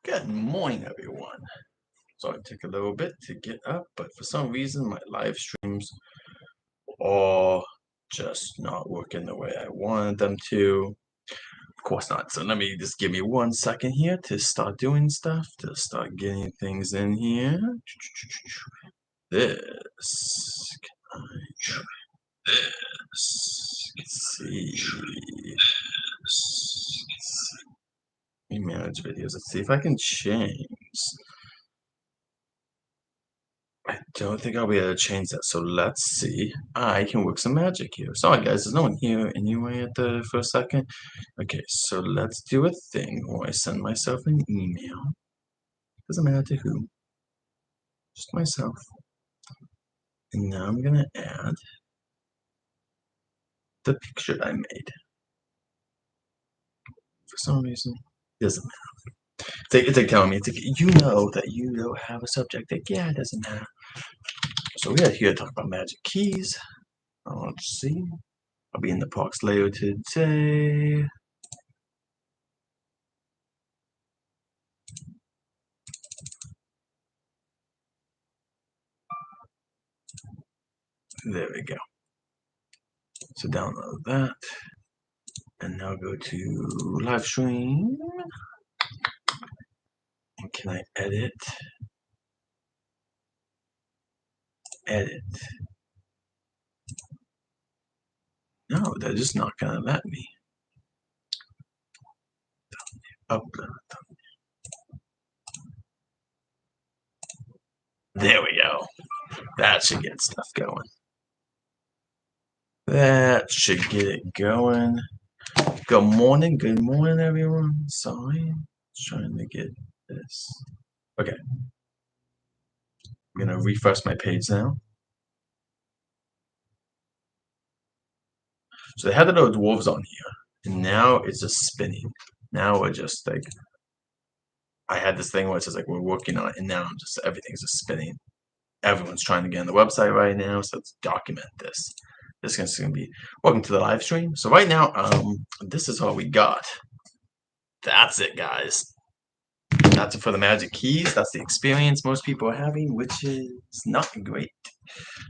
Good morning, everyone. So it took a little bit to get up, but for some reason my live streams are just not working the way I wanted them to. Of course not. So let me just give me 1 second here to start doing stuff, to start getting things in here. This. Can I try this? Let's see. Let me manage videos. Let's see if I can change. I don't think I'll be able to change that, so let's see. I can work some magic here. Sorry guys, there's no one here anyway at the first second. Okay, so let's do a thing where I send myself an email. Doesn't matter to who. Just myself. And now I'm gonna add the picture I made. For some reason, it doesn't matter. It's like telling me, it's like, you know that you don't have a subject. Like, yeah, it doesn't matter. So we are here to talk about magic keys. Let's see. I'll be in the parks later today. There we go. So download that. And now go to live stream. And can I edit? Edit. No, they're just not gonna let me. Upload. There we go. That should get stuff going. That should get it going. Good morning, everyone. Sorry, trying to get this. Okay, I'm gonna refresh my page now. So they had the little dwarves on here, and now it's just spinning. Now we're just like, I had this thing where it says like we're working on it, and now I'm just everything's just spinning. Everyone's trying to get on the website right now, so let's document this. This is going to be welcome to the live stream. So right now, this is all we got. That's it, guys. That's it for the magic keys. That's the experience most people are having, which is not great.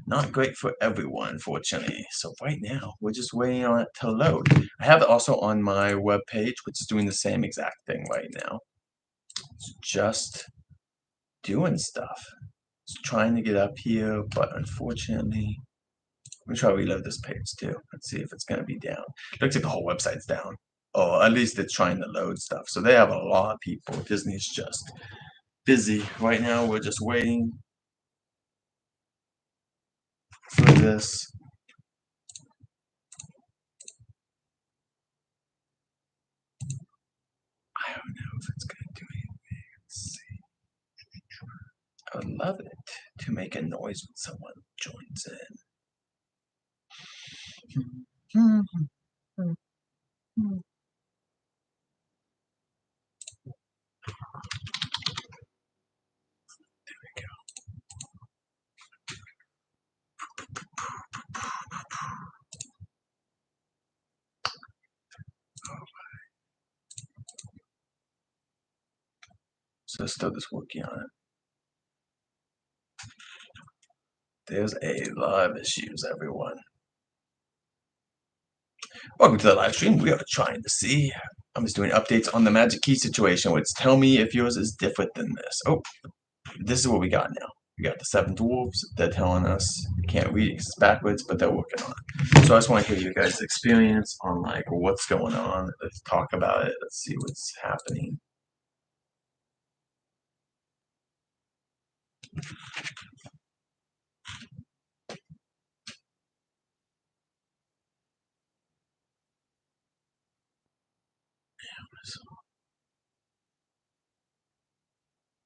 Not great for everyone, unfortunately. So right now, we're just waiting on it to load. I have it also on my web page, which is doing the same exact thing right now. It's just doing stuff. It's trying to get up here, but unfortunately, let me try to reload this page too. Let's see if it's going to be down. Looks like the whole website's down. Or at least it's trying to load stuff. So they have a lot of people. Disney's just busy. Right now, we're just waiting for this. I don't know if it's going to do anything. Let's see. I would love it to make a noise when someone joins in. There we go. So still just working on it. There's a lot of issues, everyone. Welcome to the live stream. We are trying to see. I'm just doing updates on the magic key situation, which tell me if yours is different than this. Oh, this is what we got now. We got the 7 dwarves. They're telling us we can't read it because it's backwards, but they're working on it. So I just want to hear you guys' experience on like what's going on. Let's talk about it. Let's see what's happening.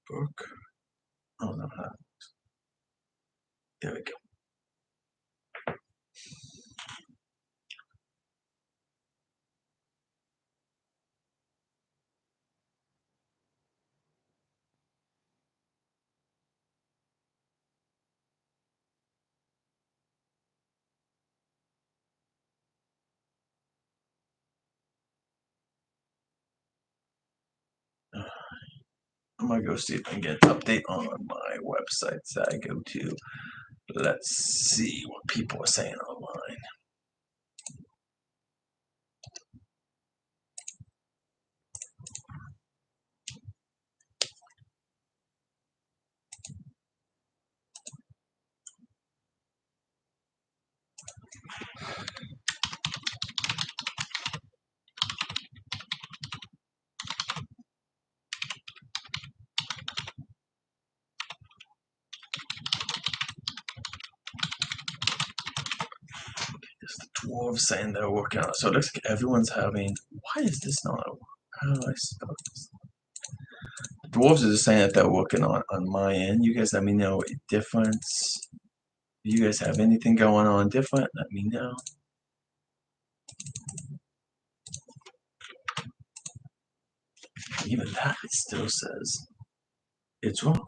Book. I don't know how. There we go. I'm gonna go see if I can get an update on my websites that I go to. Let's see what people are saying online. There's the dwarves saying they're working on it. So it looks like everyone's having. Why is this not? How do I spell this? The dwarves are just saying that they're working on my end. You guys let me know a difference. If you guys have anything going on different, let me know. Even that, it still says it's wrong.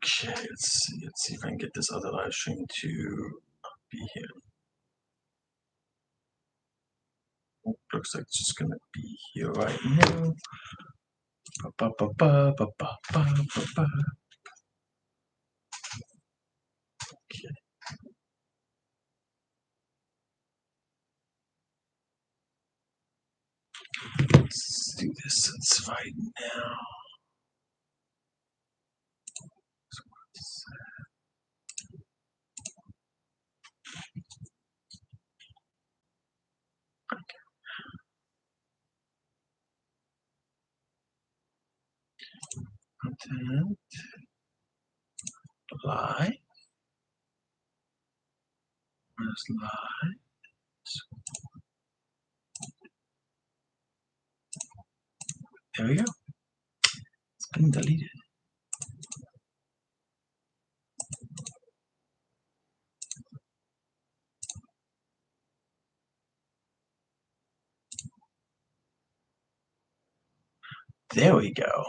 Okay, let's see if I can get this other live stream to be here. Oh, looks like it's just gonna be here right now. Ba, ba, ba, ba, ba, ba, ba, ba. Okay. Let's do this. It's right now. Content. Lie. Where's lie? There we go. It's been deleted. There we go.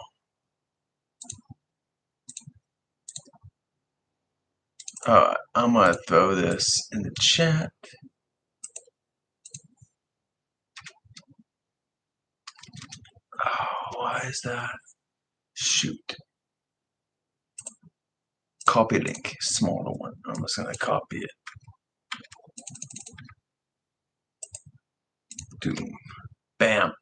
Alright, I'm gonna throw this in the chat. Oh, why is that? Shoot. Copy link, smaller one. I'm just gonna copy it. Doom. Bam.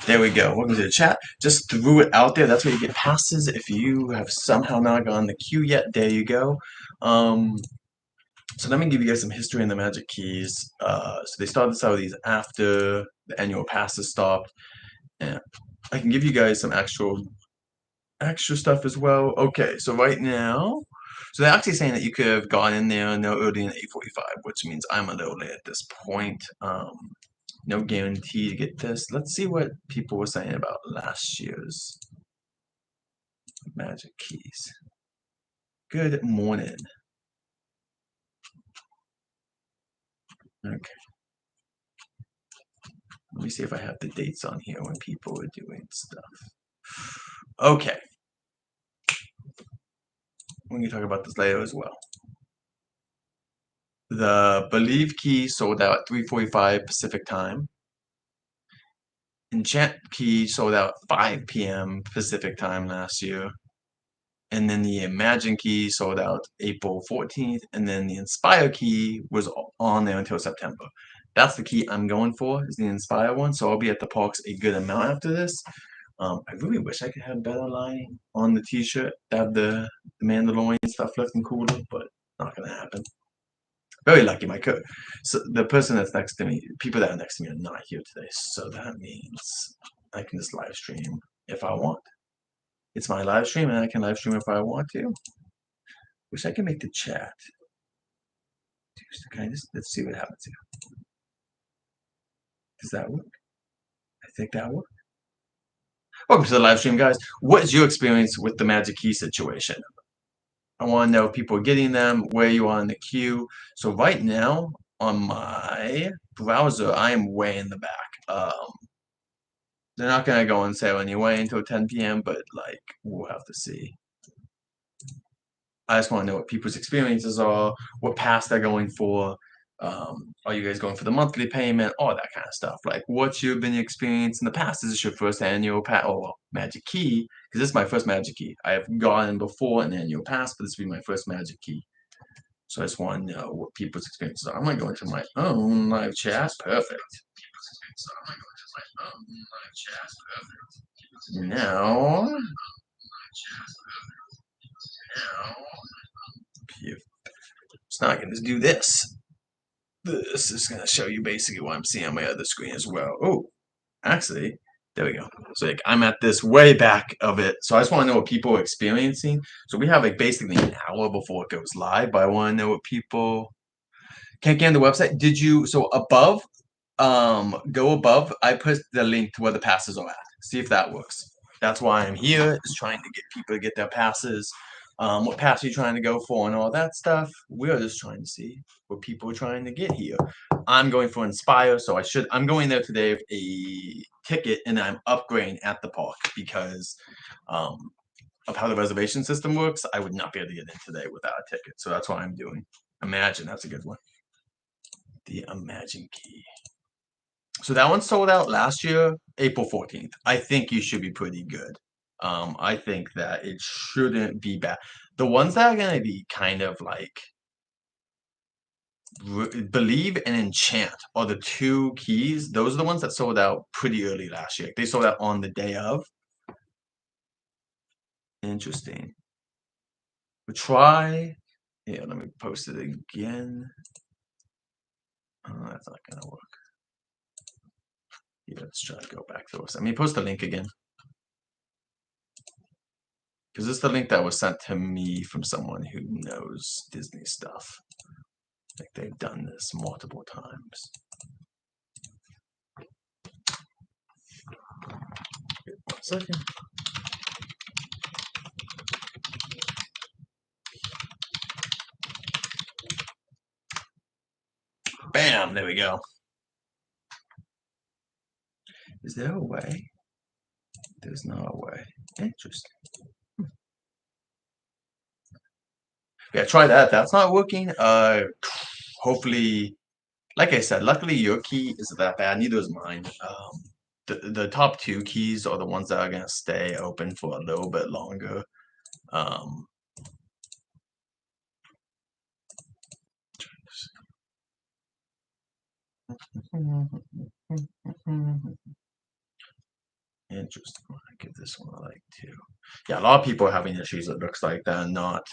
There we go. Welcome to the chat. Just threw it out there. That's where you get passes. If you have somehow not gone the queue yet, there you go. So let me give you guys some history on the Magic Keys. So they started this out with these after the annual passes stopped. And I can give you guys some actual extra stuff as well. Okay, so right now, so they're actually saying that you could have gone in there no earlier than 8:45, which means I'm a little late at this point. No guarantee to get this. Let's see what people were saying about last year's Magic Keys. Good morning. Okay. Let me see if I have the dates on here when people are doing stuff. Okay. We can talk about this later as well. The Believe key sold out at 3:45 Pacific time. Enchant key sold out 5 p.m. Pacific time last year. And then the Imagine key sold out April 14th. And then the Inspire key was on there until September. That's the key I'm going for, is the Inspire one. So I'll be at the parks a good amount after this. I really wish I could have better lighting on the t-shirt, have the Mandalorian stuff looking cooler, but not gonna happen. Very lucky I could. So the person that's next to me, people that are next to me are not here today. So that means I can just live stream if I want. It's my live stream and I can live stream if I want to. Wish I could make the chat. Can I just, let's see what happens here. Does that work? I think that worked. Welcome to the live stream, guys. What is your experience with the Magic Key situation? I want to know if people are getting them, where you are in the queue. So right now on my browser, I am way in the back. They're not gonna go on sale anyway until 10 p.m., but like we'll have to see. I just want to know what people's experiences are, what pass they're going for. Are you guys going for the monthly payment? All that kind of stuff. Like what you've been experiencing in the past. Is this your first annual pass? Oh, well, Magic Key, because this is my first Magic Key. I have gotten before an annual pass, but this will be my first Magic Key. So I just want to know what people's experiences are. I'm going to go into my own live chat. Perfect. Now, so now I can just do this. This is going to show you basically what I'm seeing on my other screen as well. Oh, actually, there we go. So like I'm at this way back of it. So I just want to know what people are experiencing. So we have like basically an hour before it goes live, but I want to know what people can't get on the website. Did you so above go above, I put the link to where the passes are at. See if that works. That's why I'm here, is trying to get people to get their passes. What pass are you trying to go for and all that stuff. We're just trying to see what people are trying to get here. I'm going for Inspire, so I'm going there today with a ticket, and I'm upgrading at the park because um, of how the reservation system works. I would not be able to get in today without a ticket, so that's what I'm doing. Imagine, that's a good one. The Imagine Key. So that one sold out last year, April 14th. I think you should be pretty good. I think that it shouldn't be bad. The ones that are gonna be kind of like Believe and Enchant are the two keys. Those are the ones that sold out pretty early last year. They sold out on the day of. Interesting. We'll try. Yeah, let me post it again. Oh, that's not gonna work. Yeah, let's try to go back to us. Let me post the link again. Because this is the link that was sent to me from someone who knows Disney stuff. Like they've done this multiple times. Wait 1 second. Bam! There we go. Is there a way? There's no way. Interesting. Yeah, try that. That's not working. Hopefully, like I said, luckily your key isn't that bad. Neither is mine. The top two keys are the ones that are gonna stay open for a little bit longer. Interesting. I give this one a like too. Yeah, a lot of people are having issues. It looks like they're not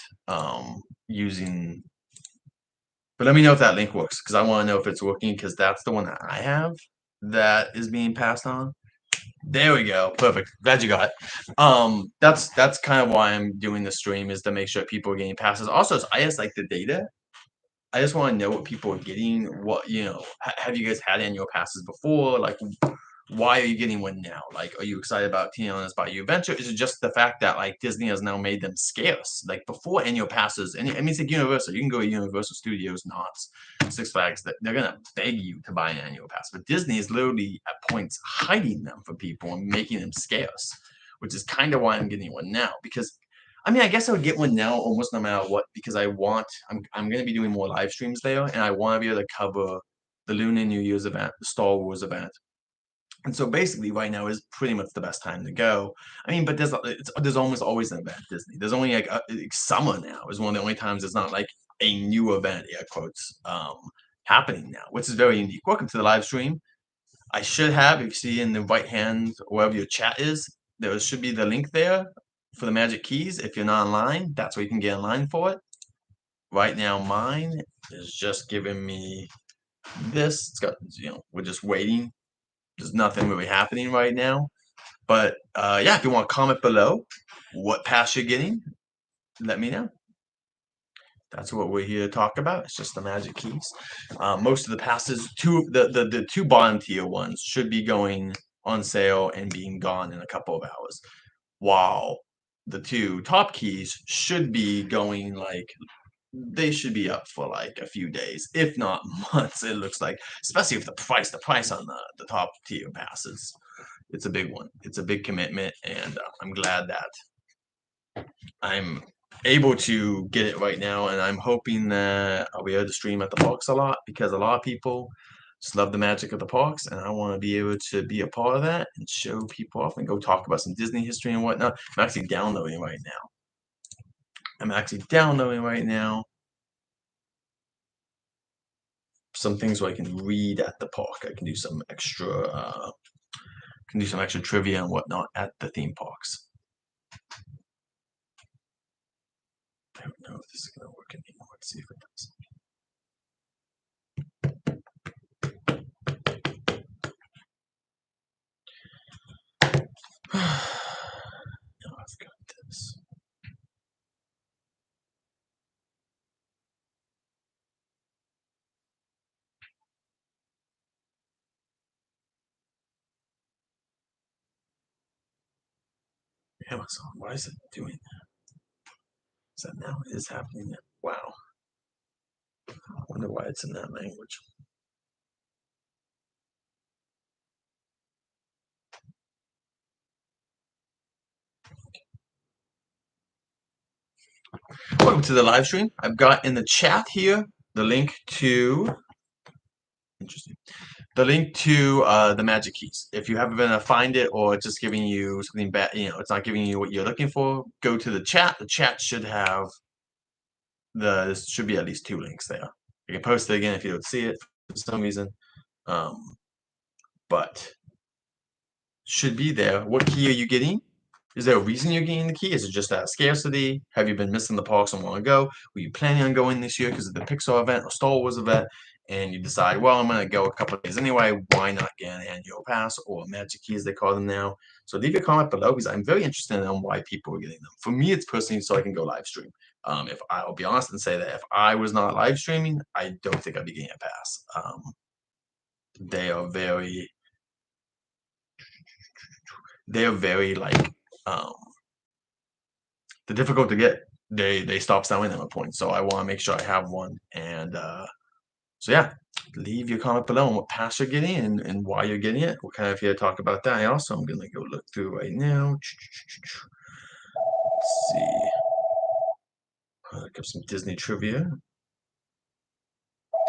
using. But let me know if that link works because I want to know if it's working because that's the one that I have that is being passed on. There we go. Perfect. Glad you got it. That's kind of why I'm doing the stream is to make sure people are getting passes. Also, I just like the data. I just want to know what people are getting. What have you guys had annual passes before? Like, why are you getting one now? Like, are you excited about Teen on this Bayou Adventure? Is it just the fact that like Disney has now made them scarce? Like before annual passes, and I mean it's like Universal. You can go to Universal Studios, Knott's, Six Flags. That they're gonna beg you to buy an annual pass, but Disney is literally at points hiding them from people and making them scarce, which is kind of why I'm getting one now because I mean, I guess I would get one now almost no matter what because I'm going to be doing more live streams there and I want to be able to cover the Lunar New Year's event, the Star Wars event. And so basically right now is pretty much the best time to go. I mean, but there's almost always an event at Disney. There's only like summer now is one of the only times it's not like a new event, air quotes, happening now, which is very unique. Welcome to the live stream. I should have, if you see in the right hand, wherever your chat is, there should be the link there for the magic keys. If you're not online, that's where you can get online for it. Right now, mine is just giving me this. It's got, we're just waiting. There's nothing really happening right now. But yeah, if you want to comment below what pass you're getting, let me know. That's what we're here to talk about. It's just the magic keys. Most of the passes, the two bottom tier ones should be going on sale and being gone in a couple of hours. While the two top keys should be going like they should be up for like a few days, if not months. It looks like, especially if the price on the top tier passes it's a big one. It's a big commitment, and I'm glad that I'm able to get it right now, and I'm hoping that I'll be able to stream at the parks a lot because a lot of people just love the magic of the parks, and I want to be able to be a part of that and show people off and go talk about some Disney history and whatnot. I'm actually downloading right now. Some things where I can read at the park. I can do some extra trivia and whatnot at the theme parks. I don't know if this is gonna work anymore. Let's see if it does. Now I've got this. Amazon, why is it doing that? Is that now? It is happening. Wow. I wonder why it's in that language. Welcome to the live stream. I've got in the chat here the link to the magic keys. If you haven't been able to find it or it's just giving you something bad, it's not giving you what you're looking for, go to the chat. The chat should have there should be at least 2 links there. I can post it again if you don't see it for some reason. But should be there. What key are you getting? Is there a reason you're getting the key? Is it just out of scarcity? Have you been missing the parks and want to go? Were you planning on going this year because of the Pixar event or Star Wars event? And you decide, well, I'm going to go a couple of days anyway. Why not get an annual pass or magic key as they call them now? So leave your comment below because I'm very interested in why people are getting them. For me, it's personally so I can go live stream. If I'll be honest and say that if I was not live streaming, I don't think I'd be getting a pass. They are very like they're difficult to get. They stop selling them at points, so I want to make sure I have one. And so yeah, leave your comment below on what pass you're getting and why you're getting it. We'll kind of here talk about that. Also, I'm gonna go look through right now. Let's see. Look up some Disney trivia.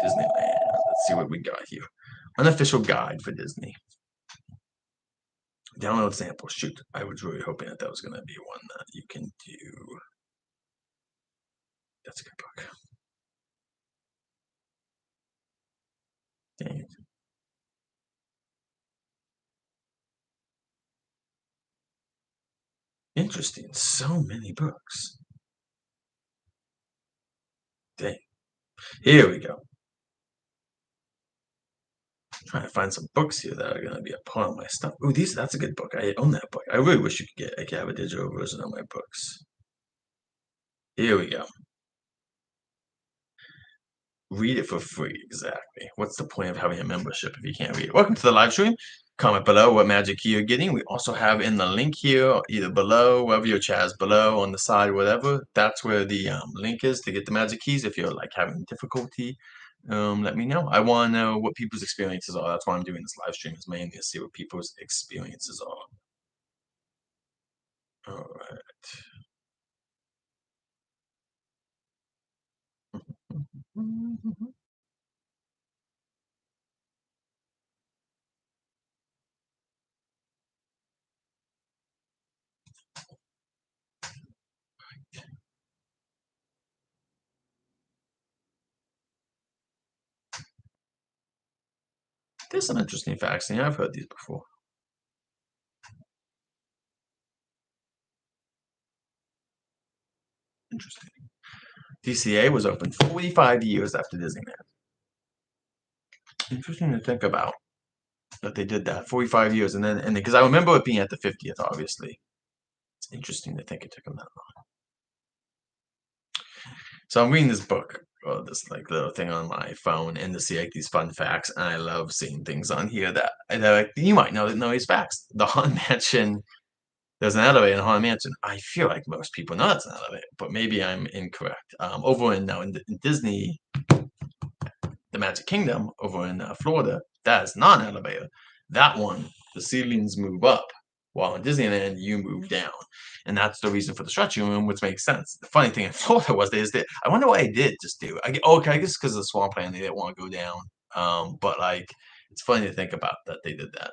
Disneyland. Let's see what we got here. Unofficial guide for Disney. Download sample. Shoot, I was really hoping that was going to be one that you can do. That's a good book. Dang it. Interesting. So many books. Dang. Here we go. Trying to find some books here that are going to be a part of my stuff. Ooh, that's a good book. I own that book. I really wish I could have a digital version of my books. Here we go. Read it for free. Exactly. What's the point of having a membership if you can't read it? Welcome to the live stream. Comment below what magic key you're getting. We also have in the link here, either below, wherever your chat is below, on the side, whatever. That's where the link is to get the magic keys. If you're like having difficulty, let me know. I want to know what people's experiences are. That's why I'm doing this live stream, is mainly to see what people's experiences are. All right. There's some interesting facts in here. I've heard these before. Interesting. DCA was open 45 years after Disneyland. Interesting to think about that they did that 45 years, and because I remember it being at the 50th, obviously. It's interesting to think it took them that long. So I'm reading this book, or this like little thing on my phone, and to see like these fun facts, and I love seeing things on here that like, you might know these facts. The Haunted Mansion. There's an elevator in the Haunted Mansion. I feel like most people know it's an elevator, but maybe I'm incorrect. Over in Disney, the Magic Kingdom, over in Florida, that is not an elevator. That one the ceilings move up, while in Disneyland you move down, and that's the reason for the stretching room, which makes sense. The funny thing in Florida was is that I wonder why I did just do it. Okay, I guess because of the swampland, they didn't want to go down. But like, it's funny to think about that they did that.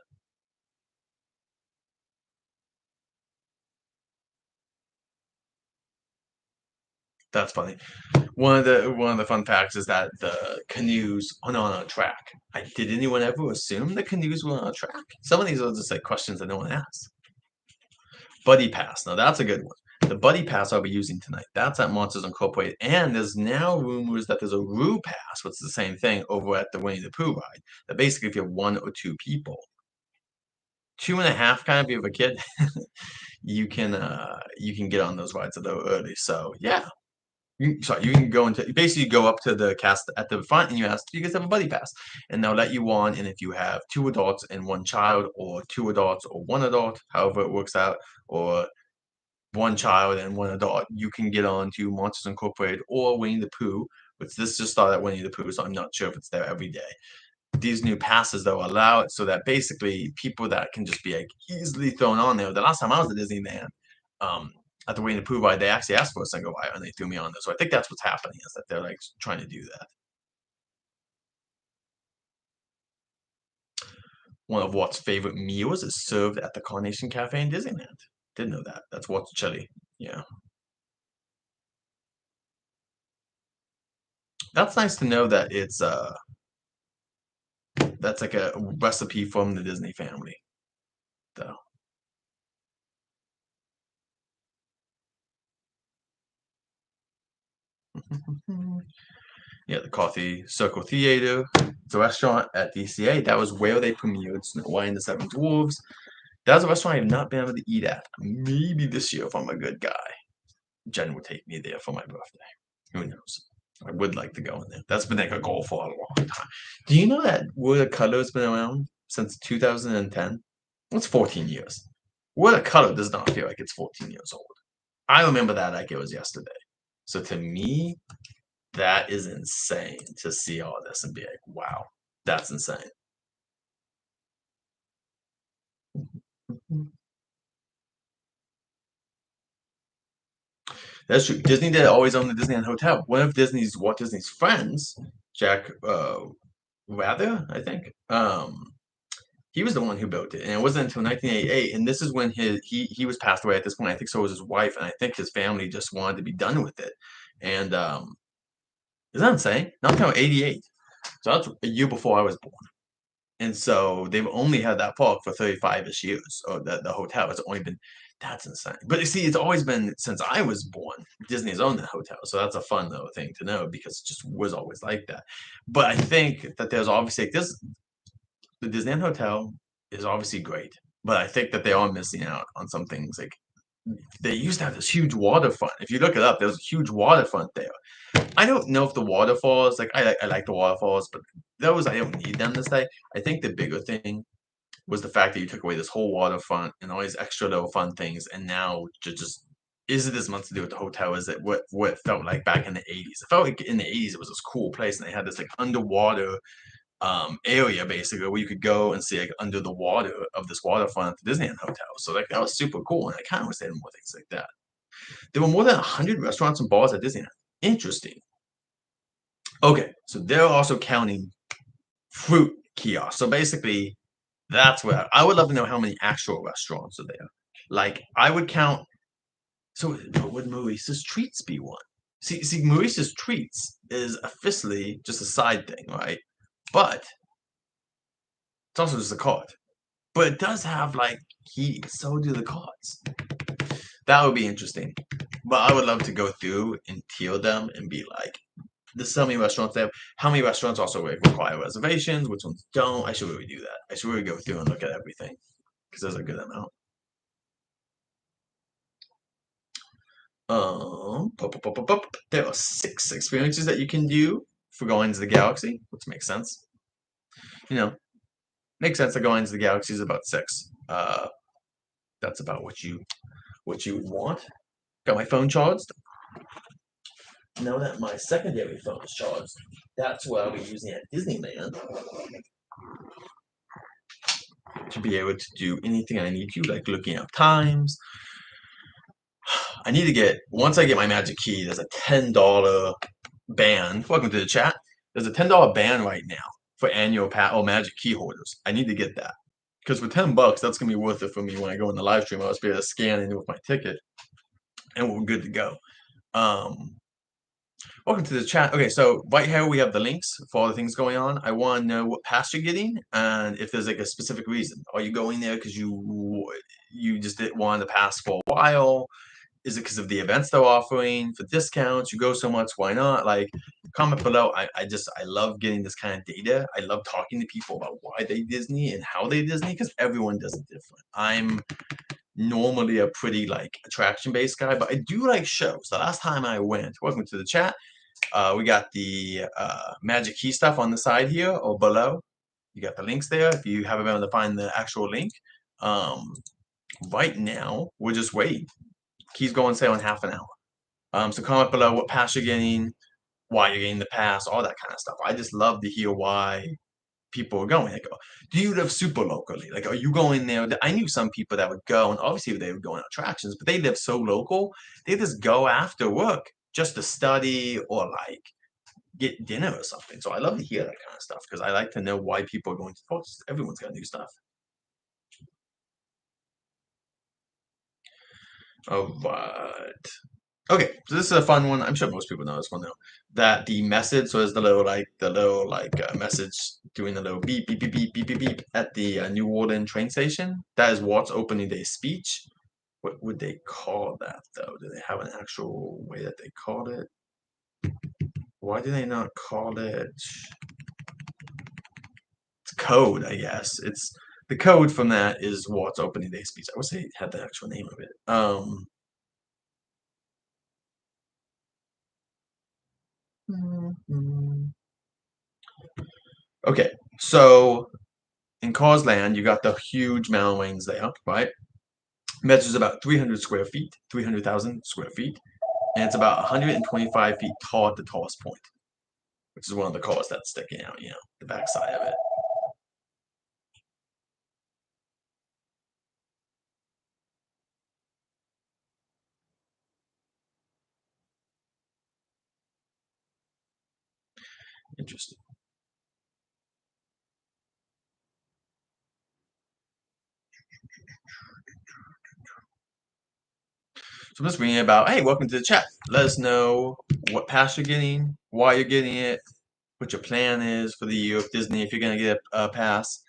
That's funny. One of the fun facts is that the canoes are not on a track. Did anyone ever assume the canoes were on a track? Some of these are just like questions that no one asks. Buddy Pass. Now that's a good one. The Buddy Pass I'll be using tonight. That's at Monsters Incorporated. And there's now rumors that there's a Roo Pass, which is the same thing over at the Winnie the Pooh ride. That basically if you have one or two people, two and a half kind of if you have a kid, you can get on those rides a little early. So yeah. You can go into basically go up to the cast at the front and you ask, do you guys have a buddy pass? And they'll let you on. And if you have two adults and one child, or two adults or one adult, however it works out, or one child and one adult, you can get on to Monsters Incorporated or Winnie the Pooh, which this just started at Winnie the Pooh, so I'm not sure if it's there every day. These new passes though allow it so that basically people that can just be like easily thrown on there. The last time I was at Disneyland, um, at the Winnie the Pooh ride, they actually asked for a single wire and they threw me on there. So I think that's what's happening is that they're like trying to do that. One of Walt's favorite meals is served at the Carnation Cafe in Disneyland. Didn't know that. That's Walt's chili. Yeah. That's nice to know that it's that's like a recipe from the Disney family, though. Yeah, the Coffee Circle Theater. It's a restaurant at DCA. That was where they premiered Snow White and the Seven Dwarfs. That's a restaurant I have not been able to eat at. Maybe this year if I'm a good guy. Jen would take me there for my birthday. Who knows? I would like to go in there. That's been like a goal for a long time. Do you know that Word of Color's been around since 2010? It's 14 years. Word of Color does not feel like it's 14 years old. I remember that like it was yesterday. So to me, that is insane to see all this and be like, wow, that's insane. That's true. Disney did always own the Disneyland Hotel. One of Walt Disney's friends, Jack Rather, I think, he was the one who built it, and it wasn't until 1988. And this is when he was passed away at this point. I think so was his wife, and I think his family just wanted to be done with it. And is that insane? Not until 88. So that's a year before I was born. And so they've only had that park for 35-ish years, or the hotel has only been that's insane. But you see, it's always been since I was born, Disney's owned the hotel. So that's a fun little thing to know because it just was always like that. But I think that there's obviously like, this the Disneyland Hotel is obviously great, but I think that they are missing out on some things like they used to have this huge waterfront. If you look it up, there's a huge waterfront there. I don't know if the waterfalls, like I like the waterfalls, but those I don't need them to stay. I think the bigger thing was the fact that you took away this whole waterfront and all these extra little fun things, and now just is it as much to do with the hotel as it what it felt like back in the 80s? It felt like in the 80s it was this cool place, and they had this like underwater area basically where you could go and see like under the water of this waterfront at the Disneyland Hotel. So like that was super cool, and I kind of wish they had more things like that. There were more than 100 restaurants and bars at Disneyland. Interesting. Okay, so they're also counting fruit kiosks. So basically, that's where I would love to know how many actual restaurants are there. Like I would count. So would Maurice's Treats be one? See, Maurice's Treats is officially just a side thing, right? But it's also just a cart. But it does have like he. So do the carts. That would be interesting. But I would love to go through and tier them and be like, there's so many restaurants there. How many restaurants also require reservations? Which ones don't? I should really do that. I should really go through and look at everything because there's a good amount. There are 6 experiences that you can do for Guardians of the Galaxy, which makes sense. You know, makes sense that Guardians of the Galaxy is about 6. That's about what you would want. Got my phone charged. Now that my secondary phone is charged, that's what I'll be using at Disneyland. to be able to do anything I need to, like looking up times. I need to get, once I get my magic key, there's a $10 ban. Welcome to the chat. There's a $10 ban right now for annual magic key holders. I need to get that. Because for $10, that's gonna be worth it for me when I go in the live stream. I'll just be able to scan in with my ticket, and we're good to go. Welcome to the chat. Okay, so right here we have the links for all the things going on. I want to know what pass you're getting, and if there's like a specific reason. Are you going there because you just didn't want the pass for a while? Is it because of the events they're offering for discounts? You go so much, why not? Like, comment below. I love getting this kind of data. I love talking to people about why they Disney and how they Disney, because everyone does it different. I'm normally a pretty like attraction-based guy, but I do like shows. The last time I went, welcome to the chat. We got the magic key stuff on the side here or below. You got the links there if you haven't been able to find the actual link. Right now, we're just waiting. Keys go on sale in half an hour. So comment below what pass you're getting, why you're getting the pass, all that kind of stuff. I just love to hear why people are going. Like, do you live super locally? Like, are you going there? I knew some people that would go, and obviously they would go on attractions, but they live so local, they just go after work just to study or like get dinner or something. So I love to hear that kind of stuff because I like to know why people are going to post. Everyone's got new stuff. All right. Okay, so this is a fun one. I'm sure most people know this one though. That the message, so there's the little message doing the little beep beep beep beep beep beep beep at the New Orleans train station. That is Walt's opening day speech. What would they call that though? Do they have an actual way that they called it? Why do they not call it? It's code, I guess. It's the code from that is Walt's opening day speech. I wish they had the actual name of it. Okay, so in Cars Land, you got the huge mountain range there, right? Measures about 300 square feet, 300,000 square feet, and it's about 125 feet tall at the tallest point, which is one of the cars that's sticking out, the backside of it. Interesting. So I'm just reading about, hey, welcome to the chat. Let us know what pass you're getting, why you're getting it, what your plan is for the year of Disney if you're going to get a pass.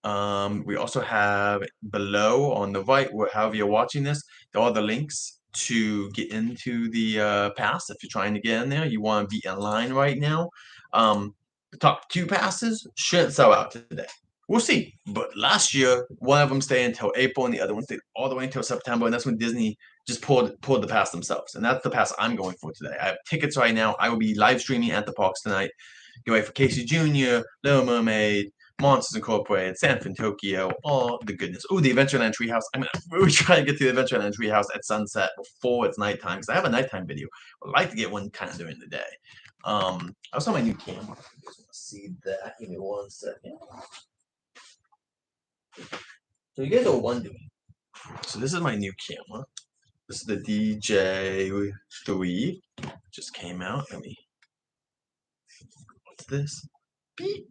We also have below on the right, however you're watching this, there are the links to get into the pass. If you're trying to get in there, you want to be in line right now. The top 2 passes shouldn't sell out today. We'll see. But last year, one of them stayed until April, and the other one stayed all the way until September, and that's when Disney just pulled the pass themselves. And that's the pass I'm going for today. I have tickets right now. I will be live streaming at the parks tonight. Get ready for Casey Jr., Little Mermaid, Monsters Incorporated, San Tokyo, all the goodness. Oh, the Adventureland Treehouse. I'm gonna really try to get to the Adventureland Treehouse at sunset before it's nighttime because I have a nighttime video. I'd like to get one kind of during the day. I also have my new camera. See that? Give me 1 second. So you guys are wondering. So this is my new camera. This is the DJ3. Just came out. Let me. What's this? Beep.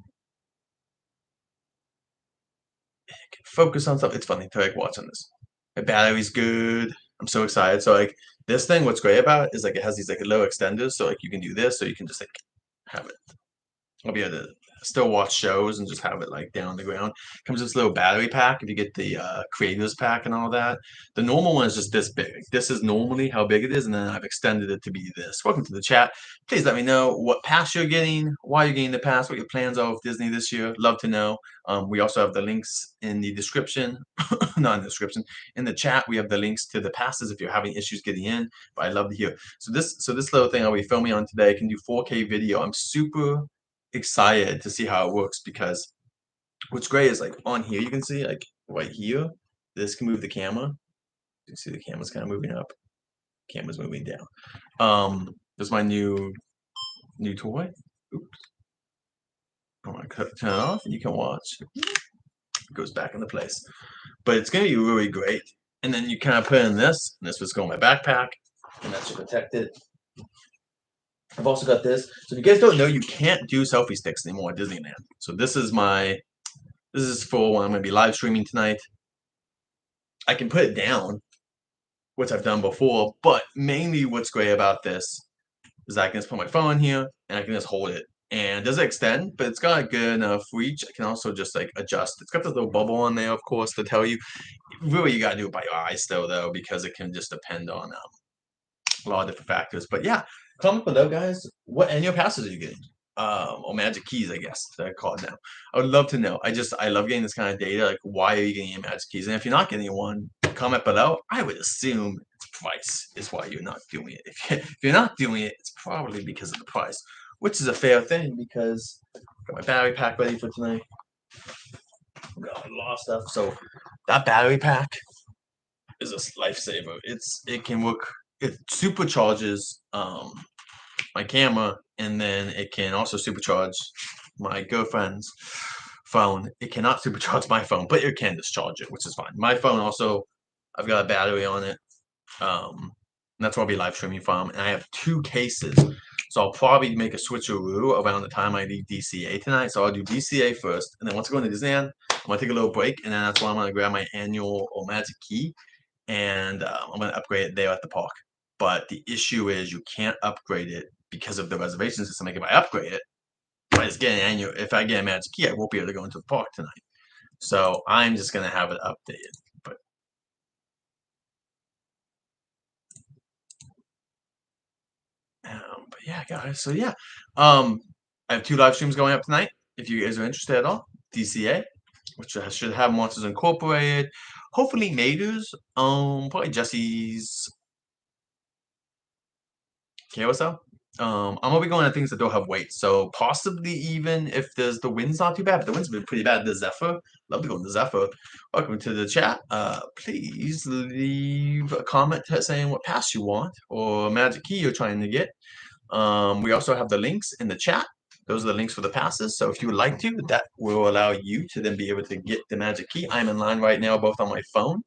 Focus on stuff. It's funny to like watching this. My battery's good. I'm so excited. So like this thing, what's great about it is like it has these like low extenders, so like you can do this, so you can just like have it. I'll be able to still watch shows and just have it like down on the ground. Comes with this little battery pack if you get the creators pack and all that. The normal one is just this big. This is normally how big it is, and then I've extended it to be this. Welcome to the chat. Please let me know what pass you're getting, why you're getting the pass, what your plans are with Disney this year. Love to know. We also have the links in the description, not in the description, in the chat. We have the links to the passes if you're having issues getting in. But I love to hear. So this little thing I'll be filming on today can do 4K video. I'm super excited to see how it works because what's great is like on here you can see like right here this can move the camera. You can see the camera's kind of moving up, camera's moving down. This is my new toy. Oops. I'm gonna turn it off and you can watch. it goes back into place. But it's gonna be really great. And then you kind of put in this, and this was going in my backpack, and that should protect it. I've also got this. So if you guys don't know, you can't do selfie sticks anymore at Disneyland. So this is for when I'm gonna be live streaming tonight. I can put it down, which I've done before, but mainly what's great about this is I can just put my phone here and I can just hold it. And it doesn't extend, but it's got a good enough reach. I can also just like adjust. It's got this little bubble on there, of course, to tell you. Really, you gotta do it by your eyes still, though, because it can just depend on a lot of different factors. But yeah, comment below, guys. What annual passes are you getting? Or magic keys, I guess they're called now. I would love to know. I love getting this kind of data. Like, why are you getting magic keys? And if you're not getting one, comment below. I would assume it's price is why you're not doing it. If you're not doing it, it's probably because of the price, which is a fair thing because I got my battery pack ready for tonight. Got a lot of stuff. So that battery pack is a lifesaver. It can work. It supercharges my camera, and then it can also supercharge my girlfriend's phone. It cannot supercharge my phone, but it can discharge it, which is fine. My phone also, I've got a battery on it. And that's what I'll be live streaming from. And I have 2 cases. So I'll probably make a switcheroo around the time I leave DCA tonight. So I'll do DCA first. And then once I go into Disneyland, I'm going to take a little break. And then that's when I'm going to grab my annual or magic key. And I'm going to upgrade it there at the park. But the issue is you can't upgrade it because of the reservation system. Like if I upgrade it, if I get a magic key, I won't be able to go into the park tonight. So I'm just going to have it updated. But yeah, guys. So yeah, I have 2 live streams going up tonight. If you guys are interested at all, DCA, which should have Monsters Incorporated, hopefully Maiders, probably Jesse's carousel. I'm gonna be going to things that don't have weight, so possibly even if the wind's not too bad. But the wind's been pretty bad. The Zephyr, love to go to the Zephyr. Welcome to the chat. Please leave a comment saying what pass you want or magic key you're trying to get. We also have the links in the chat. Those are the links for the passes. So if you would like to, that will allow you to then be able to get the magic key. I'm in line right now, both on my phone,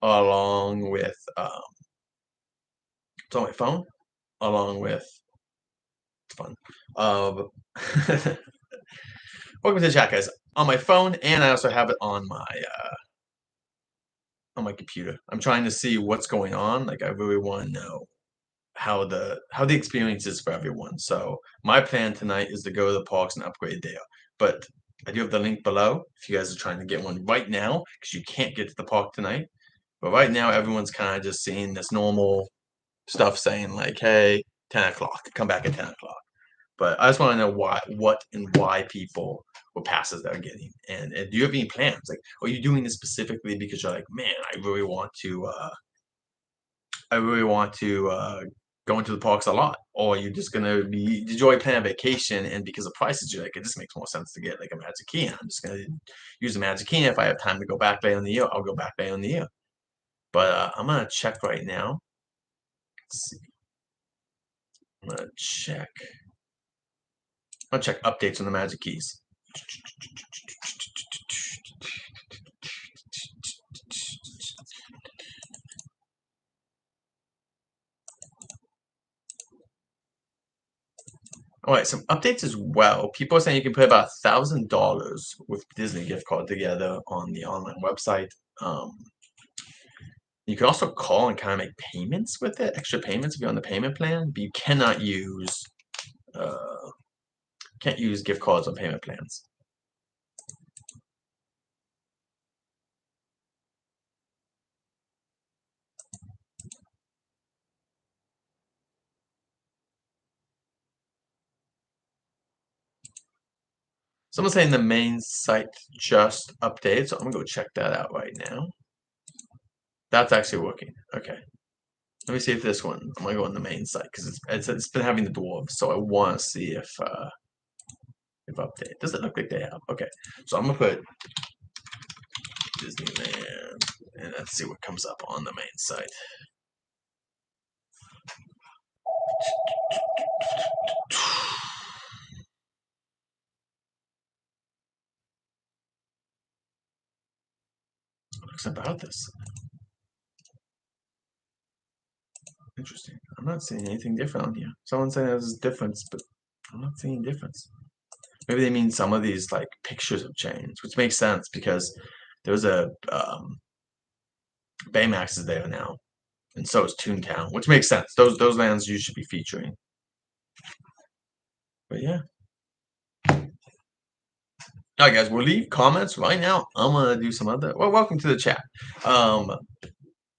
along with it's on my phone, along with it's fun. Welcome to the chat, guys. On my phone, and I also have it on my computer. I'm trying to see what's going on. Like I really want to know how the experience is for everyone. So my plan tonight is to go to the parks and upgrade there. But I do have the link below if you guys are trying to get one right now because you can't get to the park tonight. But right now everyone's kind of just seeing this normal stuff saying like, hey, 10 o'clock, come back at 10 o'clock. But I just want to know why people what passes they're getting. And do you have any plans? Like, are you doing this specifically because you're like, man, I really want to go into the parks a lot, or you're just gonna be did you already plan a vacation and because of prices you're like it just makes more sense to get like a magic key and I'm just gonna use the magic key and if I have time to go back later in the year I'll go back later in the year. But I'm gonna check right now. Let's see. I'm gonna check updates on the magic keys. All right, some updates as well. People are saying you can put about $1,000 with Disney gift card together on the online website. You can also call and kind of make payments with it, extra payments if you're on the payment plan, but you can't use gift cards on payment plans. Someone's saying the main site just updated, so I'm gonna go check that out right now. That's actually working. Okay. Let me see if this one. I'm gonna go on the main site because it's been having the dwarves, so I want to see if update. Does it look like they have? Okay, so I'm gonna put Disneyland and let's see what comes up on the main site. What's about this? Interesting. I'm not seeing anything different on here. Someone's saying there's a difference, but I'm not seeing a difference. Maybe they mean some of these like pictures have changed, which makes sense because there's a Baymax is there now, and so is Toontown, which makes sense. Those lands you should be featuring. But yeah. All right, guys, we'll leave comments right now. I'm gonna do some other. Well, welcome to the chat.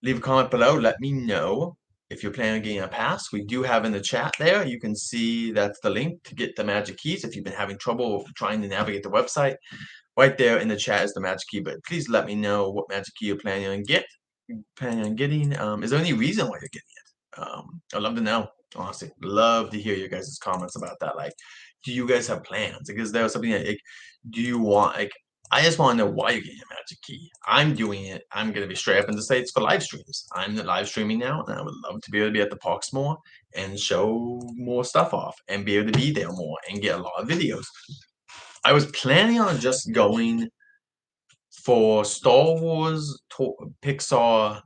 Leave a comment below. Let me know if you're planning on getting a pass. We do have in the chat there. You can see that's the link to get the magic keys. If you've been having trouble trying to navigate the website, right there in the chat is the magic key. But please let me know what magic key you're planning on getting. Is there any reason why you're getting it? I'd love to know. Honestly, love to hear your guys' comments about that. Like, do you guys have plans? Because there's something like, do you want like? I just want to know why you're getting a magic key. I'm doing it. I'm gonna be straight up and just say it's for live streams. I'm the live streaming now, and I would love to be able to be at the parks more and show more stuff off and be able to be there more and get a lot of videos. I was planning on just going for Star Wars, Pixar,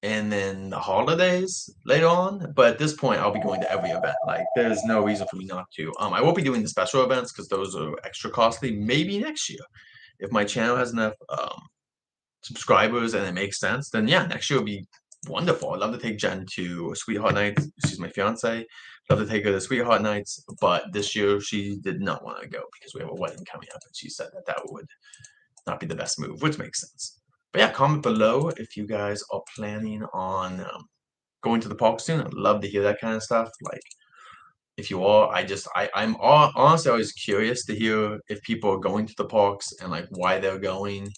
and then the holidays later on. But at this point, I'll be going to every event. Like, there's no reason for me not to. I won't be doing the special events because those are extra costly. Maybe next year, if my channel has enough subscribers and it makes sense, then yeah, next year will be wonderful. I'd love to take Jen to Sweetheart Nights. She's my fiance. Love to take her to Sweetheart Nights, but this year she did not want to go because we have a wedding coming up, and she said that that would not be the best move, which makes sense. But yeah, comment below if you guys are planning on going to the park soon. I'd love to hear that kind of stuff. Like, if you are, I'm honestly always curious to hear if people are going to the parks and like why they're going,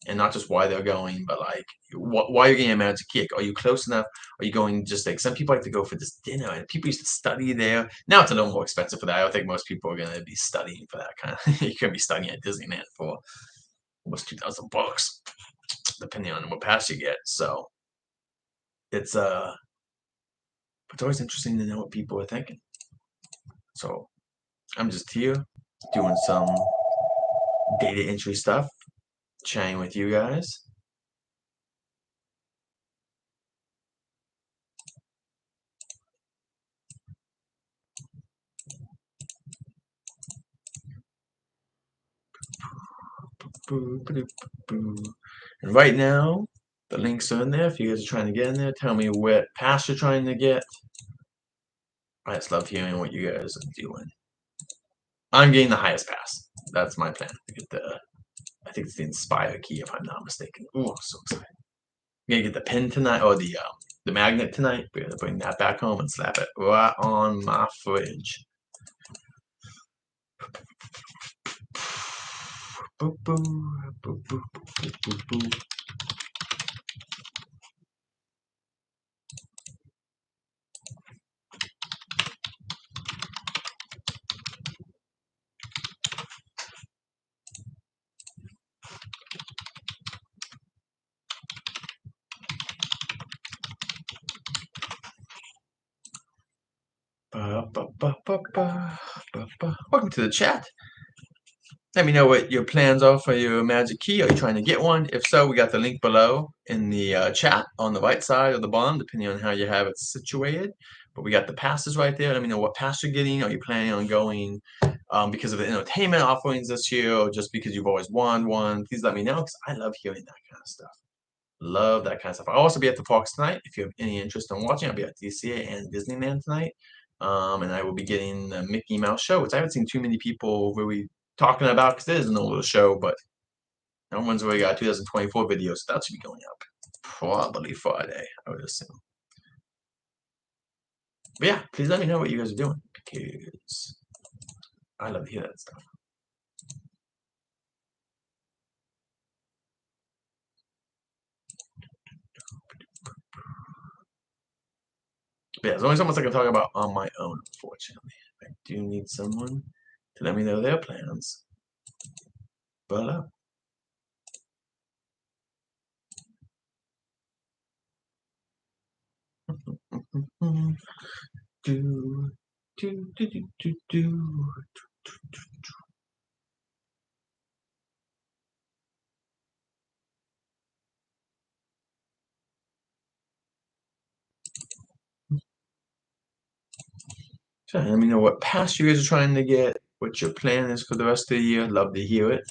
and not just why they're going, but like why you're getting a magic key. Are you close enough? Are you going just like some people like to go for this dinner, and people used to study there. Now it's a little more expensive for that. I don't think most people are going to be studying for that kind of. You could be studying at Disneyland for almost $2,000, depending on what pass you get. So it's always interesting to know what people are thinking. So I'm just here doing some data entry stuff, chatting with you guys. And right now, the links are in there. If you guys are trying to get in there, tell me what pass you're trying to get. I just love hearing what you guys are doing. I'm getting the highest pass. That's my plan. To get the, I think it's the Inspire key, if I'm not mistaken. Ooh, I'm so excited. I'm gonna get the pin tonight, or the magnet tonight. We're gonna bring that back home and slap it right on my fridge. Boop, boop, boop, boop, boop, boop, boop. Welcome to the chat. Let me know what your plans are for your magic key. Are you trying to get one? If so, we got the link below in the chat on the right side or the bottom, depending on how you have it situated. But we got the passes right there. Let me know what pass you're getting. Are you planning on going because of the entertainment offerings this year, or just because you've always wanted one? Please let me know, because I love hearing that kind of stuff. Love that kind of stuff. I'll also be at the parks tonight. If you have any interest in watching, I'll be at DCA and Disneyland tonight. And I will be getting the Mickey Mouse show, which I haven't seen too many people really talking about, because it is an older show, but no one's really got 2024 videos, so that should be going up probably Friday, I would assume. But yeah, please let me know what you guys are doing, because I love to hear that stuff. But yeah, there's only so much I can talk about on my own, unfortunately. I do need someone to let me know their plans below. Do, do, do, do, do, do. So let me know what pass you guys are trying to get, what your plan is for the rest of the year. Love to hear it.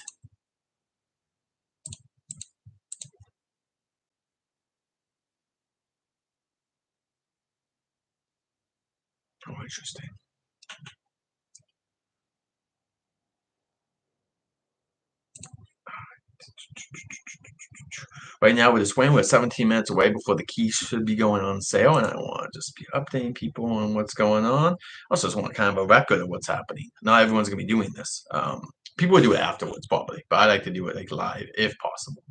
Oh, interesting. Right now, we're just waiting. We're 17 minutes away before the keys should be going on sale, and I want to just be updating people on what's going on. Also, just want kind of a record of what's happening. Not everyone's gonna be doing this. People will do it afterwards, probably, but I like to do it like live if possible.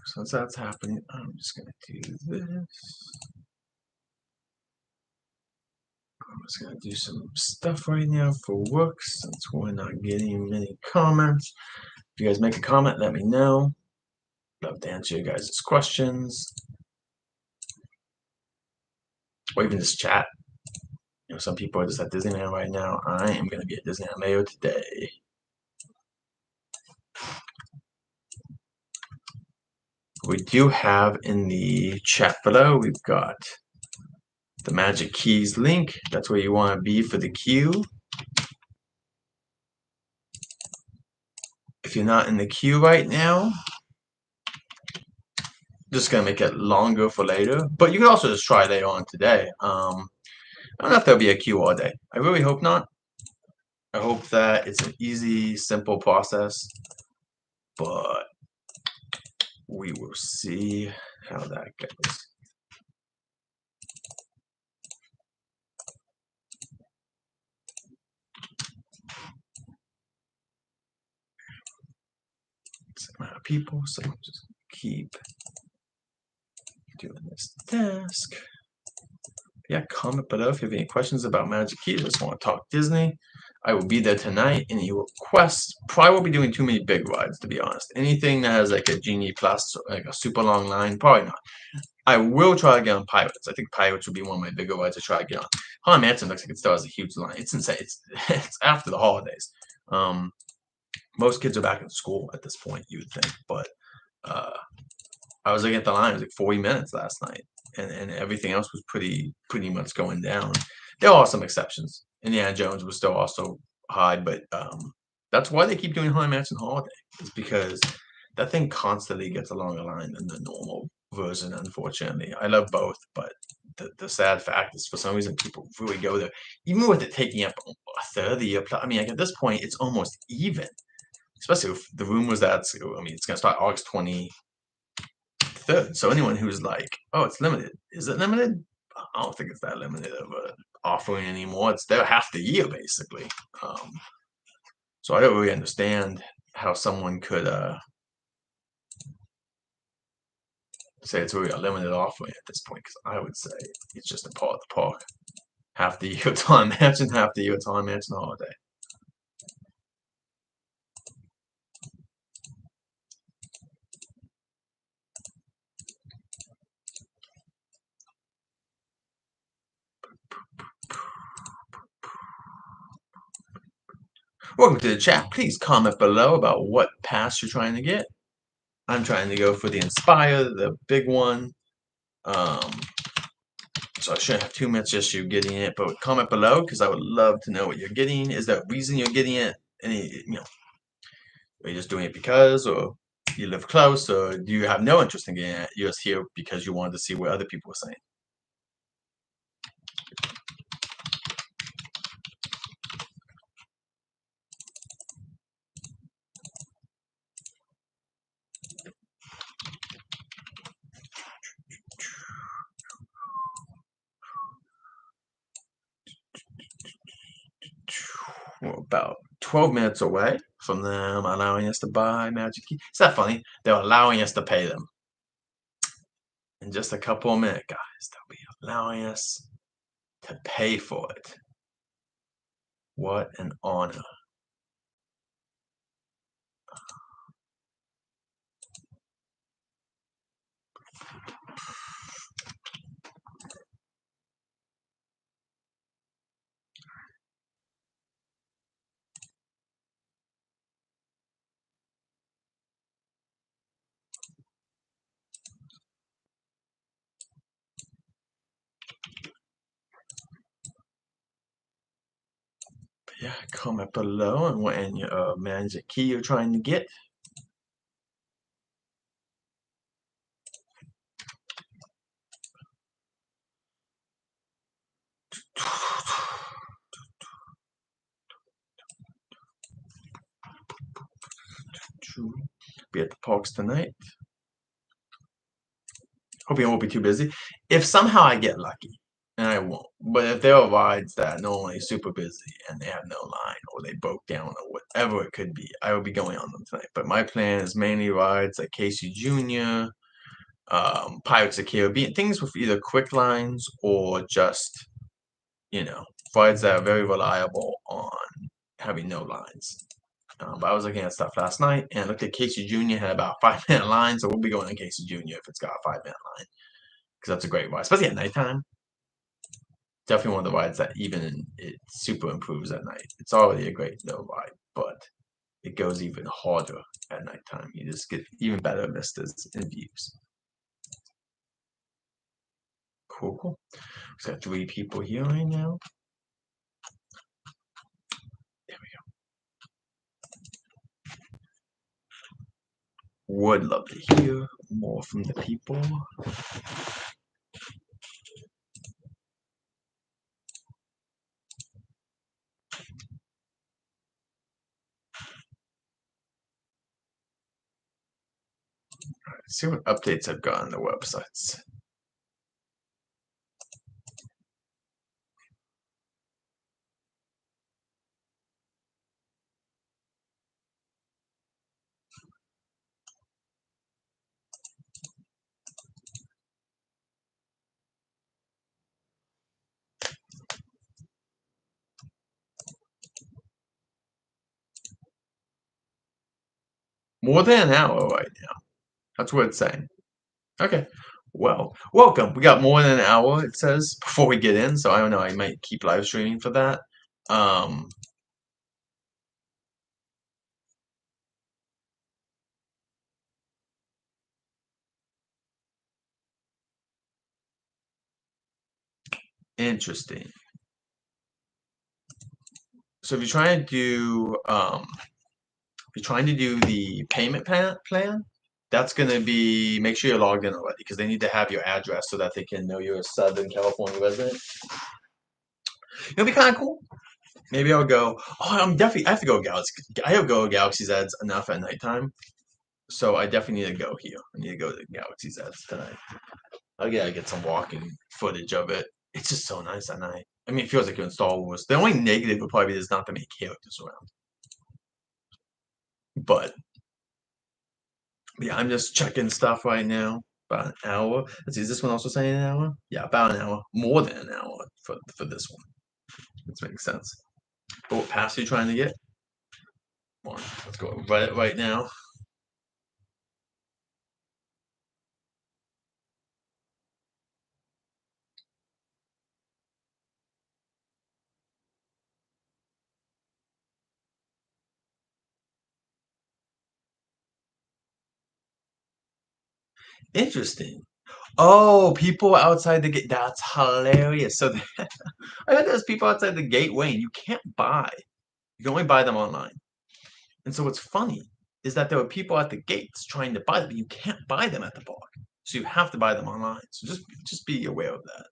Since that's happening, I'm just gonna do this. I'm just gonna do some stuff right now for work since we're not getting many comments. If you guys make a comment, let me know. Love to answer you guys' questions. Or even just chat. You know, some people are just at Disneyland right now. I am gonna be at Disneyland later today. We do have in the chat below, we've got the Magic Keys link. That's where you want to be for the queue. If you're not in the queue right now, just gonna make it longer for later. But you can also just try later on today. I don't know if there'll be a queue all day. I really hope not. I hope that it's an easy, simple process. But we will see how that goes. Same amount of people, so I'm just keep doing this task. Yeah, comment below if you have any questions about Magic Keys. Just want to talk Disney. I will be there tonight. Any requests? Probably won't be doing too many big rides, to be honest. Anything that has like a Genie Plus, like a super long line, probably not. I will try to get on Pirates. I think Pirates would be one of my bigger rides to try to get on. Haunted Mansion looks like it still has a huge line. It's insane. It's after the holidays. Most kids are back in school at this point, you would think, but I was looking at the line. It was like 40 minutes last night, and everything else was pretty much going down. There are some exceptions. Indiana Jones was still also high, but that's why they keep doing Haunted Mansion Holiday. Is because that thing constantly gets a longer line than the normal version. Unfortunately, I love both, but the sad fact is for some reason people really go there, even with it taking up a third of the year. I mean, like at this point, it's almost even. Especially if the rumors that I mean, it's going to start August 23rd. So anyone who's like, oh, it's limited. Is it limited? I don't think it's that limited of a offering anymore. It's there half the year basically. So I don't really understand how someone could say it's really a limited offering at this point. Because I would say it's just a part of the park. Half the year time mansion, half the year time mansion holiday. Welcome to the chat. Please comment below about what pass you're trying to get. I'm trying to go for the Inspire, the big one. So I shouldn't have too much issue getting it, but comment below because I would love to know what you're getting. Is there a reason you're getting it? Any, are you just doing it because, or you live close, or do you have no interest in getting it? You're just here because you wanted to see what other people were saying. we're about 12 minutes away from them allowing us to buy Magic Key. Is that funny? They're allowing us to pay them. In just a couple of minutes, guys, they'll be allowing us to pay for it. What an honor. Yeah, comment below on what Magic Key you're trying to get. Be at the parks tonight. Hoping I won't be too busy. If somehow I get lucky, and I won't, but if there are rides that are normally super busy and they have no line or they broke down or whatever it could be, I will be going on them tonight. But my plan is mainly rides like Casey Jr., Pirates of the Caribbean, things with either quick lines or just, rides that are very reliable on having no lines. But I was looking at stuff last night and I looked at Casey Jr. had about a 5-minute line, so we'll be going on Casey Jr. if it's got a 5-minute line because that's a great ride, especially at nighttime. Definitely one of the rides that even it super improves at night. It's already a great ride, but it goes even harder at nighttime. You just get even better vistas and views. Cool, cool. We've got 3 people here right now. There we go. Would love to hear more from the people. Let's see what updates I've got on the websites. More than an hour right now. That's what it's saying. Okay. Well, welcome. We got more than an hour, it says, before we get in, so I don't know. I might keep live streaming for that. Interesting. So if you're trying to do the payment plan, that's going to be, make sure you're logged in already because they need to have your address so that they can know you're a Southern California resident. It'll be kind of cool. Maybe I'll go. Oh, I have to go Galaxy. I have to go Galaxy's Edge enough at nighttime, so I definitely need to go here. I need to go to Galaxy's Edge tonight. I gotta get some walking footage of it. It's just so nice at night. I mean, it feels like you're in Star Wars. The only negative would probably be there's not that many characters around. But yeah, I'm just checking stuff right now. About an hour. Let's see, is this one also saying an hour? Yeah, about an hour. More than an hour for this one. This makes sense. But what pass are you trying to get? Come on, let's go right now. Interesting. Oh, people outside the gate. That's hilarious. So I bet there's people outside the gateway and you can't buy. You can only buy them online. And so what's funny is that there are people at the gates trying to buy them, but you can't buy them at the park. So you have to buy them online. So just be aware of that.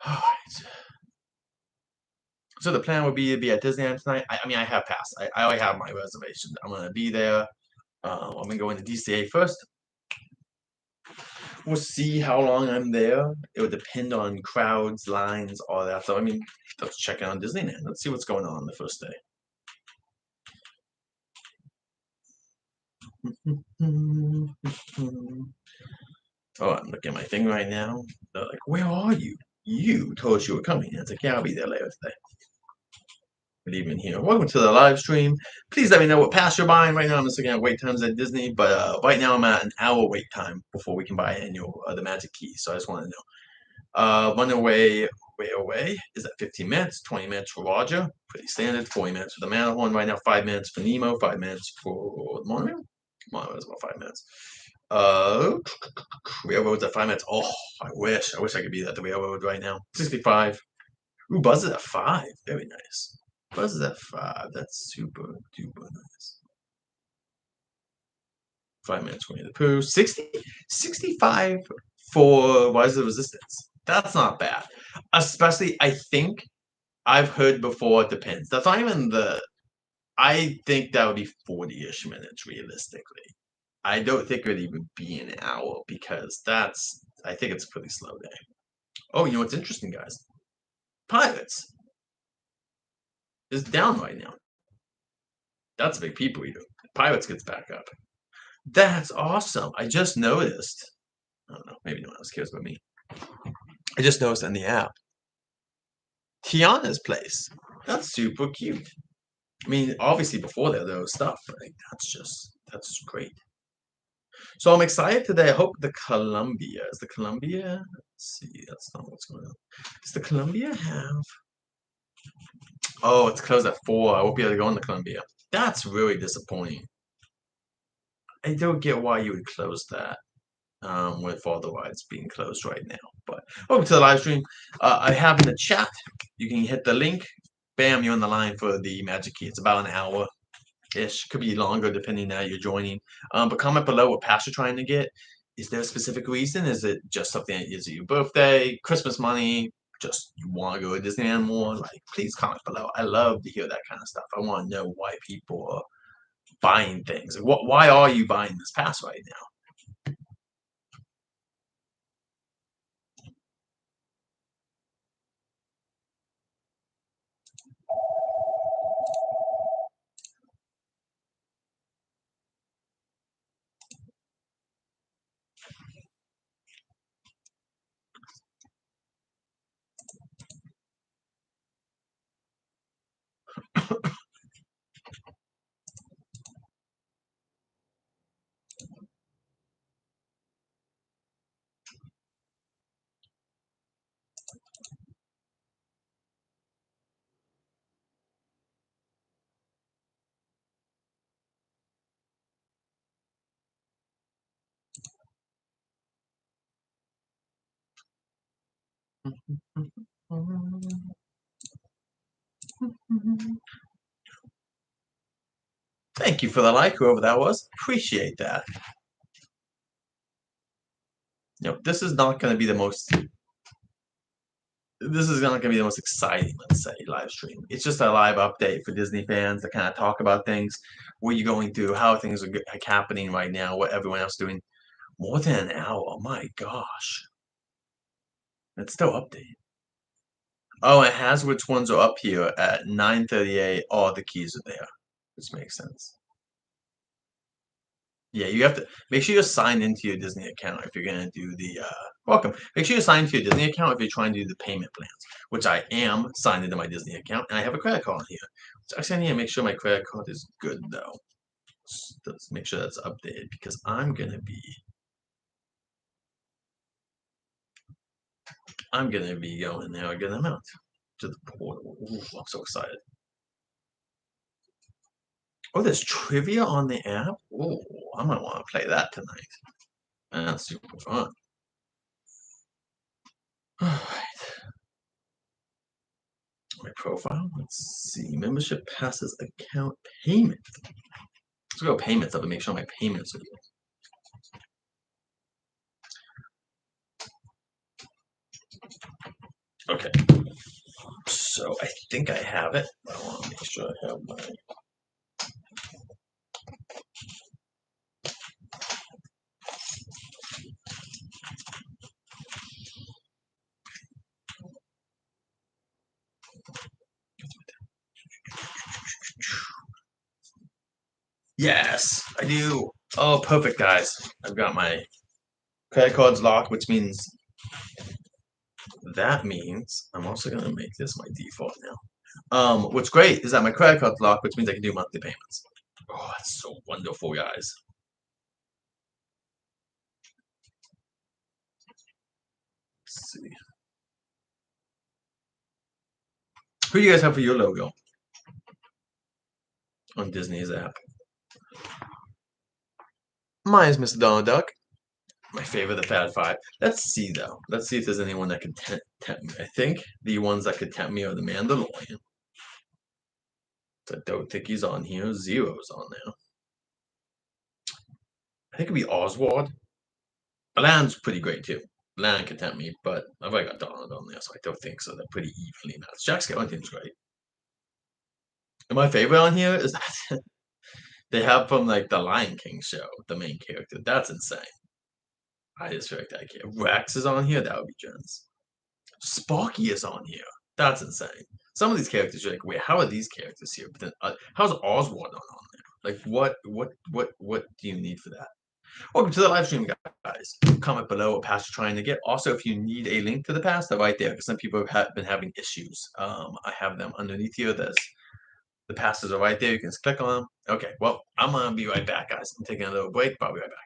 All right. So the plan would be to be at Disneyland tonight. I mean, I have passed. I already have my reservation. I'm gonna be there. I'm gonna go into DCA first. We'll see how long I'm there. It would depend on crowds, lines, all that. So I mean, let's check in on Disneyland. Let's see what's going on the first day. Oh, I'm looking at my thing right now. They're like, "Where are you? You told us you were coming." And it's like, "Yeah, I'll be there later today." Good evening here. Welcome to the live stream. Please let me know what pass you're buying. Right now I'm just looking at wait times at Disney, but right now I'm at an hour wait time before we can buy annual the Magic Key. So I just want to know. Runaway way away is at 15 minutes, 20 minutes for Roger, pretty standard. 40 minutes for the Matterhorn right now. 5 minutes for Nemo. 5 minutes for the Monorail. Monorail is about 5 minutes. Railroad's at 5 minutes. Oh, I wish I could be at the railroad right now. 65. Ooh, Buzz is at 5. Very nice. Buzz is at 5. That's super duper nice. 5 minutes for Winnie the Pooh. 65 for Rise of the Resistance. That's not bad. Especially, I think I've heard before. It depends. That's not even the. I think that would be 40-ish minutes realistically. I don't think it would even be an hour because that's. I think it's a pretty slow day. Oh, you know what's interesting, guys? Pirates is down right now. That's a big people eater. Pirates gets back up. That's awesome. I just noticed. I don't know. Maybe no one else cares about me. I just noticed in the app. Tiana's place. That's super cute. I mean, obviously before there was stuff. Like, that's great. So I'm excited today. I hope the Columbia is the Columbia. Let's see. That's not what's going on. Does the Columbia have? Oh, it's closed at 4. I won't be able to go in the Columbia. That's really disappointing. I don't get why you would close that. With all the rides being closed right now. But welcome to the live stream. I have in the chat, you can hit the link. Bam, you're on the line for the Magic Key. It's about an hour-ish. Could be longer depending on how you're joining. But comment below what pass you're trying to get. Is there a specific reason? Is it just something that is your birthday, Christmas money, just you want to go to Disneyland more? Like, please comment below. I love to hear that kind of stuff. I want to know why people are buying things. Why are you buying this pass right now? Thank you for the like, whoever that was. Appreciate that. This is not going to be the most. This is not going to be the most exciting, let's say, live stream. It's just a live update for Disney fans to kind of talk about things, what you're going through, how things are happening right now, what everyone else is doing. More than an hour. My gosh. It's still updating. Oh, it has which ones are up here at 9:38. All the keys are there, which makes sense. Yeah, you have to make sure you're signed into your Disney account if you're gonna do the welcome. Make sure you're signed into your Disney account if you're trying to do the payment plans, which I am signed into my Disney account, and I have a credit card on here. So actually, I need to make sure my credit card is good though. Let's make sure that's updated because I'm gonna be going there a good amount to the portal. Ooh, I'm so excited. Oh, there's trivia on the app. Oh, I might want to play that tonight. That's super fun. All right. My profile. Let's see. Membership passes account payment. Let's go payments up and make sure my payments are good. Okay. So I think I have it. I want to make sure I have my. Yes, I do. Oh, perfect, guys. I've got my credit cards locked, which means I'm also gonna make this my default now. What's great is that my credit card's locked, which means I can do monthly payments. Oh, that's so wonderful, guys. Let's see. Who do you guys have for your logo on Disney's app? Mine is Mr. Donald Duck. My favorite, the Fat Five. Let's see though. Let's see if there's anyone that could tempt me. I think the ones that could tempt me are the Mandalorian. I don't think he's on here. Zero's on there. I think it'd be Oswald. Alan's pretty great too. Alan could tempt me, but I've already got Donald on there, so I don't think so. They're pretty evenly matched. Jack Skellington's great. And my favorite on here is that they have from like the Lion King show, the main character. That's insane. I just feel like that kid. Rex is on here. That would be Jens. Sparky is on here. That's insane. Some of these characters, you're like, wait, how are these characters here? But then, how's Oswald on there? Like, what do you need for that? Welcome to the live stream, guys. Comment below what pass you're trying to get. Also, if you need a link to the pass, they're right there because some people have been having issues. I have them underneath here. The passes are right there. You can just click on them. Okay, well, I'm gonna be right back, guys. I'm taking a little break, but I'll be right back.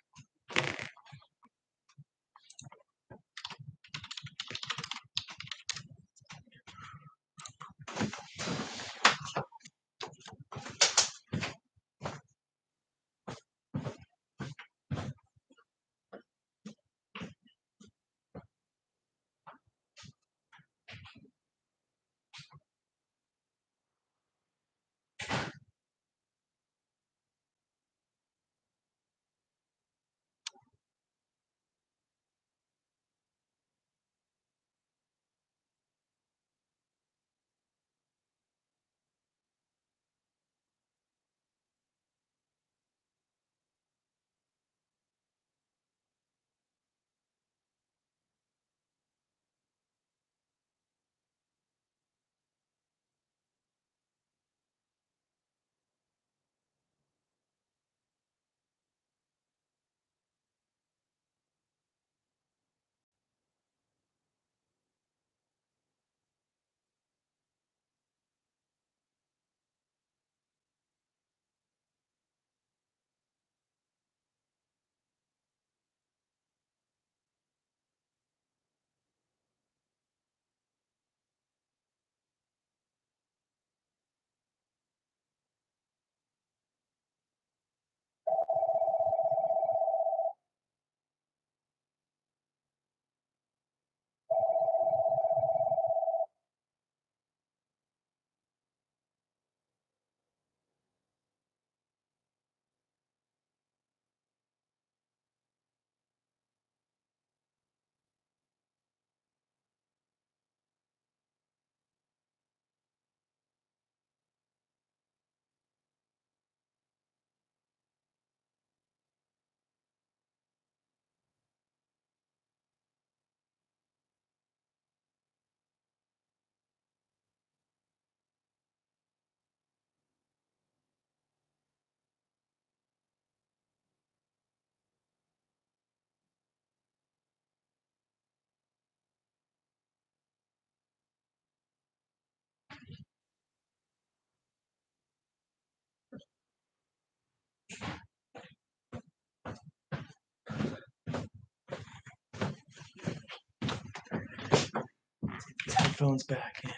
Headphones back in.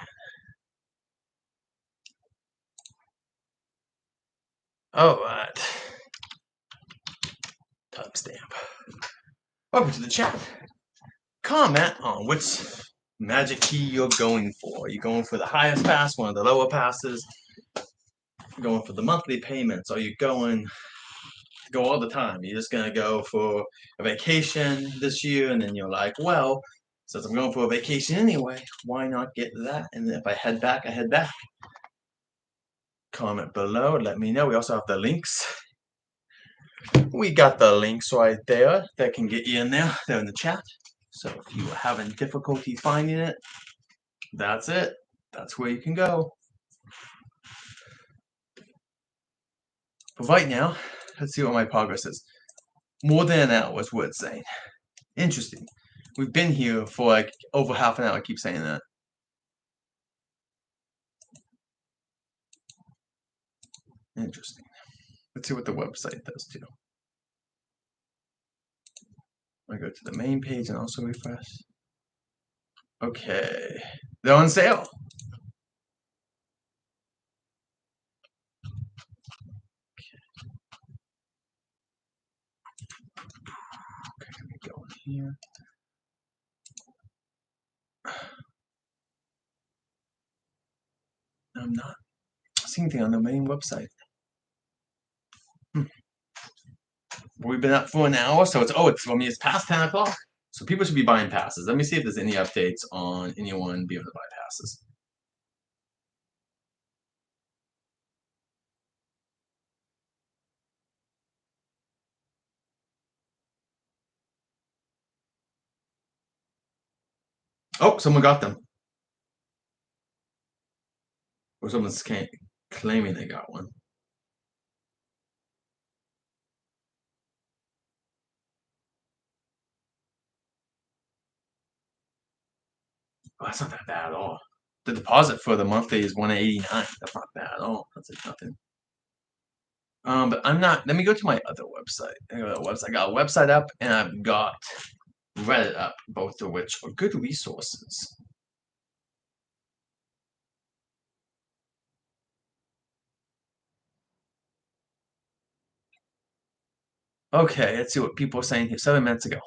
All right. Timestamp. Welcome to the chat. Comment on which magic key you're going for. Are you going for the highest pass, one of the lower passes? Going for the monthly payments? Are you go all the time? You're just gonna go for a vacation this year, and then you're like, well, Since I'm going for a vacation anyway, why not get that? And if I head back, I head back. Comment below, let me know. We also have the links. We got the links right there that can get you in there. They're in the chat. So if you are having difficulty finding it, that's it. That's where you can go. But right now, let's see what my progress is. More than an hour is what it's saying. Interesting. We've been here for like over half an hour. I keep saying that. Interesting. Let's see what the website does too. I go to the main page and also refresh. Okay. They're on sale. Okay, let me go in here. I'm not seeing anything on the main website. We've been up for an hour, so it's for me. It's past 10 o'clock, so people should be buying passes. Let me see if there's any updates on anyone being able to buy passes. Oh, someone got them, or someone's claiming they got one. Oh, that's not that bad at all. The deposit for the monthly is $189. That's not bad at all. That's like nothing. But I'm not. Let me go to my other website. I got a website up, and I've got Reddit up, both of which are good resources. Okay, let's see what people are saying here. 7 minutes ago.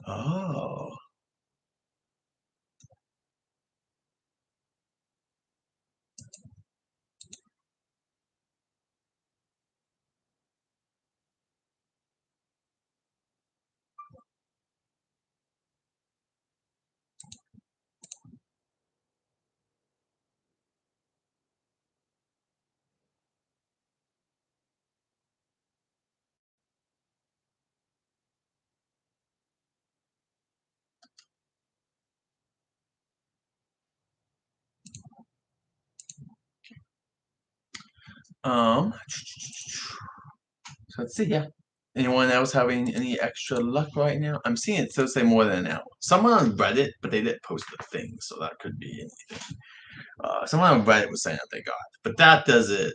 Oh. So let's see. Yeah. Anyone else having any extra luck right now? I'm seeing it still say more than an hour. Someone on Reddit, but they didn't post the thing, so that could be anything. Someone on Reddit was saying that they got it, but that doesn't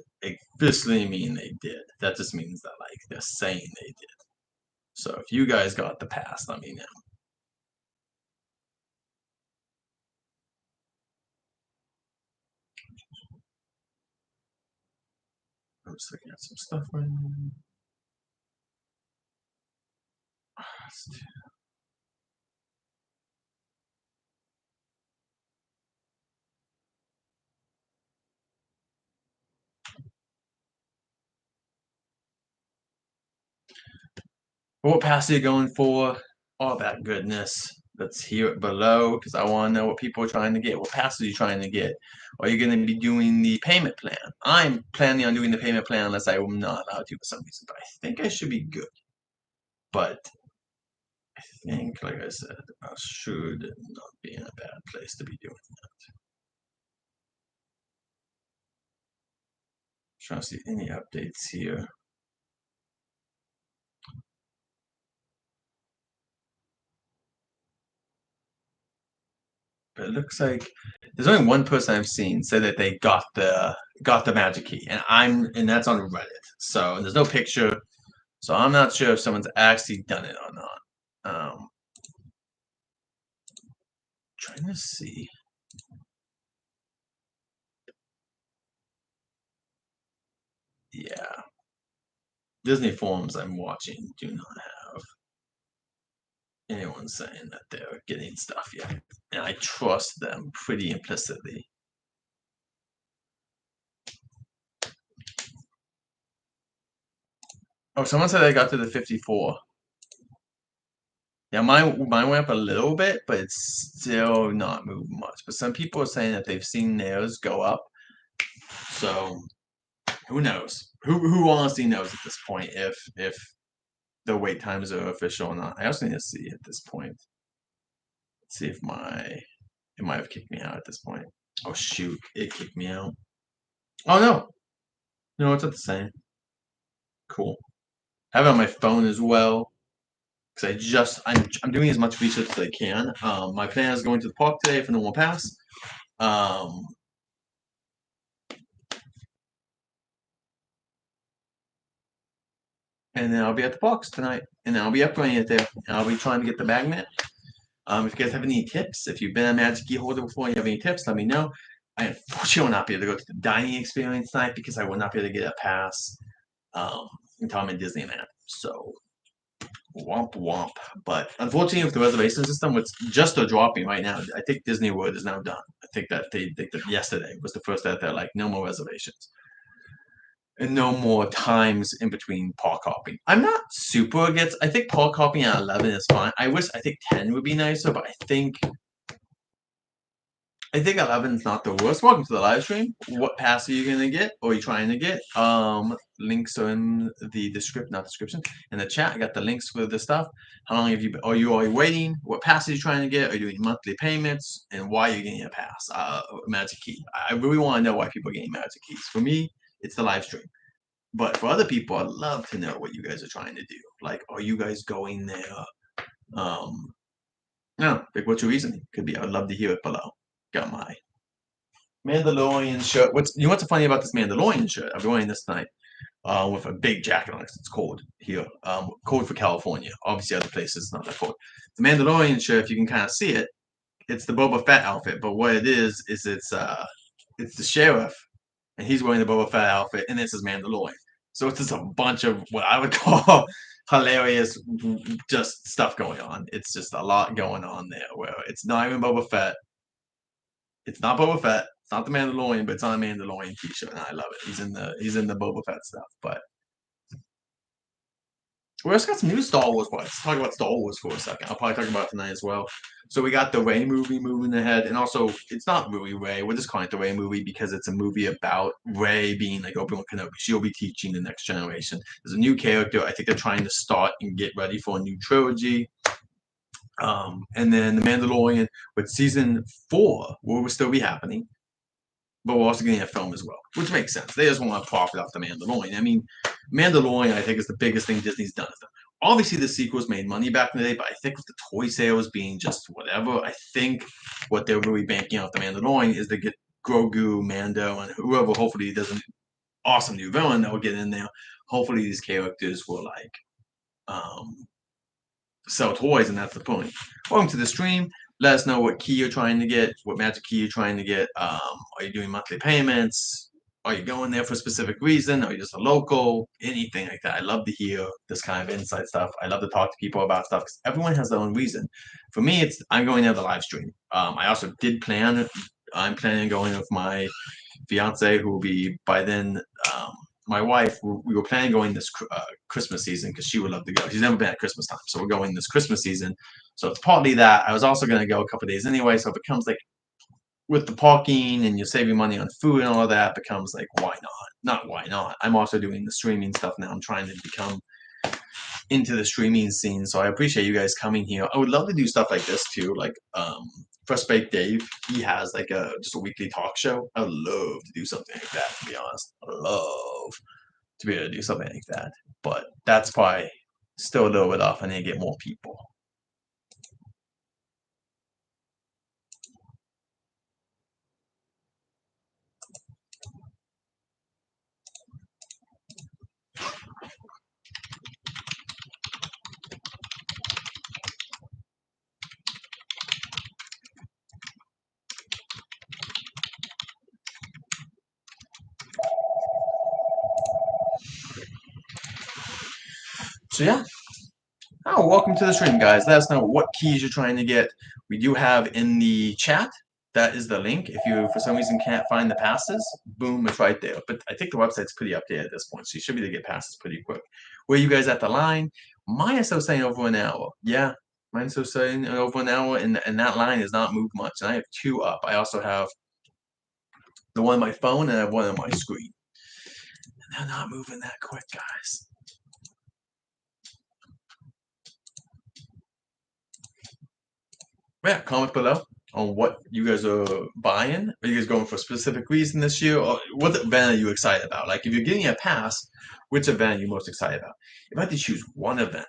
officially mean they did. That just means that like they're saying they did. So if you guys got the pass, let me know. I'm just looking at some stuff right now. What pass are you going for? All that goodness. Let's hear it below because I want to know what people are trying to get. What pass are you trying to get? Are you going to be doing the payment plan? I'm planning on doing the payment plan unless I'm not allowed to for some reason, but I think I should be good. But I think, like I said, I should not be in a bad place to be doing that. Trying to see any updates here. But it looks like there's only one person I've seen say that they got the magic key, and that's on Reddit. So there's no picture, so I'm not sure if someone's actually done it or not. Trying to see. Yeah, Disney forums I'm watching do not have anyone saying that they're getting stuff yet, and I trust them pretty implicitly. Oh, someone said they got to the 54. Yeah, mine went up a little bit, but it's still not moving much. But some people are saying that they've seen theirs go up. So who knows? Who honestly knows at this point if the wait times are official or not? I also need to see at this point. See if it might have kicked me out at this point. Oh shoot, it kicked me out. Oh no, no, it's not the same. Cool. I have it on my phone as well because I'm doing as much research as I can. My plan is going to the park today for normal pass. Um, and then I'll be at the parks tonight, and then I'll be upgrading it there. And I'll be trying to get the magnet. If you guys have any tips, if you've been a Magic Key holder before and you have any tips, let me know. I unfortunately will not be able to go to the dining experience tonight because I will not be able to get a pass until I'm in Disneyland. So womp womp. But unfortunately, with the reservation system, it's just a dropping right now. I think Disney World is now done. I think that they think that yesterday was the first that they're like no more reservations and no more times in between park hopping. I'm not super against. I think park hopping at 11 is fine. I think 10 would be nicer, but I think 11 is not the worst. Welcome to the live stream. What pass are you gonna get or are you trying to get? Links are in the description, not description, in the chat. I got the links for the stuff. How long have you been? Are you already waiting? What pass are you trying to get? Are you doing monthly payments? And why are you getting a pass? Magic Key. I really want to know why people are getting Magic Keys. For me, it's the live stream. But for other people, I'd love to know what you guys are trying to do. Like, are you guys going there? No, like what's your reasoning? Could be. I would love to hear it below. Got my Mandalorian shirt. What's funny about this Mandalorian shirt? I'm wearing this tonight with a big jacket on it. It's cold here. Cold for California. Obviously, other places it's not that cold. The Mandalorian shirt, if you can kind of see it, it's the Boba Fett outfit. But what it is it's the sheriff, and he's wearing the Boba Fett outfit, and this is Mandalorian. So it's just a bunch of what I would call hilarious, just stuff going on. It's just a lot going on there. Where it's not even Boba Fett. It's not Boba Fett. It's not the Mandalorian, but it's on a Mandalorian t-shirt, and I love it. He's in the Boba Fett stuff. But we also got some new Star Wars. Let's talk about Star Wars for a second. I'll probably talk about it tonight as well. So we got the Rey movie moving ahead, and also it's not really Rey. We're just calling it the Rey movie because it's a movie about Rey being like Obi-Wan Kenobi. She'll be teaching the next generation. There's a new character. I think they're trying to start and get ready for a new trilogy. And then The Mandalorian with season 4 will still be happening, but we're also getting a film as well, which makes sense. They just want to profit off the Mandalorian. I mean, Mandalorian, I think, is the biggest thing Disney's done. Obviously, the sequels made money back in the day, but I think with the toy sales being just whatever, I think what they're really banking off the Mandalorian is to get Grogu, Mando, and whoever hopefully does an awesome new villain that will get in there. Hopefully, these characters will um, sell toys, and that's the point. Welcome to the stream. Let us know what key you're trying to get, what magic key you're trying to get. Are you doing monthly payments? Are you going there for a specific reason? Are you just a local? Anything like that. I love to hear this kind of inside stuff. I love to talk to people about stuff because everyone has their own reason. For me, I'm going there the live stream. I also did plan. I'm planning on going with my fiance, who will be by then. My wife, we were planning on going this Christmas season because she would love to go. She's never been at Christmas time, so we're going this Christmas season. So it's partly that. I was also going to go a couple days anyway, so it becomes like with the parking and you're saving money on food and all of that, becomes like why not? Not why not. I'm also doing the streaming stuff now. I'm trying to become into the streaming scene, so I appreciate you guys coming here. I would love to do stuff like this too, like Fresh Baked Dave. He has like just a weekly talk show. I would love to do something like that. To be honest, I would love to be able to do something like that. But that's probably still a little bit off. I need to get more people. So yeah. Oh, welcome to the stream, guys. Let us know what keys you're trying to get. We do have in the chat. That is the link. If you, for some reason, can't find the passes, boom, it's right there. But I think the website's pretty updated at this point, so you should be able to get passes pretty quick. Where you guys at the line? Mine is still saying over an hour. Yeah. Mine's still saying over an hour, and that line has not moved much. And I have 2 up. I also have the one on my phone, and I have one on my screen. And they're not moving that quick, guys. Yeah, comment below on what you guys are buying. Are you guys going for a specific reason this year? Or what event are you excited about? Like, if you're getting a pass, which event are you most excited about? If I had to choose one event,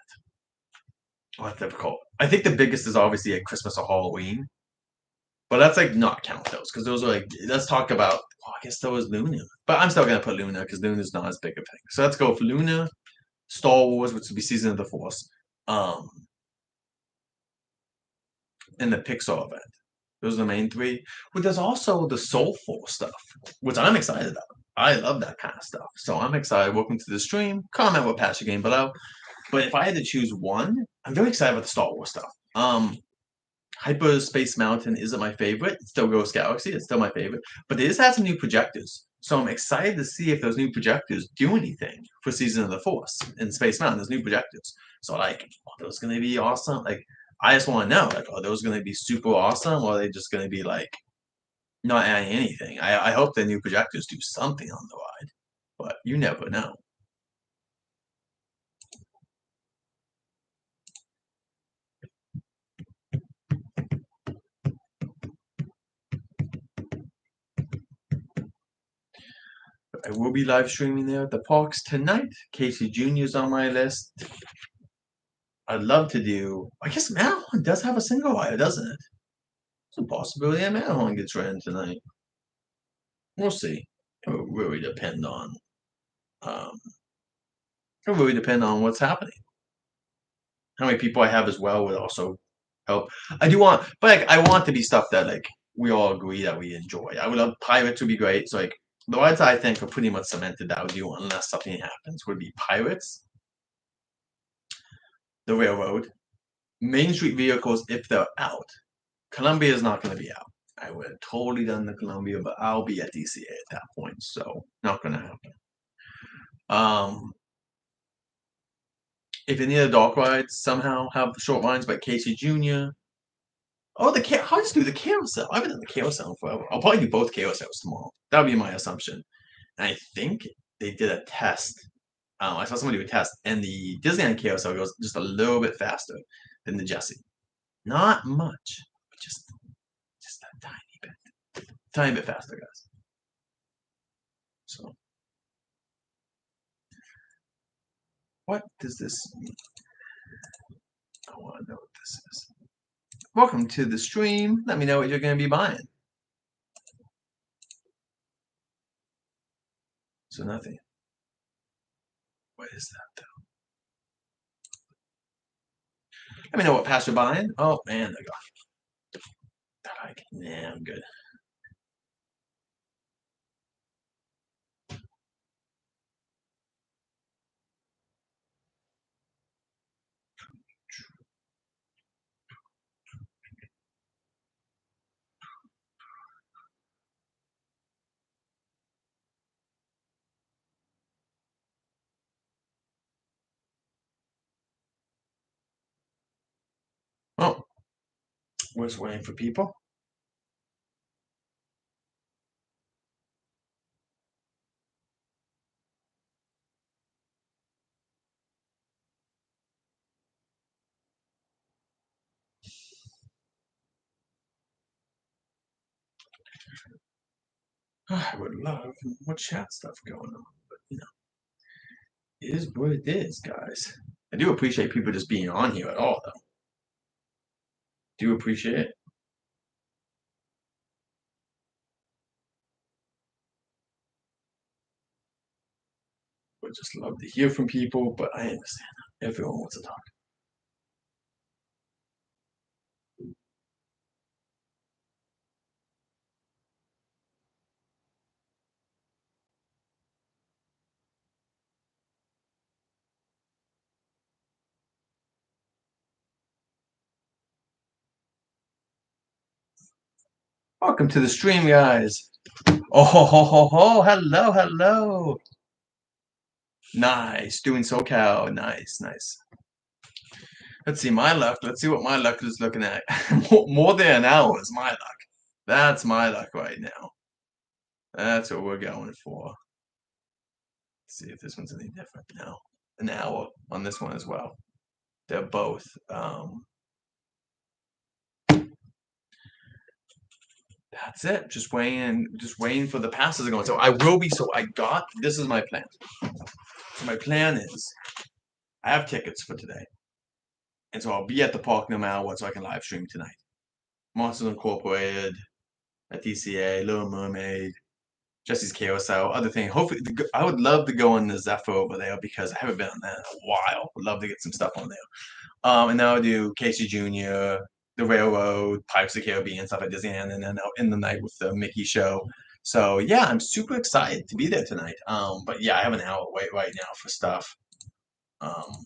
oh, that's difficult. I think the biggest is obviously like Christmas or Halloween. But that's like not count those because those are like, let's talk about, I guess that was Luna. But I'm still going to put Luna because Luna's not as big a thing. So let's go for Luna, Star Wars, which would be Season of the Force, um, and the Pixar event. Those are the main three. But there's also the Soulful stuff, which I'm excited about. I love that kind of stuff. So I'm excited. Welcome to the stream. Comment what patch your game below. But if I had to choose one, I'm very excited about the Star Wars stuff. Hyperspace Mountain isn't my favorite. It's still Ghost Galaxy. It's still my favorite. But they just had some new projectors. So I'm excited to see if those new projectors do anything for Season of the Force in Space Mountain. There's new projectors. So, like, are those going to be awesome? Like, I just want to know, like, are those going to be super awesome? Or are they just going to be, like, not adding anything? I hope the new projectors do something on the ride. But you never know. I will be live streaming there at the parks tonight. Casey Jr. is on my list. I'd love to do. I guess Matterhorn does have a single wire, doesn't it? It's a possibility that Matterhorn gets ran tonight. We'll see. It will really depend on. Um, it will really depend on what's happening. How many people I have as well would also help. I do want, but like, I want to be stuff that like we all agree that we enjoy. I would love Pirates would be great. So like the ones I think are pretty much cemented that I would do unless something happens would be Pirates, the Railroad, Main Street Vehicles if they're out. Columbia is not going to be out. I would have totally done the Columbia, but I'll be at DCA at that point, so not going to happen. If any of the dark rides somehow have short lines by Casey Jr. Oh, I'll just do the carousel. I haven't done the carousel forever. I'll probably do both carousels tomorrow. That would be my assumption. And I think they did a test. I saw somebody do a test, and the Disneyland carousel goes just a little bit faster than the Jessie. Not much, but just a tiny bit faster, guys. So, what does this mean? I want to know what this is. Welcome to the stream. Let me know what you're going to be buying. So nothing. What is that though? Let me know what patch you're buying. Oh man, I got. Nah, I'm good. Oh, we're just waiting for people. I would love more chat stuff going on, but you know, it is what it is, guys. I do appreciate people just being on here at all, though. Do appreciate it. Would just love to hear from people, but I understand everyone wants to talk. Welcome to the stream, guys. Oh, ho, ho, ho, ho. Hello, hello. Nice. Doing SoCal. Nice, nice. Let's see my luck. Let's see what my luck is looking at. More than an hour is my luck. That's my luck right now. That's what we're going for. Let's see if this one's any different now. An hour on this one as well. They're both. That's it. Just waiting for the passes to go. So I will be. So I got. This is my plan. So my plan is, I have tickets for today, and so I'll be at the park no matter what, so I can live stream tonight. Monsters Incorporated, at DCA, Little Mermaid, Jesse's Carousel, other thing. Hopefully, I would love to go on the Zephyr over there because I haven't been on that in a while. Would love to get some stuff on there. And then I'll do Casey Jr., the Railroad, Pirates of the Caribbean, stuff at Disneyland, and then I'll end the night with the Mickey show. So yeah, I'm super excited to be there tonight. But yeah, I have an hour wait right now for stuff. Um,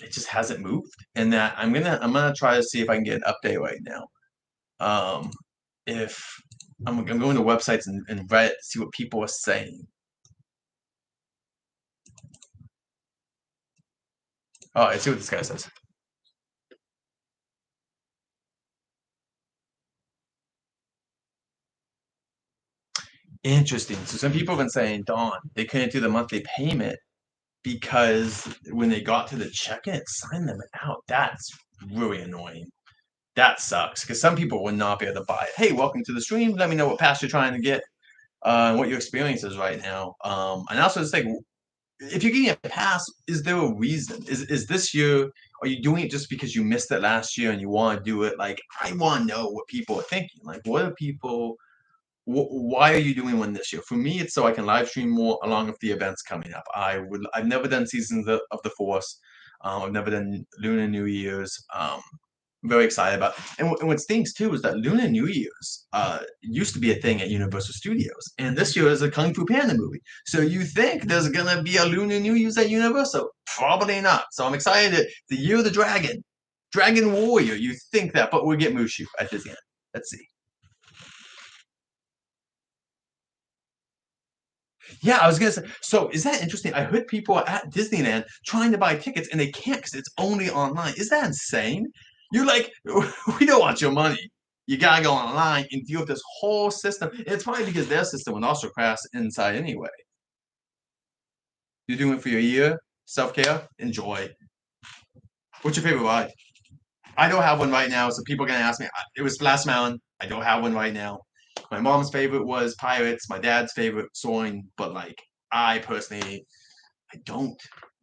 it just hasn't moved, and that I'm gonna try to see if I can get an update right now. If I'm going to websites and Reddit to see what people are saying. Oh, let's see what this guy says. Interesting. So some people have been saying, Dawn, they couldn't do the monthly payment because when they got to the check-in, it signed them out. That's really annoying. That sucks because some people would not be able to buy it. Hey, welcome to the stream. Let me know what pass you're trying to get, and what your experience is right now. And also just like, if you're getting a pass, is there a reason? Is this year? Are you doing it just because you missed it last year and you want to do it? Like, I want to know what people are thinking. Like, what are people? Why are you doing one this year? For me, it's so I can live stream more along with the events coming up. I've never done Seasons of the Force. I've never done Lunar New Year's. I'm very excited about. And what stinks too is that Lunar New Year's used to be a thing at Universal Studios, and this year is a Kung Fu Panda movie. So you think there's gonna be a Lunar New Year's at Universal? Probably not. So I'm excited. The Year of the Dragon, Dragon Warrior. You think that, but we'll get Mushu at Disneyland. Let's see. Yeah, I was gonna say. So is that interesting? I heard people at Disneyland trying to buy tickets and they can't because it's only online. Is that insane? You're like, we don't want your money. You gotta go online and deal with this whole system. And it's probably because their system would also crash inside anyway. You're doing it for your year, self care, enjoy. What's your favorite ride? I don't have one right now, so people are gonna ask me. It was Splash Mountain. I don't have one right now. My mom's favorite was Pirates. My dad's favorite Soaring, but like I personally I don't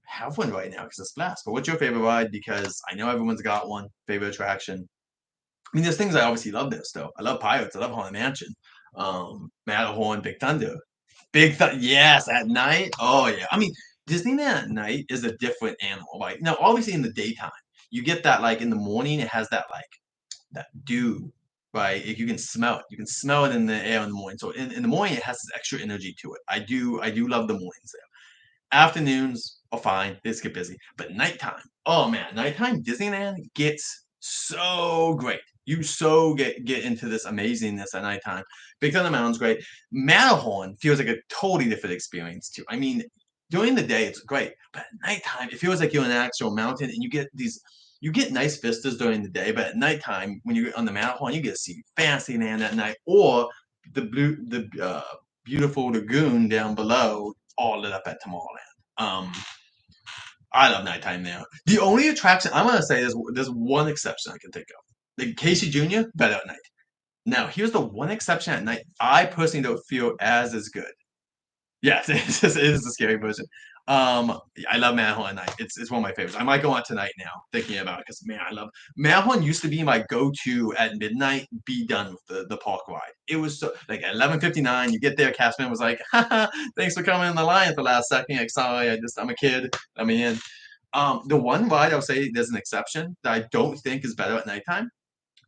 have one right now because it's Splash. But what's your favorite ride? Because I know everyone's got one favorite attraction. I mean, there's things I obviously love there still. I love Pirates. I love Haunted Mansion. Matterhorn, Big Thunder. Big Thunder, yes, at night. Oh yeah. I mean, Disneyland at night is a different animal. Like now, obviously in the daytime, you get that like in the morning, it has that like that dew, right? You can smell it. You can smell it in the air in the morning. So in the morning, it has this extra energy to it. I do love the mornings there. Afternoons are fine. They just get busy. But nighttime, oh man, nighttime Disneyland gets so great. You so get into this amazingness at nighttime. Big Thunder Mountain's great. Matterhorn feels like a totally different experience too. I mean, during the day it's great, but at nighttime it feels like you're in an actual mountain and you get nice vistas during the day, but at nighttime when you're on the Matterhorn you get to see Fantasyland at night or the beautiful lagoon down below all lit up at Tomorrowland. I love nighttime there. The only attraction I'm gonna say there's one exception I can think of. The Casey Jr. better at night. Now here's the one exception at night I personally don't feel as good. Yes, it is a scary version. I love Matterhorn at night. It's one of my favorites. I might go on tonight now, thinking about it, because man, I love Matterhorn used to be my go-to at midnight, be done with the park ride. It was so like at 11:59, you get there, Castman was like, haha, thanks for coming in the line at the last second. Like, sorry, I'm a kid. Let me in. The one ride I'll say there's an exception that I don't think is better at nighttime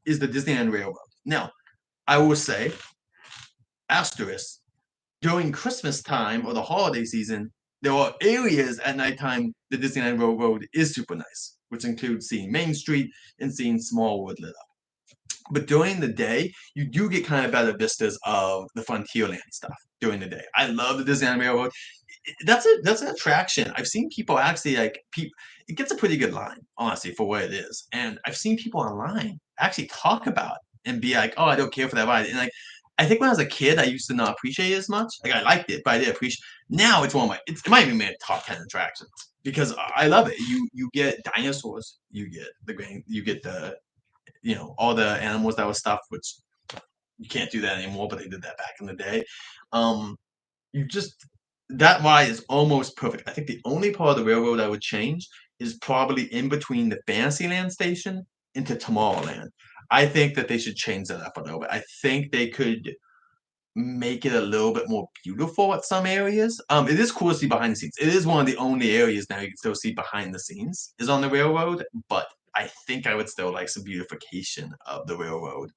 is the Disneyland Railroad. Now, I will say, asterisk, during Christmas time or the holiday season, there are areas at nighttime the Disneyland Railroad is super nice, which includes seeing Main Street and seeing Smallwood lit up. But during the day, you do get kind of better vistas of the Frontierland stuff during the day. I love the Disneyland Railroad. that's an attraction. I've seen people actually like people. It gets a pretty good line, honestly, for what it is. And I've seen people online actually talk about it and be like, "Oh, I don't care for that ride." And like, I think when I was a kid, I used to not appreciate it as much. Like I liked it, but I didn't appreciate. Now it's one of my. It might even be my top 10 attractions because I love it. You get dinosaurs, you get the grain, you get the all the animals that were stuffed, which you can't do that anymore, but they did that back in the day. Um, you just that ride is almost perfect. I think the only part of the railroad I would change is probably in between the Fantasyland station into Tomorrowland. I think that they should change that up a little bit. I think they could make it a little bit more beautiful at some areas. It is cool to see behind the scenes. It is one of the only areas now you can still see behind the scenes is on the railroad, but I think I would still like some beautification of the railroad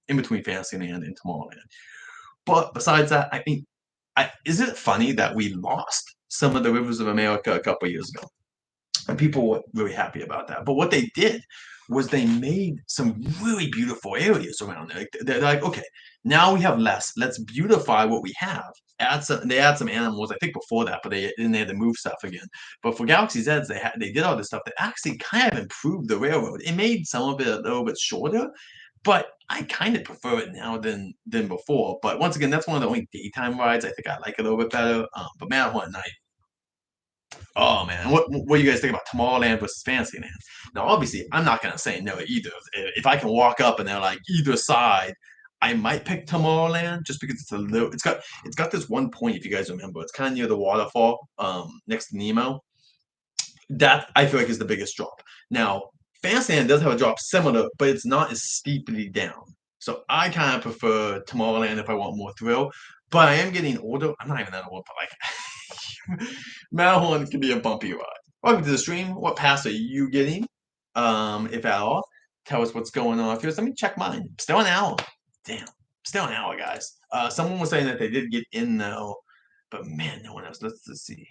in between Fantasyland and Tomorrowland. But besides that, I mean, is it funny that we lost some of the rivers of America a couple years ago? And people were really happy about that. But what they did was they made some really beautiful areas around there. Like, they're like, okay, now we have less. Let's beautify what we have. They add some animals, I think before that, but they had to move stuff again. But for Galaxy's Edge, they did all this stuff that actually kind of improved the railroad. It made some of it a little bit shorter, but I kind of prefer it now than before. But once again, that's one of the only daytime rides I think I like a little bit better. But Matterhorn at night, oh man, what do you guys think about Tomorrowland versus Fantasyland? Now, obviously, I'm not gonna say no to either. If I can walk up and they're like either side, I might pick Tomorrowland just because it's a little. It's got this one point if you guys remember. It's kind of near the waterfall, next to Nemo. That I feel like is the biggest drop. Now, Fantasyland does have a drop similar, but it's not as steeply down. So I kind of prefer Tomorrowland if I want more thrill. But I am getting older. I'm not even that old, but like Matterhorn can be a bumpy ride. Welcome to the stream. What pass are you getting? If at all. Tell us what's going on. Let me check mine. Still an hour. Damn. Still an hour, guys. Someone was saying that they did get in though, but man, no one else. Let's see.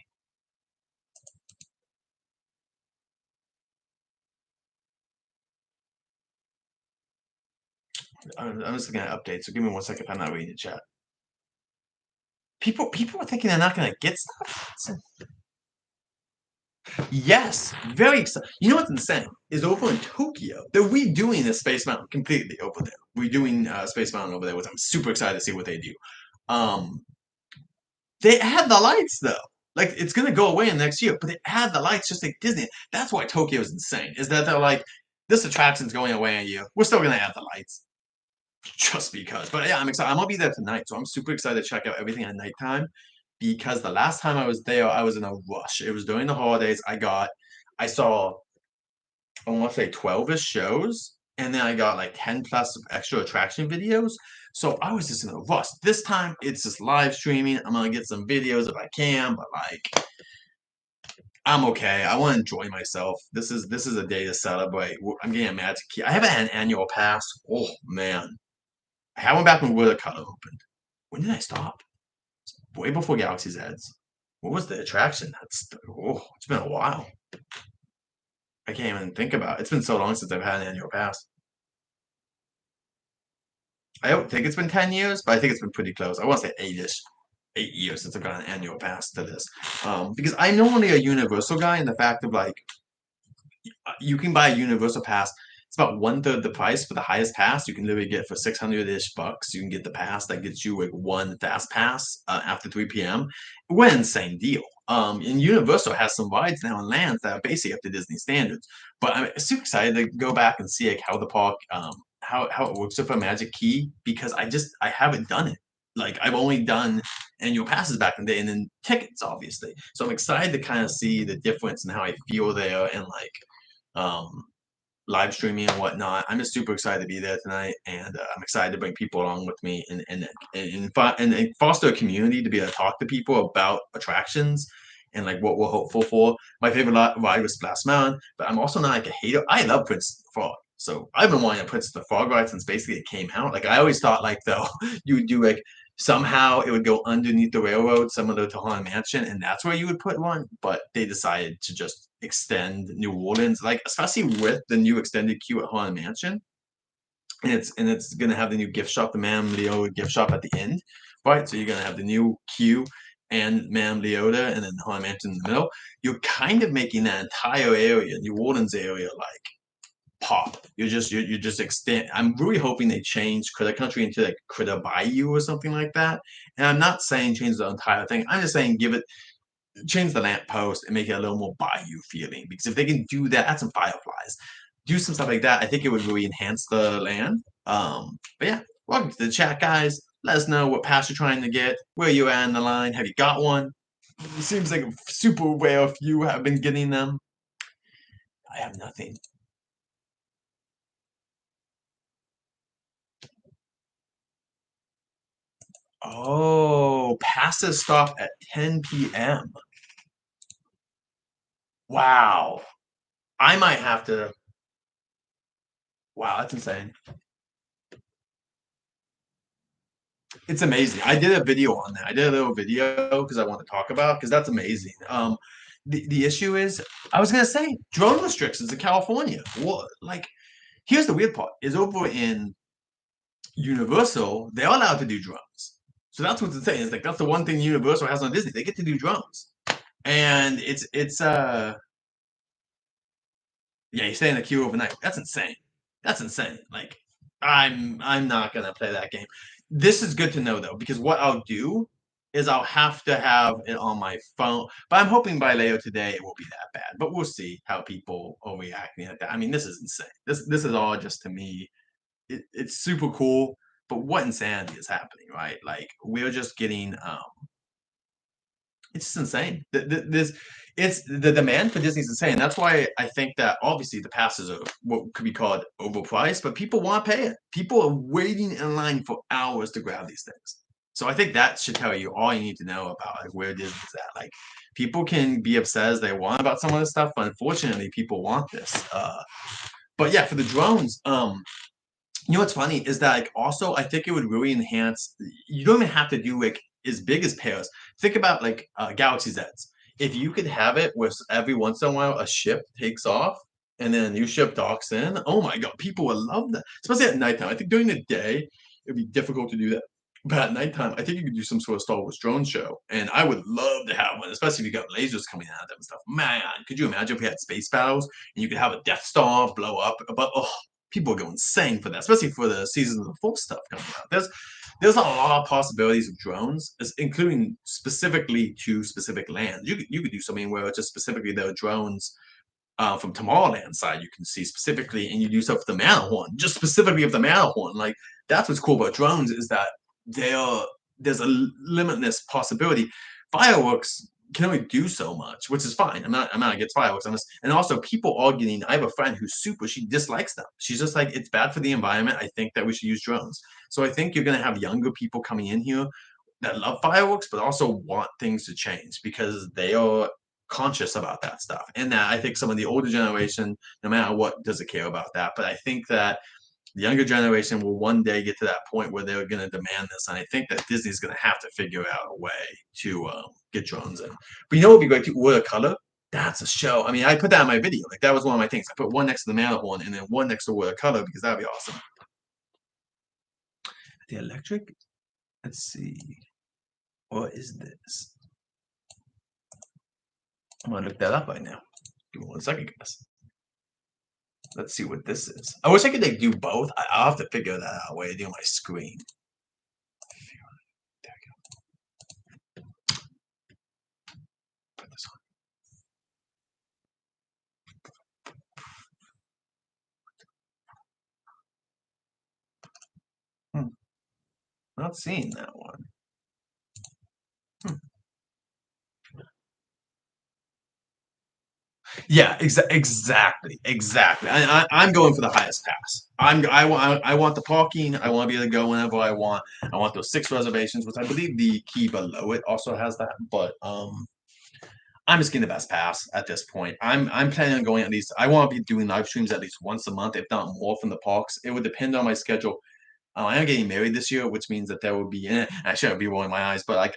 I'm just looking at updates, so give me 1 second if I'm not reading the chat. People are thinking they're not gonna get stuff. Yes, very excited. You know what's insane is over in Tokyo, they're redoing the Space Mountain completely over there. Redoing Space Mountain over there, which I'm super excited to see what they do. Um, they add the lights though. Like it's gonna go away in the next year, but they add the lights just like Disney. That's why Tokyo is insane. Is that they're like, this attraction's going away in a year. We're still gonna add the lights just because. But yeah, I'm excited. I'm gonna be there tonight, so I'm super excited to check out everything at nighttime. Because the last time I was there, I was in a rush. It was during the holidays. I saw I want to say 12-ish shows, and then I got like 10 plus extra attraction videos. So I was just in a rush. This time it's just live streaming. I'm gonna get some videos if I can, but like I'm okay. I want to enjoy myself. This is a day to celebrate. I'm getting a Magic Key. I haven't had an annual pass. Oh man, I had one back when Willa Cutter opened. When did I stop? Way before Galaxy's Edge. What was the attraction? It's been a while. I can't even think about it. It's been so long since I've had an annual pass. I don't think it's been 10 years, but I think it's been pretty close. I want to say 8-ish. 8 years since I've got an annual pass to this. Because I'm normally a universal guy in the fact of like you can buy a universal pass. It's about 1/3 the price for the highest pass. You can literally get for 600-ish bucks. You can get the pass that gets you like one fast pass after 3 p.m. What an insane deal. And Universal has some rides now and lands that are basically up to Disney standards. But I'm super excited to go back and see like how the park how it works with a Magic Key because I haven't done it. Like I've only done annual passes back in the day and then tickets, obviously. So I'm excited to kind of see the difference and how I feel there and like um, live streaming and whatnot. I'm just super excited to be there tonight, and I'm excited to bring people along with me and foster a community to be able to talk to people about attractions and like what we're hopeful for. My favorite ride was Splash Mountain, but I'm also not like a hater. I love Prince of the Frog. So I've been wanting a Prince of the Frog ride since basically it came out. Like I always thought like though you would do like somehow it would go underneath the railroad, similar to Haunted Mansion, and that's where you would put one. But they decided to just extend New Orleans, like especially with the new extended queue at Haunted Mansion, and it's gonna have the new gift shop, the Man Leo gift shop at the end, right? So you're gonna have the new queue, and Madame Leota and then Haunted Mansion in the middle, you're kind of making that entire area, New Orleans area, like pop. You're just extend. I'm really hoping they change Critter Country into like Critter Bayou or something like that. And I'm not saying change the entire thing. I'm just saying give it change the lamp post and make it a little more Bayou feeling. Because if they can do that, add some fireflies, do some stuff like that, I think it would really enhance the land. But yeah, welcome to the chat, guys. Let us know what pass you're trying to get, where you at in the line. Have you got one? It seems like a super rare few have been getting them. I have nothing. Oh, passes stop at 10 p.m. Wow. I might have to. Wow, that's insane. It's amazing. I did a video on that. I did a little video because I want to talk about because that's amazing. The issue is I was gonna say drone restrictions in California. Well, like here's the weird part: is over in Universal, they're allowed to do drones. So that's what's insane. It's like that's the one thing Universal has on Disney. They get to do drones, and it's yeah, you stay in the queue overnight. That's insane. That's insane. Like I'm not gonna play that game. This is good to know though, because what I'll do is I'll have to have it on my phone. But I'm hoping by later today it won't be that bad. But we'll see how people are reacting at that. I mean, this is insane. This is all just to me. It's super cool. But what insanity is happening, right? Like we're just getting it's just insane. This it's the demand for Disney is insane. That's why I think that obviously the passes are what could be called overpriced, but people want to pay it. People are waiting in line for hours to grab these things. So I think that should tell you all you need to know about like where Disney's at. Like people can be upset as they want about some of this stuff, but unfortunately people want this. But yeah, for the drones, you know what's funny is that like also I think it would really enhance. You don't even have to do like as big as pairs. Think about like Galaxy Z's. If you could have it where every once in a while a ship takes off and then a new ship docks in, oh my god, people would love that. Especially at nighttime. I think during the day it'd be difficult to do that. But at nighttime, I think you could do some sort of Star Wars drone show, and I would love to have one, especially if you got lasers coming out of them and stuff. Man, could you imagine if we had space battles and you could have a Death Star blow up? But oh, people go insane for that, especially for the Seasons of the Force stuff coming out. There's a lot of possibilities of drones, including specifically to specific lands. You could do something where it's just specifically there are drones from Tomorrowland side you can see specifically, and you do stuff with the Matterhorn, just specifically of the Matterhorn. Like that's what's cool about drones is that there's a limitless possibility. Fireworks can only do so much, which is fine. I'm not against fireworks. And also people are getting. I have a friend who's super. She dislikes them. She's just like it's bad for the environment. I think that we should use drones. So I think you're gonna have younger people coming in here that love fireworks, but also want things to change because they are conscious about that stuff. And that I think some of the older generation, no matter what, doesn't care about that. But I think that the younger generation will one day get to that point where they're going to demand this, and I think that Disney's going to have to figure out a way to get drones in. But you know what would be great? Watercolor. That's a show. I mean, I put that in my video. Like that was one of my things. I put one next to the Matterhorn and then one next to watercolor because that'd be awesome. The electric. Let's see. What is this? I'm gonna look that up right now. Give me 1 second, guys. Let's see what this is. I wish I could like do both. I'll have to figure that out while I do my screen. There we go. Put this on. Not seeing that one. Hmm. Yeah, exactly. I'm going for the highest pass. I want the parking. I want to be able to go whenever I want. I want those 6 reservations, which I believe the key below it also has that. But I'm just getting the best pass at this point. I'm planning on going at least. I want to be doing live streams at least once a month, if not more, from the parks. It would depend on my schedule. I am getting married this year, which means that there will be. I shouldn't be rolling my eyes, but like,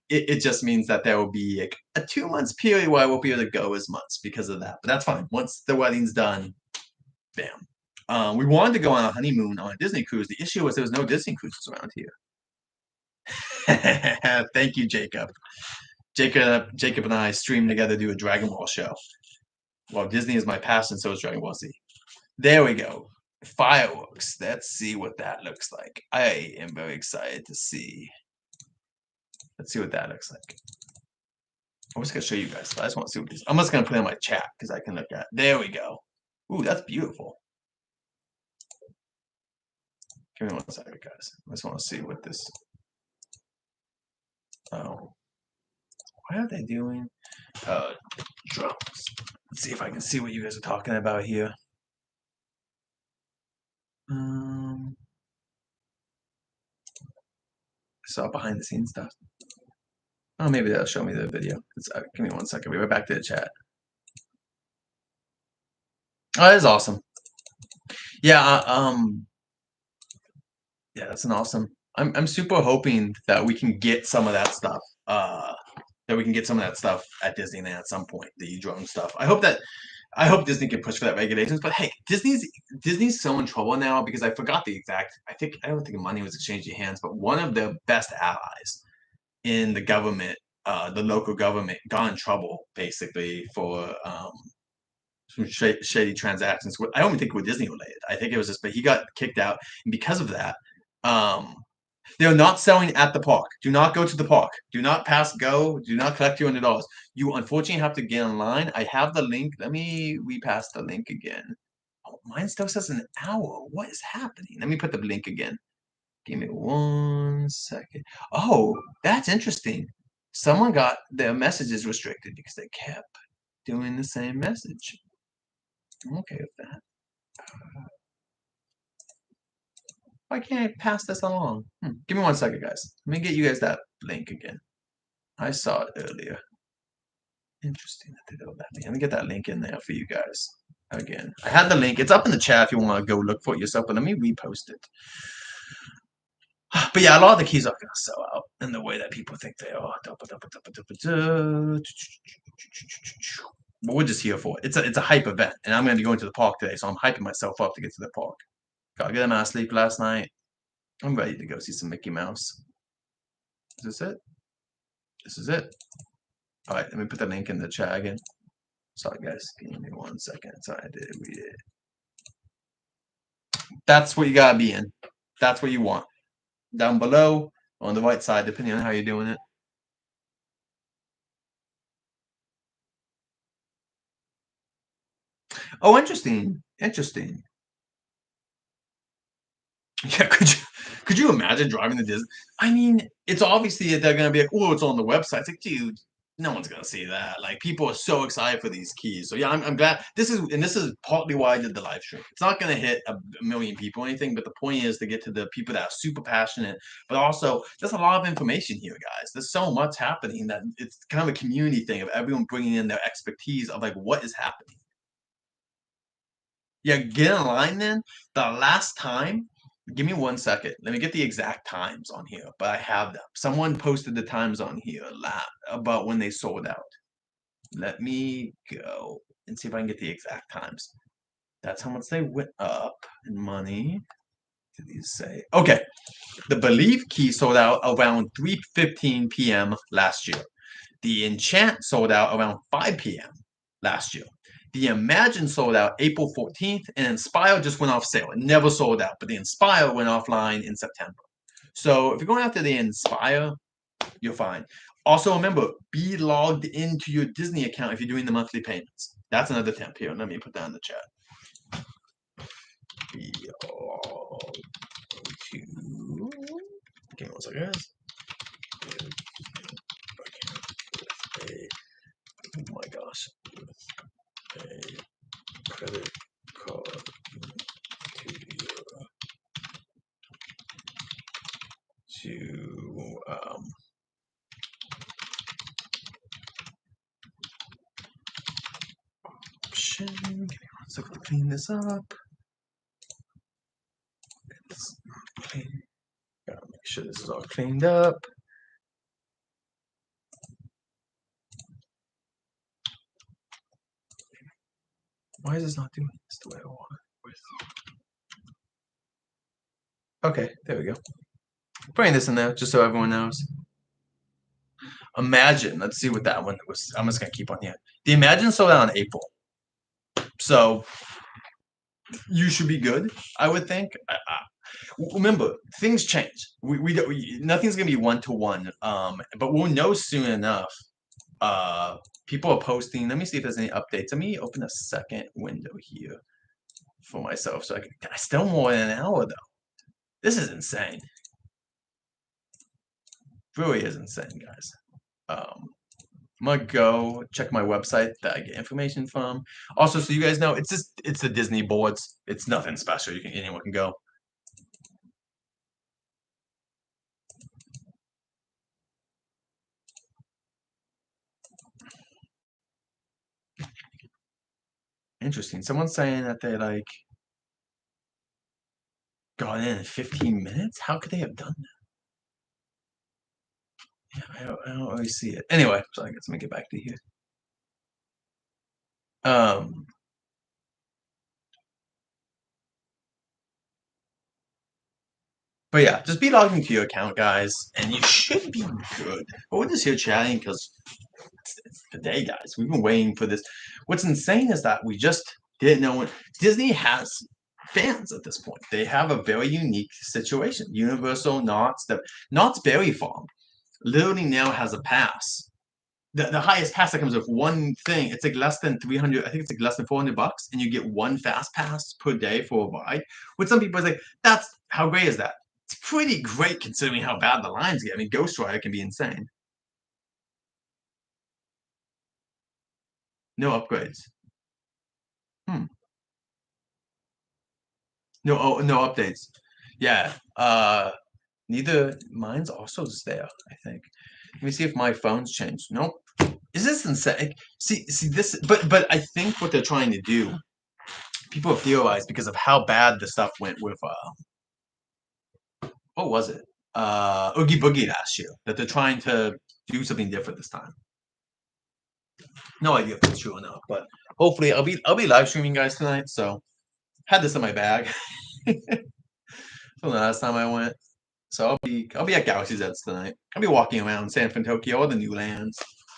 it just means that there will be like a 2 months period where I won't be able to go as much because of that. But that's fine. Once the wedding's done, bam. We wanted to go on a honeymoon on a Disney cruise. The issue was there was no Disney cruises around here. Thank you, Jacob. Jacob and I stream together, do a Dragon Ball show. Well, Disney is my passion, so is Dragon Ball Z. There we go. Fireworks. Let's see what that looks like. I am very excited to see. Let's see what that looks like. I'm just gonna show you guys. I just want to see what this. I'm just gonna put it in my chat because I can look at. There we go. Ooh, that's beautiful. Give me 1 second, guys. I just want to see what this. Oh, what are they doing? Drums. Let's see if I can see what you guys are talking about here. Saw behind the scenes stuff. Oh, maybe that'll show me the video. Give me 1 second. We'll be right back to the chat. Oh, that is awesome. Yeah, yeah, that's an awesome. I'm super hoping that we can get some of that stuff. That we can get some of that stuff at Disneyland at some point. The drone stuff. I hope Disney can push for that regulations. But hey, Disney's so in trouble now because I forgot the exact. I don't think money was exchanging hands, but one of their best allies in the government, the local government, got in trouble basically for some shady transactions. I don't think it was Disney related. I think it was just, but he got kicked out, and because of that, they're not selling at the park. Do not go to the park. Do not pass go. Do not collect $200. You unfortunately have to get online. I have the link. Let me repass the link again. Oh, mine still says an hour. What is happening? Let me put the link again. Give me 1 second. Oh, that's interesting. Someone got their messages restricted because they kept doing the same message. I'm okay with that. Why can't I pass this along? Give me 1 second, guys. Let me get you guys that link again. I saw it earlier. Interesting that they do that. Let me get that link in there for you guys again. I had the link. It's up in the chat if you want to go look for it yourself, but let me repost it. But yeah, a lot of the keys are going to sell out in the way that people think they are. But we're just here for it. It's a hype event, and I'm going to be going to the park today, so I'm hyping myself up to get to the park. Got a good amount of sleep last night. I'm ready to go see some Mickey Mouse. Is this it? This is it. All right, let me put the link in the chat again. Sorry, guys. Give me 1 second. Sorry, I did read it. That's what you got to be in. That's what you want. Down below, on the right side, depending on how you're doing it. Oh, interesting. Interesting. Yeah, could you imagine driving to Disney? I mean, it's obviously they're gonna be like, oh, it's on the website. It's like, dude, no one's gonna see that. Like, people are so excited for these keys. So yeah, I'm glad this is partly why I did the live stream. It's not gonna hit a million people or anything, but the point is to get to the people that are super passionate. But also, there's a lot of information here, guys. There's so much happening that it's kind of a community thing of everyone bringing in their expertise of like what is happening. Yeah, get in line then. The last time, give me 1 second. Let me get the exact times on here, but I have them. Someone posted the times on here about when they sold out. Let me go and see if I can get the exact times. That's how much they went up in money. Did these say? Okay, the Believe key sold out around 3:15 p.m. last year. The Enchant sold out around 5 p.m. last year. The Imagine sold out April 14th, and Inspire just went off sale. It never sold out, but the Inspire went offline in September. So if you're going after the Inspire, you're fine. Also, remember, be logged into your Disney account if you're doing the monthly payments. That's another tip here. Let me put that in the chat. Be logged to... Okay, 1 second, guys. Oh my gosh. A credit card to option. Give me 1 second to clean this up. Gotta make sure this is all cleaned up. Why is this not doing this the way I want it? Okay, there we go. Putting this in there just so everyone knows. Imagine, let's see what that one was. I'm just gonna keep on here. The Imagine sold out in April, so you should be good. I would think. Remember, things change. Nothing's gonna be 1-to-1. But we'll know soon enough. People are posting. Let me see if there's any updates. Let me open a second window here for myself, so I can. Still more than an hour though. This is insane. Really is insane, guys. I'm gonna go check my website that I get information from. Also, so you guys know, it's the Disney boards. It's nothing special. Anyone can go. Interesting. Someone's saying that they like got in 15 minutes. How could they have done that? Yeah, I don't really see it. Anyway, so I guess let me get back to here. Um, but yeah, just be logged into your account, guys, and you should be good. But we're just here chatting because it's the day, guys. We've been waiting for this. What's insane is that we just didn't know when Disney has fans at this point. They have a very unique situation. Universal Knott's Berry Farm literally now has a pass. The highest pass that comes with one thing, it's like less than 300. I think it's like less than $400, and you get one fast pass per day for a ride. With some people, it's like, that's how great is that? It's pretty great considering how bad the lines get. I mean, Ghost Rider can be insane. No upgrades. Hmm. No updates. Yeah. Neither mine's also just there, I think. Let me see if my phone's changed. Nope. Is this insane? See this, but I think what they're trying to do, people have theorized because of how bad the stuff went with what was it? Oogie Boogie last year. That they're trying to do something different this time. No idea if it's true or not, but hopefully I'll be live streaming, guys, tonight. So had this in my bag from the last time I went. So I'll be at Galaxy's Edge tonight. I'll be walking around San Francisco, all the new lands,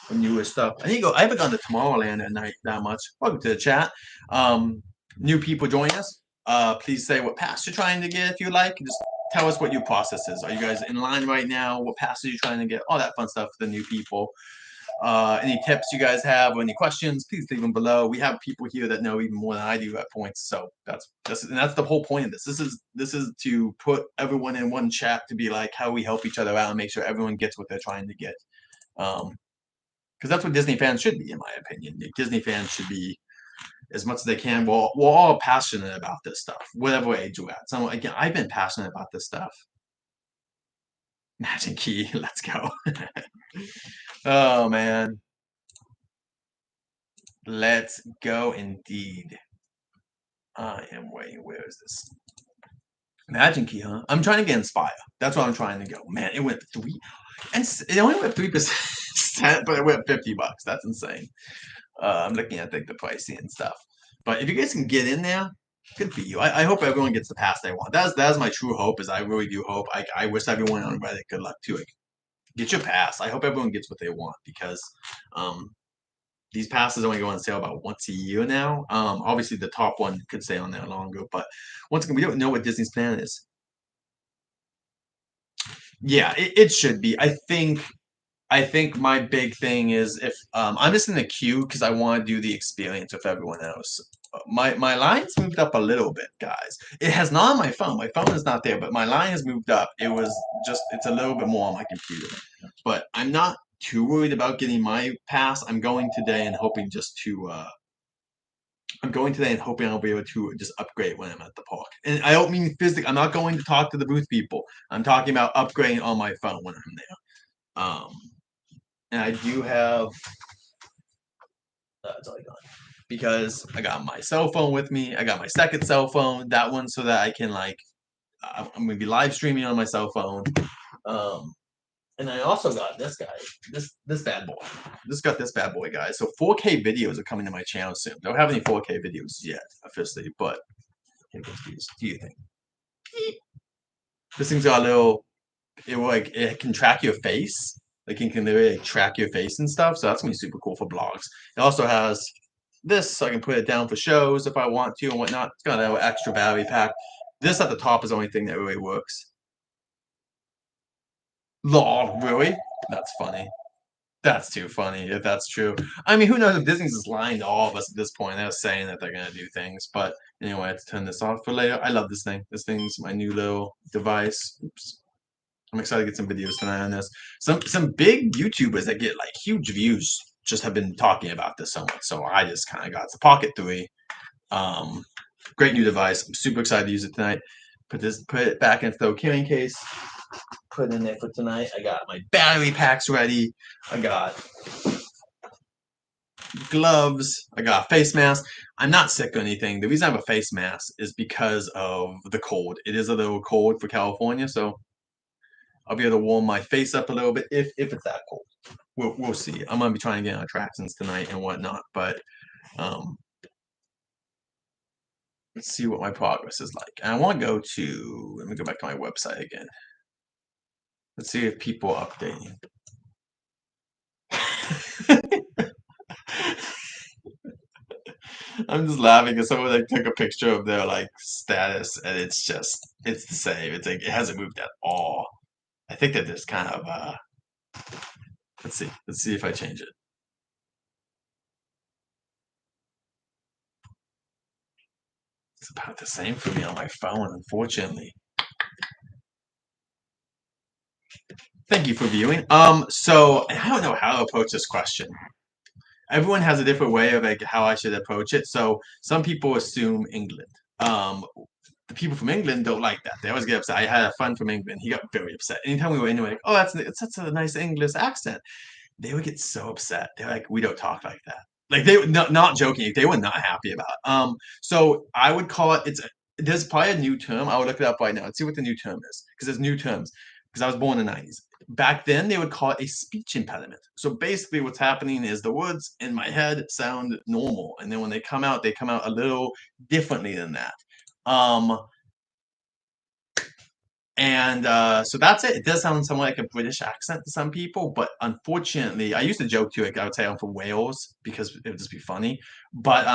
the newest stuff. I need to go. I haven't gone to Tomorrowland at night that much. Welcome to the chat. New people join us. Please say what pass you're trying to get if you like. Just tell us what your process is. Are you guys in line right now? What pass are you trying to get? All that fun stuff for the new people. Any tips you guys have or any questions, please leave them below. We have people here that know even more than I do at points, so that's the whole point of this. This is to put everyone in one chat to be like how we help each other out and make sure everyone gets what they're trying to get. Because that's what Disney fans should be, in my opinion. Disney fans should be as much as they can. We're all passionate about this stuff, whatever age we're at. So again, I've been passionate about this stuff. Magic Key, let's go. Oh man. Let's go indeed. I am waiting. Where is this? Imagine Key, huh? I'm trying to get Inspire. That's what I'm trying to go. Man, it went 3, and it only went 3%, but it went $50. That's insane. I'm looking at the pricing and stuff. But if you guys can get in there, good for you. I hope everyone gets the pass they want. That's my true hope. Is I really do hope. I wish everyone on Reddit good luck too. Like, get your pass. I hope everyone gets what they want because these passes only go on sale about once a year now. Obviously, the top one could stay on there longer, but once again, we don't know what Disney's plan is. Yeah, it should be. I think my big thing is if I'm just in the queue because I want to do the experience with everyone else. My line's moved up a little bit, guys. It has not on my phone. My phone is not there, but my line has moved up. It's a little bit more on my computer. But I'm not too worried about getting my pass. I'm going today and hoping I'll be able to just upgrade when I'm at the park. And I don't mean physically. I'm not going to talk to the booth people. I'm talking about upgrading on my phone when I'm there. And I do have. It's already gone because I got my cell phone with me. I got my second cell phone. That one so that I can I'm gonna be live streaming on my cell phone. And I also got this guy, this bad boy. This bad boy, guys. So 4K videos are coming to my channel soon. Don't have any 4K videos yet officially, but do you think? This thing's got a little. It can track your face. Like you can literally like, track your face and stuff. So that's gonna be super cool for blogs. It also has this, so I can put it down for shows if I want to and whatnot. It's got an extra battery pack. This at the top is the only thing that really works. Lol, really? That's funny. That's too funny if that's true. I mean, who knows if Disney's just lying to all of us at this point. They're saying that they're gonna do things, but anyway, I have to turn this off for later. I love this thing. This thing's my new little device. Oops. I'm excited to get some videos tonight on this. Some big YouTubers that get like huge views just have been talking about this so much. So I just kind of got the Pocket 3. Um, Great new device. I'm super excited to use it tonight. Put it back in its little carrying case. Put it in there for tonight. I got my battery packs ready. I got gloves. I got a face mask. I'm not sick or anything. The reason I have a face mask is because of the cold. It is a little cold for California, so I'll be able to warm my face up a little bit if it's that cold. We'll see. I'm gonna be trying to get on attractions tonight and whatnot, but um, let's see what my progress is like. And I want to go to. Let me go back to my website again. Let's see if people are updating. I'm just laughing because someone like took a picture of their like status and it's the same. It's like it hasn't moved at all. I think that there's kind of let's see. Let's see if I change it. It's about the same for me on my phone, unfortunately. Thank you for viewing. So I don't know how to approach this question. Everyone has a different way of like how I should approach it. So some people assume England. The people from England don't like that. They always get upset. I had a friend from England. He got very upset. Anytime we were anywhere, like, oh, it's such a nice English accent. They would get so upset. They're like, we don't talk like that. Like they not joking. They were not happy about it. So I would call it. There's probably a new term. I would look it up right now and see what the new term is because there's new terms. Because I was born in the 90s. Back then, they would call it a speech impediment. So basically, what's happening is the words in my head sound normal, and then when they come out a little differently than that. Um, and so that's it. It does sound somewhat like a British accent to some people, but unfortunately, I used to joke to it. I would say I'm from Wales because it would just be funny. But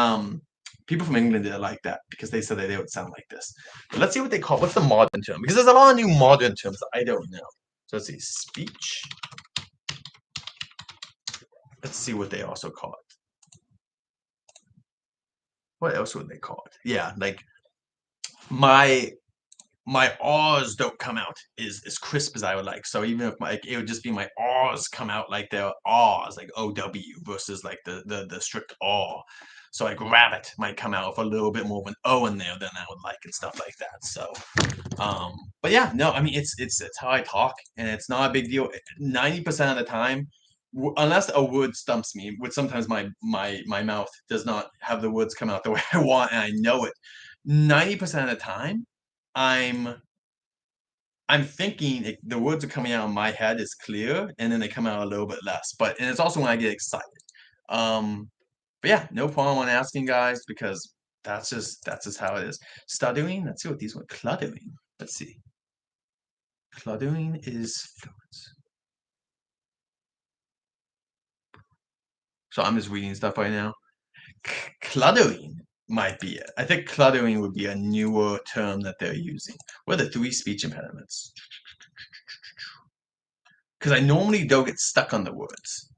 people from England didn't like that because they said that they would sound like this. But let's see what they call. What's the modern term? Because there's a lot of new modern terms that I don't know. So let's see, speech. Let's see what they also call it. What else would they call it? Yeah, like my R's don't come out as crisp as I would like. So even if it would just be my R's come out like they're R's, like OW versus like the strict R. So like rabbit might come out with a little bit more of an O in there than I would like and stuff like that. So but yeah, no, I mean it's how I talk and it's not a big deal. 90% of the time, unless a word stumps me, which sometimes my mouth does not have the words come out the way I want and I know it. 90% of the time, I'm I'm thinking the words are coming out of my head is clear, and then they come out a little bit less. And it's also when I get excited. But yeah, no problem on asking guys because that's just how it is. Stuttering. Let's see what these were. Cluttering. Let's see. Cluttering is fluence. So I'm just reading stuff right now. Cluttering might be it. I think cluttering would be a newer term that they're using. What are the 3 speech impediments? Because I normally don't get stuck on the words.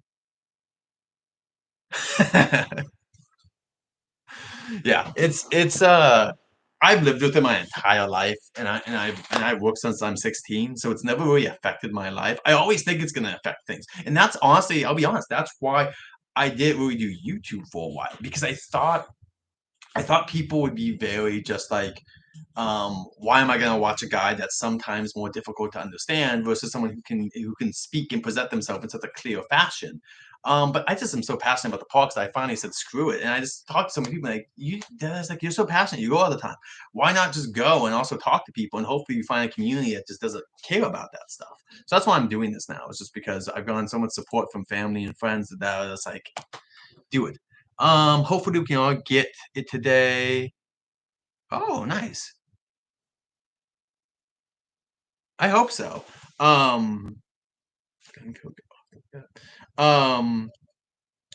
Yeah, it's I've lived with it my entire life and I worked since I'm 16, so it's never really affected my life. I always think it's gonna affect things. And that's honestly, I'll be honest, that's why I didn't really do YouTube for a while because I thought people would be very just like, why am I going to watch a guy that's sometimes more difficult to understand versus someone who can speak and present themselves in such a clear fashion? But I just am so passionate about the podcast that I finally said screw it, and I just talked to some people like you're so passionate, you go all the time. Why not just go and also talk to people and hopefully you find a community that just doesn't care about that stuff. So that's why I'm doing this now. It's just because I've gotten so much support from family and friends that I was like, do it. Hopefully we can all get it today. Oh, nice. I hope so. Um, Um,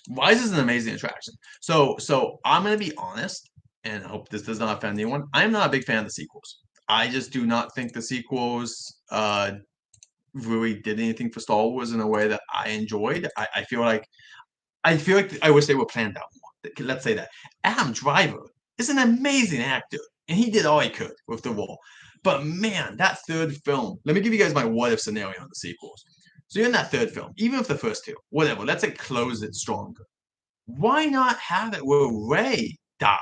Wise is an amazing attraction. So I'm gonna be honest, and I hope this does not offend anyone. I'm not a big fan of the sequels. I just do not think the sequels really did anything for Star Wars in a way that I enjoyed. I feel like I wish they were planned out more. Let's say that. Adam Driver is an amazing actor, and he did all he could with the role. But man, that third film. Let me give you guys my what if scenario on the sequels. So you're in that third film, even if the first two, whatever. Let's say close it stronger. Why not have it where Rey died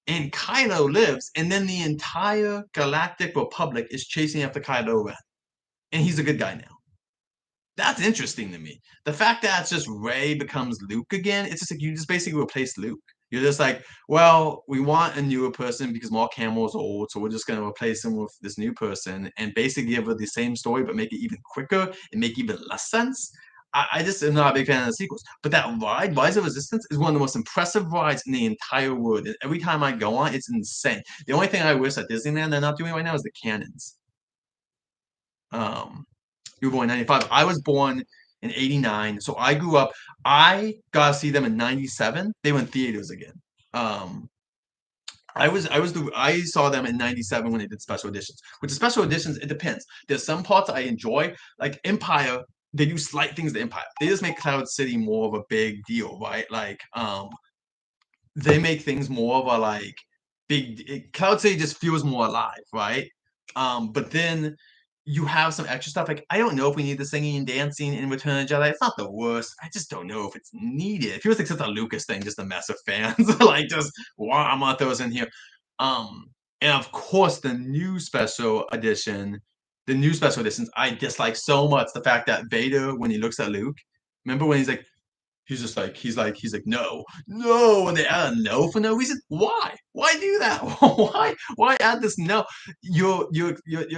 and Kylo lives, and then the entire Galactic Republic is chasing after Kylo Ren, and he's a good guy now? That's interesting to me. The fact that it's just Ray becomes Luke again, it's just like you just basically replace Luke. You're just like, well, we want a newer person because Mark Hamill's old, so we're just going to replace him with this new person and basically give her the same story, but make it even quicker and make even less sense. I just am not a big fan of the sequels. But that ride, Rise of Resistance, is one of the most impressive rides in the entire world. And every time I go on, it's insane. The only thing I wish at Disneyland they're not doing right now is the cannons. Um, you were born in 95. I was born in 89. So I grew up. I got to see them in 97. They went theaters again. Um, I saw them in 97 when they did special editions. With the special editions, it depends. There's some parts I enjoy, like Empire. They do slight things to Empire. They just make Cloud City more of a big deal, right? Like, they make things more of a like Cloud City just feels more alive, right? But then you have some extra stuff. Like, I don't know if we need the singing and dancing in Return of the Jedi. It's not the worst. I just don't know if it's needed. It feels like such a Lucas thing, just a mess of fans. Like, just wow, I'm gonna throw this in here. And of course, the new special editions, I dislike so much the fact that Vader, when he looks at Luke, remember when he's like, he's like, no, no, and they add a no for no reason. Why do that? Why add this no? You're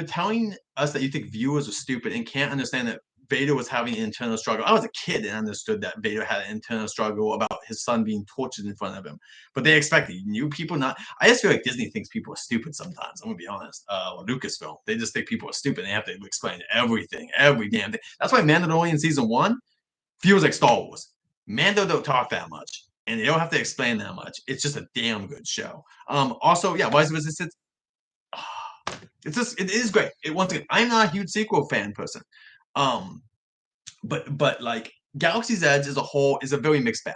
telling us that you think viewers are stupid and can't understand that Vader was having an internal struggle. I was a kid and understood that Vader had an internal struggle about his son being tortured in front of him, but they expected new people not. I just feel like Disney thinks people are stupid sometimes. I'm gonna be honest. Lucasfilm, they just think people are stupid. They have to explain everything, every damn thing. That's why Mandalorian season one feels like Star Wars. Mando don't talk that much, and they don't have to explain that much. It's just a damn good show. Also, yeah, Rise of Resistance. It is great. It once again, I'm not a huge sequel fan person. Um, but like Galaxy's Edge as a whole is a very mixed bag.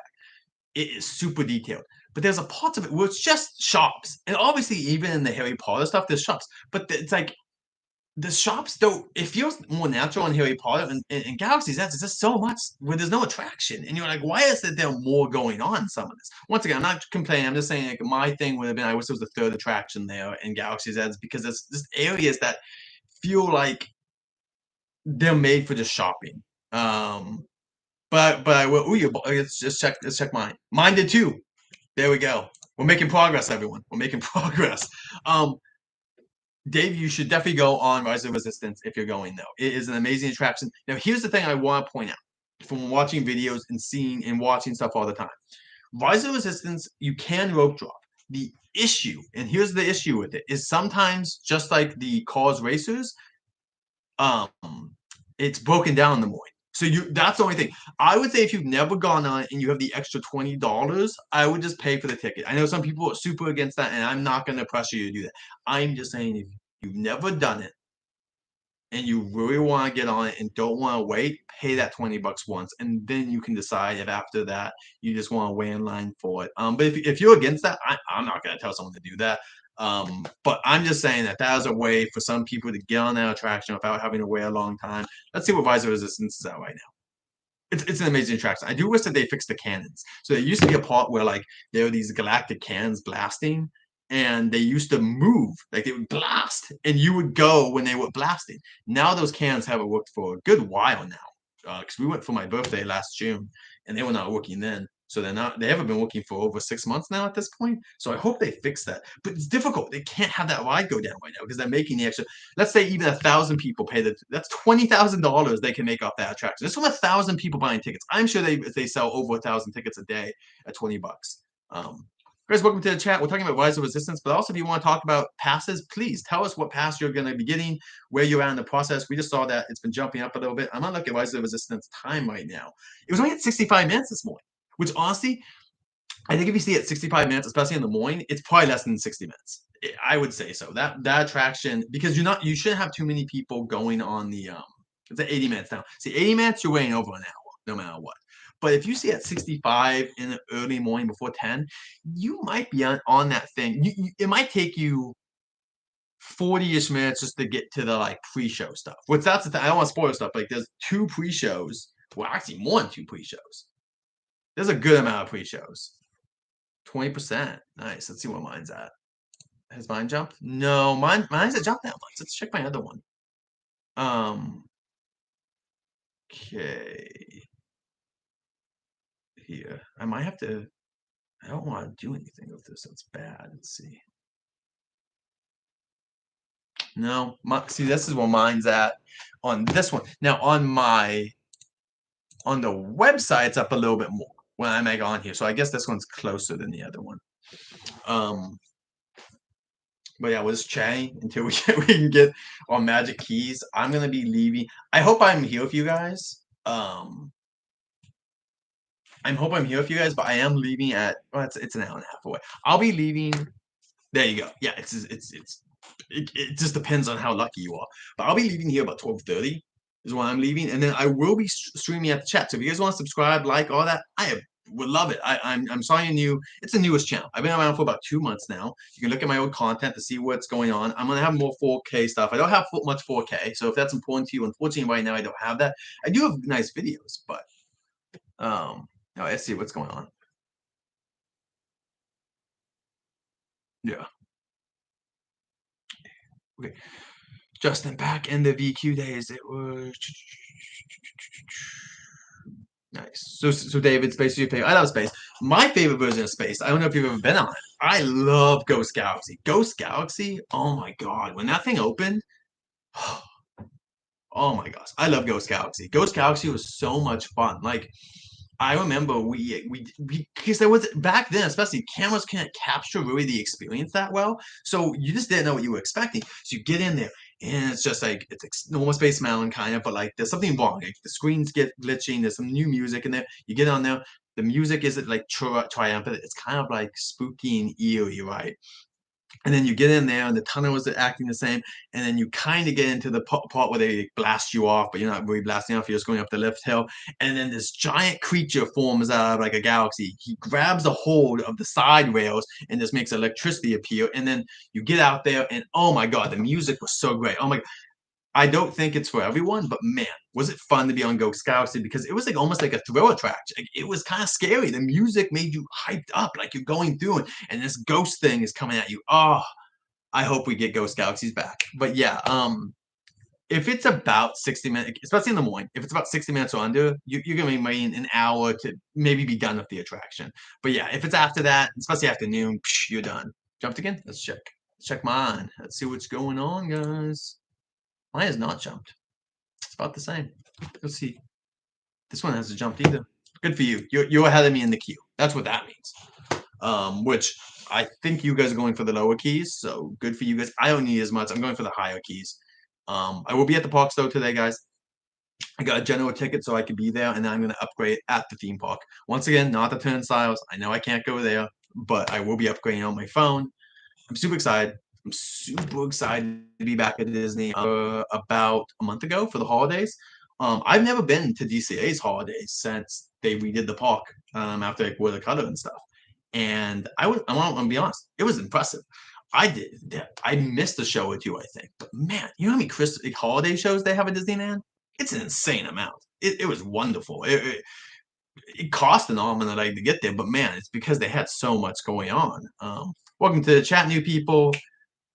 It is super detailed, but there's a part of it where it's just shops, and obviously even in the Harry Potter stuff, there's shops, but it's like the shops don't it feels more natural in Harry Potter and Galaxy's Edge. There's just so much where there's no attraction. And you're like, why is there more going on in some of this? Once again, I'm not complaining. I'm just saying like my thing would have been I wish there was a third attraction there in Galaxy's Edge because there's just areas that feel like they're made for just shopping. But I will let's check mine. Mine did too. There we go. We're making progress, everyone. We're making progress. Um Dave, you should definitely go on Rise of Resistance if you're going, though. It is an amazing attraction. Now, here's the thing I want to point out from watching videos and seeing and watching stuff all the time. Rise of Resistance, you can rope drop. The issue, and here's the issue with it, is sometimes just like the Cars Racers, um, it's broken down in the morning. So that's the only thing. I would say if you've never gone on it and you have the extra $20, I would just pay for the ticket. I know some people are super against that, and I'm not going to pressure you to do that. I'm just saying if you've never done it and you really want to get on it and don't want to wait, pay that $20 once, and then you can decide if after that you just want to wait in line for it. But if you're against that, I'm not going to tell someone to do that. But I'm just saying that is a way for some people to get on that attraction without having to wait a long time. Let's see what Rise of Resistance is at right now. It's an amazing attraction. I do wish that they fixed the cannons. So there used to be a part where like there were these galactic cannons blasting, and they used to move, like they would blast, and you would go when they were blasting. Now those cannons haven't worked for a good while now, because we went for my birthday last June, and they were not working then. So they're not. They haven't been working for over 6 months now at this point. So I hope they fix that. But it's difficult. They can't have that ride go down right now because they're making the extra. Let's say even 1,000 people pay that's $20,000 they can make off that attraction. Just from 1,000 people buying tickets. I'm sure they sell over 1,000 tickets a day at $20. Um, Guys, welcome to the chat. We're talking about Rise of Resistance, but also if you want to talk about passes, please tell us what pass you're going to be getting, where you're at in the process. We just saw that it's been jumping up a little bit. I'm going to look at Rise of Resistance time right now. It was only at 65 minutes this morning, which honestly, I think if you see it at 65 minutes, especially in the morning, it's probably less than 60 minutes. I would say so. That attraction, because you shouldn't have too many people going on the it's at 80 minutes now. See, 80 minutes, you're waiting over an hour, no matter what. But if you see at 65 in the early morning before 10, you might be on that thing. It might take you 40-ish minutes just to get to the like pre-show stuff. Which that's the thing. I don't want to spoil stuff. Like there's 2 pre-shows. Well, actually more than 2 pre-shows. There's a good amount of pre-shows. 20%. Nice. Let's see what mine's at. Has mine jumped? No, mine's not jumped that much. Let's check my other one. Okay. Here. I might have to. I don't want to do anything with this. That's bad. Let's see. No, see, this is where mine's at on this one. Now on the website, it's up a little bit more when I make on here. So I guess this one's closer than the other one. But yeah, we'll just chatting until we can get our magic keys. I'm gonna be leaving. I hope I'm here with you guys. I hope I'm here with you guys, but I am leaving at it's an hour and a half away. I'll be leaving. There you go. Yeah, it just depends on how lucky you are. But I'll be leaving here about 12:30 is when I'm leaving, and then I will be streaming at the chat. So if you guys want to subscribe, like all that, I would love it. I'm starting new. It's the newest channel. I've been around for about 2 months now. You can look at my old content to see what's going on. I'm gonna have more 4K stuff. I don't have much 4K, so if that's important to you, unfortunately right now I don't have that. I do have nice videos, but oh, let's see what's going on. Yeah. Okay. Justin, back in the VQ days, it was nice. So David, Space is your favorite. I love Space. My favorite version of Space, I don't know if you've ever been on it. I love Ghost Galaxy. Ghost Galaxy, oh my god, when that thing opened, oh my gosh, I love Ghost Galaxy. Ghost Galaxy was so much fun. Like I remember we because there was back then, especially cameras can't capture really the experience that well. So you just didn't know what you were expecting. So you get in there and it's just like it's like normal Space Mountain kind of, but like there's something wrong. Like the screens get glitching. There's some new music in there. You get on there. The music isn't like triumphant. It's kind of like spooky and eerie, right? And then you get in there and the tunnel is acting the same, and then you kind of get into the part where they blast you off, but you're not really blasting off, you're just going up the lift hill, and then this giant creature forms out of like a galaxy. He grabs a hold of the side rails and just makes electricity appear, and then you get out there and oh my god, the music was so great. Oh my, I don't think it's for everyone, but man, was it fun to be on Ghost Galaxy because it was like almost like a thriller track. It was kind of scary. The music made you hyped up, like you're going through it, and this ghost thing is coming at you. Oh, I hope we get Ghost Galaxies back. But yeah, if it's about 60 minutes, especially in the morning, if it's about 60 minutes or under, you're gonna be waiting an hour to maybe be done with the attraction. But yeah, if it's after that, especially afternoon, you're done. Jumped again? Let's check. Let's check mine. Let's see what's going on, guys. Mine has not jumped. It's about the same. Let's see. This one hasn't jumped either. Good for you. You're ahead of me in the queue. That's what that means. Which I think you guys are going for the lower keys, so good for you guys. I don't need as much. I'm going for the higher keys. I will be at the park though today, guys. I got a general ticket so I could be there, and then I'm going to upgrade at the theme park. Once again, not the turnstiles. I know I can't go there, but I will be upgrading on my phone. I'm super excited. I'm super excited to be back at Disney about a month ago for the holidays. I've never been to DCA's holidays since they redid the park after like Word of Color and stuff. And I'm gonna be honest, it was impressive. I missed a show or two, I think. But man, you know how many Christmas holiday shows they have at Disneyland? It's an insane amount. It was wonderful. It cost an arm and a leg to get there, but man, it's because they had so much going on. Welcome to the chat, new people.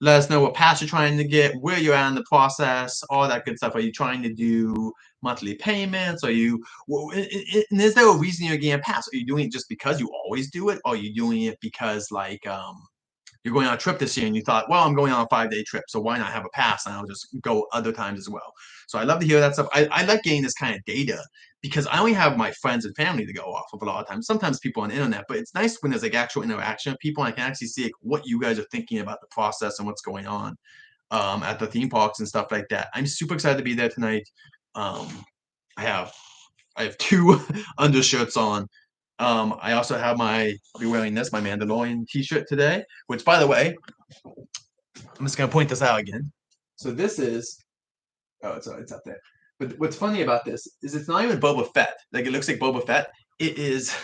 Let us know what pass you're trying to get, where you're at in the process, all that good stuff. Are you trying to do monthly payments? Are you, and is there a reason you're getting a pass? Are you doing it just because you always do it? Or are you doing it because like you're going on a trip this year and you thought, well, I'm going on a 5-day trip, so why not have a pass and I'll just go other times as well. So I love to hear that stuff. I like getting this kind of data because I only have my friends and family to go off of a lot of times. Sometimes people on the internet, but it's nice when there's like actual interaction with people and I can actually see like what you guys are thinking about the process and what's going on at the theme parks and stuff like that. I'm super excited to be there tonight. Um, I have I have two undershirts on. I also have I'll be wearing my Mandalorian t-shirt today, which by the way, I'm just gonna point this out again. So this is, oh, it's up there. But what's funny about this is it's not even Boba Fett. Like it looks like Boba Fett. It is,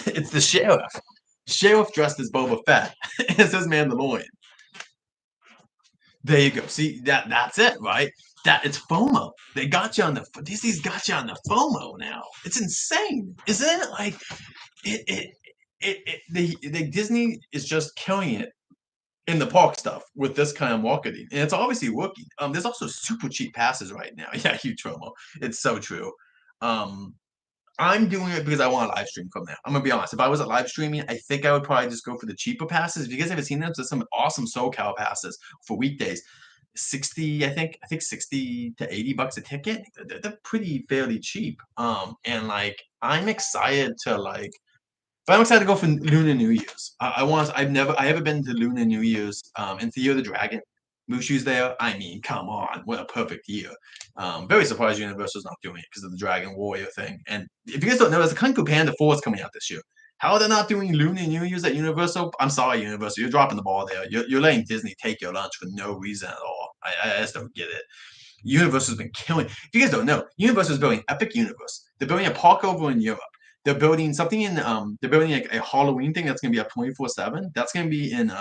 it's the sheriff. Sheriff dressed as Boba Fett. It says Mandalorian. There you go. See that's it, right? That it's FOMO. They got you on the Disney's got you on the FOMO now. It's insane, isn't it? Like the Disney is just killing it in the park stuff with this kind of marketing, and it's obviously working. There's also super cheap passes right now. Yeah, huge FOMO. It's so true. Um, I'm doing it because I want to live stream from there. I'm gonna be honest. If I was at live streaming, I think I would probably just go for the cheaper passes. If you guys haven't seen them, there's some awesome SoCal passes for weekdays. 60, I think 60 to 80 bucks a ticket. They're pretty fairly cheap. And like I'm excited to like but I'm excited to go for Lunar New Year's. I haven't been to Lunar New Year's in the Year of the Dragon. Mushu's there. I mean, come on, what a perfect year. Very surprised Universal's not doing it because of the Dragon Warrior thing. And if you guys don't know, there's a Kung Fu Panda 4 is coming out this year. How are they not doing Lunar New Year's at Universal? I'm sorry, Universal. You're dropping the ball there. You're letting Disney take your lunch for no reason at all. I just don't get it. Universal's been killing. If you guys don't know, Universal's building Epic Universe. They're building a park over in Europe. They're building something in they're building like a Halloween thing that's gonna be up 24/7. That's gonna be in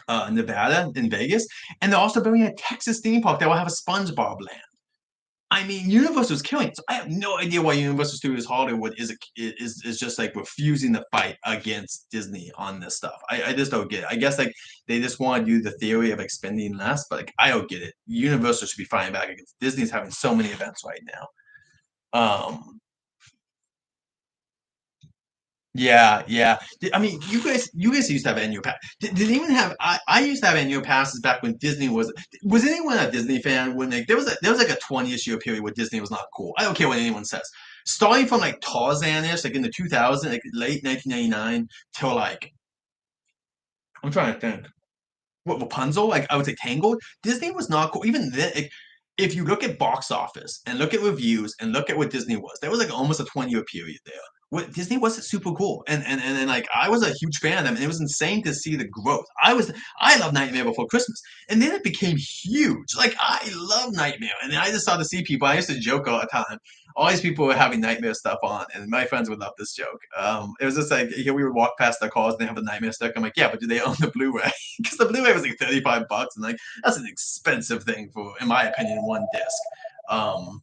Nevada in Vegas. And they're also building a Texas theme park that will have a SpongeBob land. I mean, Universal's killing it. So I have no idea why Universal Studios Hollywood is just like refusing to fight against Disney on this stuff. I just don't get it. I guess like they just want to do the theory of like spending less, but like I don't get it. Universal should be fighting back against Disney's having so many events right now. Yeah, yeah. I mean, you guys used to have annual pass. Did anyone have? I used to have annual passes back when Disney was. Was anyone a Disney fan when like there was like a 20-ish year period where Disney was not cool. I don't care what anyone says. Starting from like Tarzan-ish, like in the 2000s, like late 1999 till like I'm trying to think. What Rapunzel? Like I would say Tangled. Disney was not cool. Even then, like, if you look at box office and look at reviews and look at what Disney was, there was like almost a 20-year period there. What Disney was super cool, and like I was a huge fan of them, and it was insane to see the growth. I love Nightmare Before Christmas, and then it became huge. Like I love Nightmare, and I just saw to see people. I used to joke all the time. All these people were having Nightmare stuff on, and my friends would love this joke. It was just like here we would walk past their cars and they have the Nightmare stick. I'm like, yeah, but do they own the Blu-ray? Because the Blu-ray was like 35 bucks, and like that's an expensive thing for, in my opinion, one disc. Um,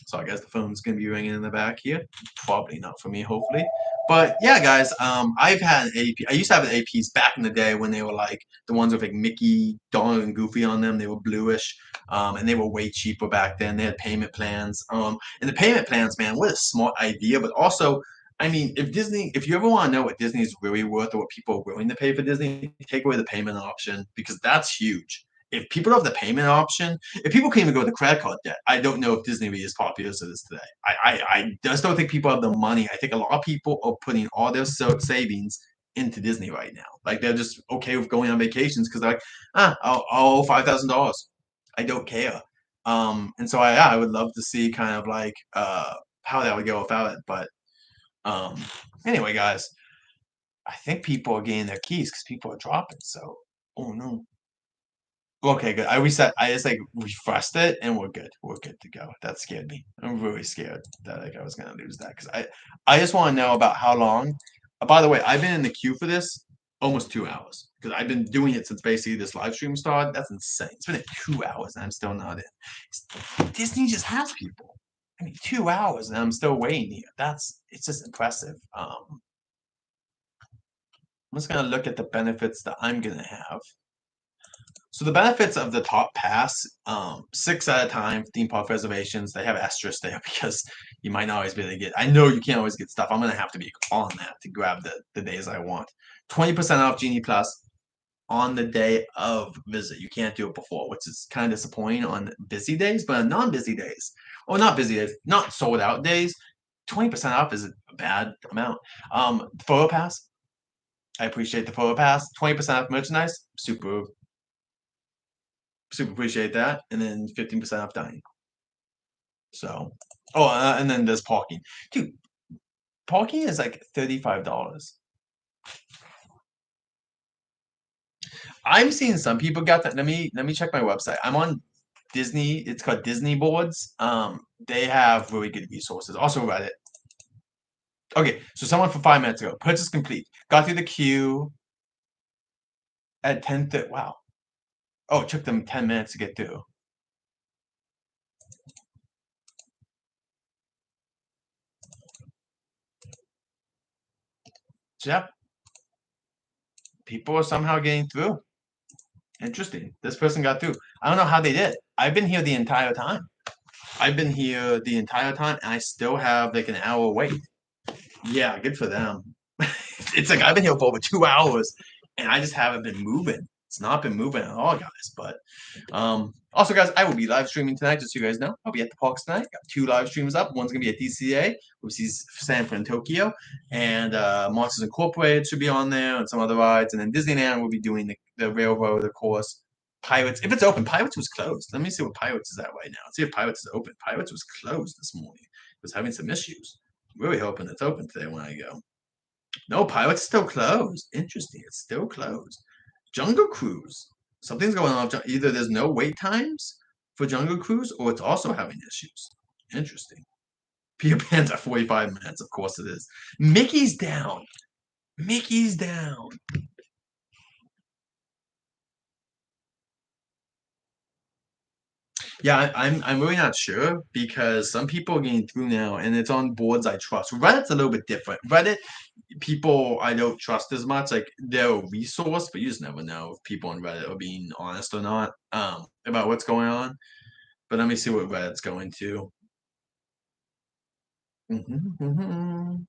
so I guess the phone's gonna be ringing in the back here. Probably not for me, hopefully. But yeah, guys, I've had an AP. I used to have an APs back in the day when they were like the ones with like Mickey, Donald, and Goofy on them. They were bluish, and they were way cheaper back then. They had payment plans, and the payment plans, man, what a smart idea. But also, I mean, if you ever want to know what Disney's really worth or what people are willing to pay for Disney, take away the payment option because that's huge. If people have the payment option, if people can't even go with the credit card debt, I don't know if Disney really is popular as it is today. I just don't think people have the money. I think a lot of people are putting all their savings into Disney right now. Like they're just okay with going on vacations because they're like, I'll owe $5,000. I don't care. And so I would love to see kind of like how that would go without it. But um, anyway, guys, I think people are getting their keys because people are dropping. So, oh no. Okay, good. I reset. I just like refreshed it, and we're good. We're good to go. That scared me. I'm really scared that like I was gonna lose that because I just want to know about how long. By the way, I've been in the queue for this almost 2 hours because I've been doing it since basically this live stream started. That's insane. It's been like 2 hours and I'm still not in. Disney just has people. I mean, 2 hours and I'm still waiting here. It's just impressive. I'm just gonna look at the benefits that I'm gonna have. So the benefits of the top pass, 6 at a time theme park reservations. They have asterisks there because you might not always be able to get. I know you can't always get stuff. I'm gonna have to be on that to grab the days I want. 20% off Genie Plus. on the day of visit. You can't do it before, which is kind of disappointing on busy days, but on non-busy days, or not busy days, not sold out days, 20% off is a bad amount. Photo pass. I appreciate the photo pass. 20% off merchandise. Super, super appreciate that. And then 15% off dining. So, oh, and then there's parking. Dude, parking is like $35. I'm seeing some people got that. Let me check my website. I'm on Disney. It's called Disney Boards. They have really good resources. Also Reddit. Okay, so someone for 5 minutes ago, purchase complete. Got through the queue at 10:30. Wow. Oh, it took them 10 minutes to get through. So yeah, people are somehow getting through. Interesting. This person got through. I don't know how they did. I've been here the entire time. I've been here the entire time, and I still have like an hour wait. Yeah, good for them. It's like I've been here for over 2 hours, and I just haven't been moving. It's not been moving at all, guys. But also, guys, I will be live streaming tonight, just so you guys know. I'll be at the parks tonight. Got 2 live streams up. One's gonna be at DCA, which is Sanford and Tokyo, and Monsters Incorporated should be on there, and some other rides. And then Disneyland will be doing the railroad, of course. Pirates, if it's open. Pirates was closed. Let me see what Pirates is at right now. Let's see if Pirates is open. Pirates was closed this morning. It was having some issues. Really hoping it's open today when I go. No, Pirates still closed. Interesting. It's still closed. Jungle Cruise. Something's going on. Either there's no wait times for Jungle Cruise, or it's also having issues. Interesting. Peter Pan's at 45 minutes. Of course it is. Mickey's down. Mickey's down. Yeah, I'm really not sure because some people are getting through now, and it's on boards I trust. Reddit's a little bit different. Reddit people I don't trust as much. Like they're a resource, but you just never know if people on Reddit are being honest or not about what's going on. But let me see what Reddit's going to. I'm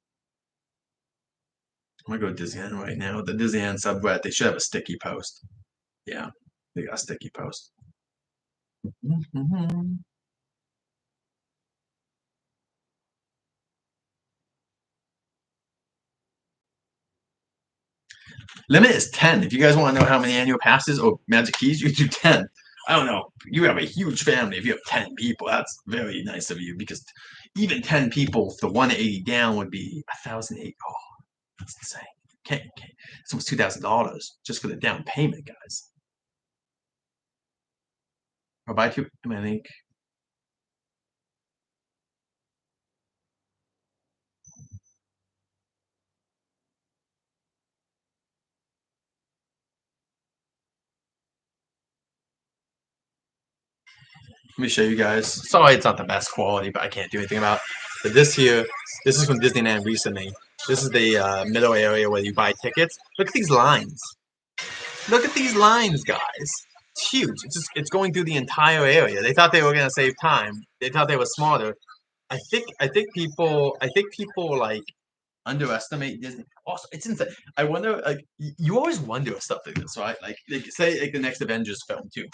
gonna go to Disneyland right now. The Disneyland subreddit, they should have a sticky post. Yeah, they got a sticky post. Limit is 10. If you guys want to know how many annual passes or magic keys, you do 10. I don't know. You have a huge family. If you have 10 people, that's very nice of you because even 10 people, the 180 down would be 1,008. Oh, that's insane. Can't. It's almost $2,000 just for the down payment, guys. Or buy two. I think. Let me show you guys. Sorry, it's not the best quality, but I can't do anything about it. But this here, this is from Disneyland recently. This is the middle area where you buy tickets. Look at these lines. Look at these lines, guys. It's huge. It's going through the entire area. They thought they were gonna save time. They thought they were smarter. I think people like underestimate Disney. Also, it's insane. I wonder, like, you always wonder with stuff like this, right? Like say like the next Avengers film too.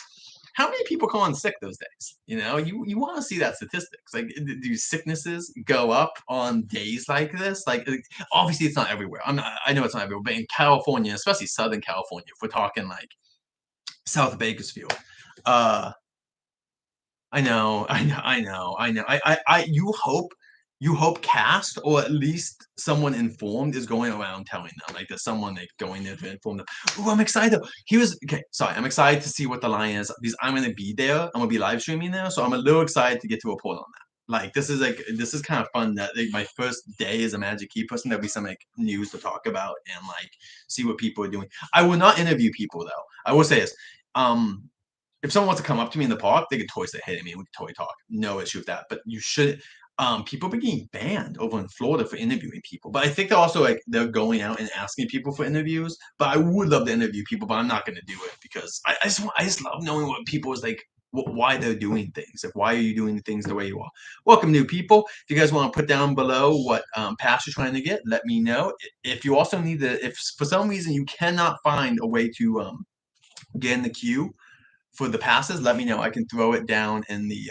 How many people call in sick those days? You want to see that statistics. Like, do sicknesses go up on days like this? Like, obviously, it's not everywhere. I know it's not everywhere, but in California, especially Southern California, if we're talking like South of Bakersfield, uh, I know. You hope cast or at least someone informed is going around telling them. Like there's someone like going there to inform them. Oh, I'm excited. Okay. Sorry, I'm excited to see what the line is because I'm gonna be there. I'm gonna be live streaming there, so I'm a little excited to get to report on that. Like this is kind of fun that like my first day as a Magic Key person, there'll be some like news to talk about and like see what people are doing. I will not interview people though. I will say this. If someone wants to come up to me in the park, they could totally say, "Hey, I mean, we can totally talk. No issue with that." But you should. People are getting banned over in Florida for interviewing people. But I think they're also like they're going out and asking people for interviews. But I would love to interview people, but I'm not going to do it because I just love knowing what people is like. Why they're doing things. Like, why are you doing things the way you are? Welcome, new people. If you guys want to put down below what pass you're trying to get, let me know. If you also need if for some reason you cannot find a way to get in the queue for the passes, let me know. I can throw it down in the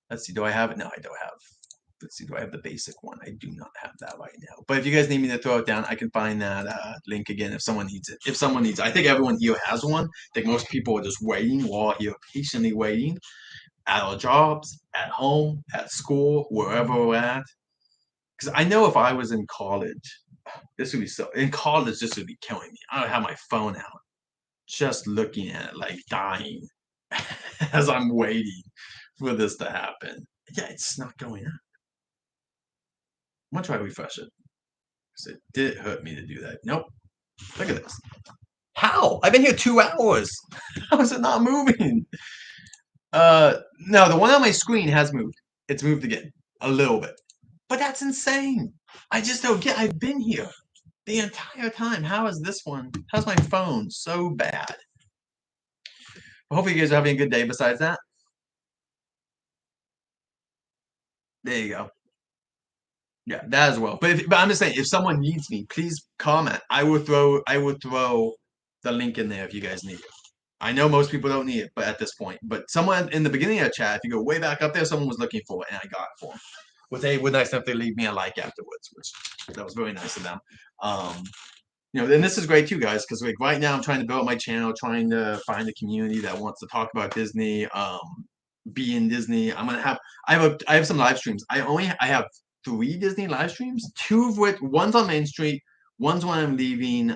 let's see, do I have it? No, I don't have. Let's see, do I have the basic one? I do not have that right now. But if you guys need me to throw it down, I can find that link again if someone needs it. If someone needs it. I think everyone here has one. I think most people are just waiting while here, patiently waiting at our jobs, at home, at school, wherever we're at. Because I know if I was in college, this would be so. In college, this would be killing me. I would have my phone out, just looking at it, like dying as I'm waiting for this to happen. Yeah, it's not going up. I'm gonna try to refresh it. Because it did hurt me to do that. Nope. Look at this. How? I've been here 2 hours. How is it not moving? No, the one on my screen has moved. It's moved again. A little bit. But that's insane. I just don't get. I've been here the entire time. How is this one? How's my phone so bad? Well, hopefully you guys are having a good day besides that. There you go. Yeah, that as well. But I'm just saying, if someone needs me, please comment. I will throw the link in there if you guys need it. I know most people don't need it, but at this point, but someone in the beginning of the chat, if you go way back up there, someone was looking for it, and I got it for them. With nice enough, they leave me a like afterwards, which that was very nice of them. And this is great too, guys, because like right now I'm trying to build up my channel, trying to find a community that wants to talk about Disney, be in Disney. I have some live streams. I have 3 Disney live streams, 2 of which one's on Main Street, one's when I'm leaving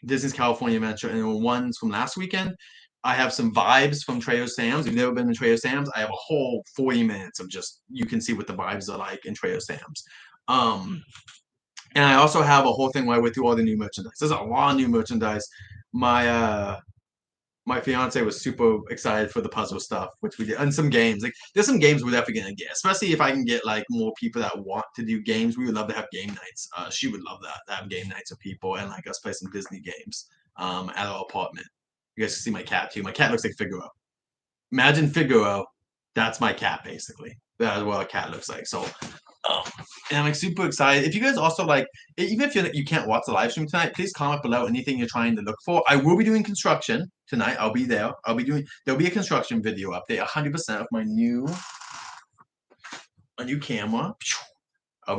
Disney's California Adventure, and one's from last weekend. I have some vibes from Trader Sam's. If you've never been to Trader Sam's, I have a whole 40 minutes of just you can see what the vibes are like in Trader Sam's. And I also have a whole thing where I went through all the new merchandise. There's a lot of new merchandise. My fiance was super excited for the puzzle stuff, which we did, and some games. Like there's some games we're definitely gonna get, especially if I can get like more people that want to do games. We would love to have game nights. She would love that to have game nights with people and like us play some Disney games at our apartment. You guys can see my cat too. My cat looks like Figaro. Imagine Figaro. That's my cat basically. That is what a cat looks like. So um, and I'm like super excited. If you guys also like, even if you can't watch the live stream tonight, please comment below anything you're trying to look for. I will be doing construction tonight. I'll be there. There'll be a construction video update. 100% of my new camera. I'll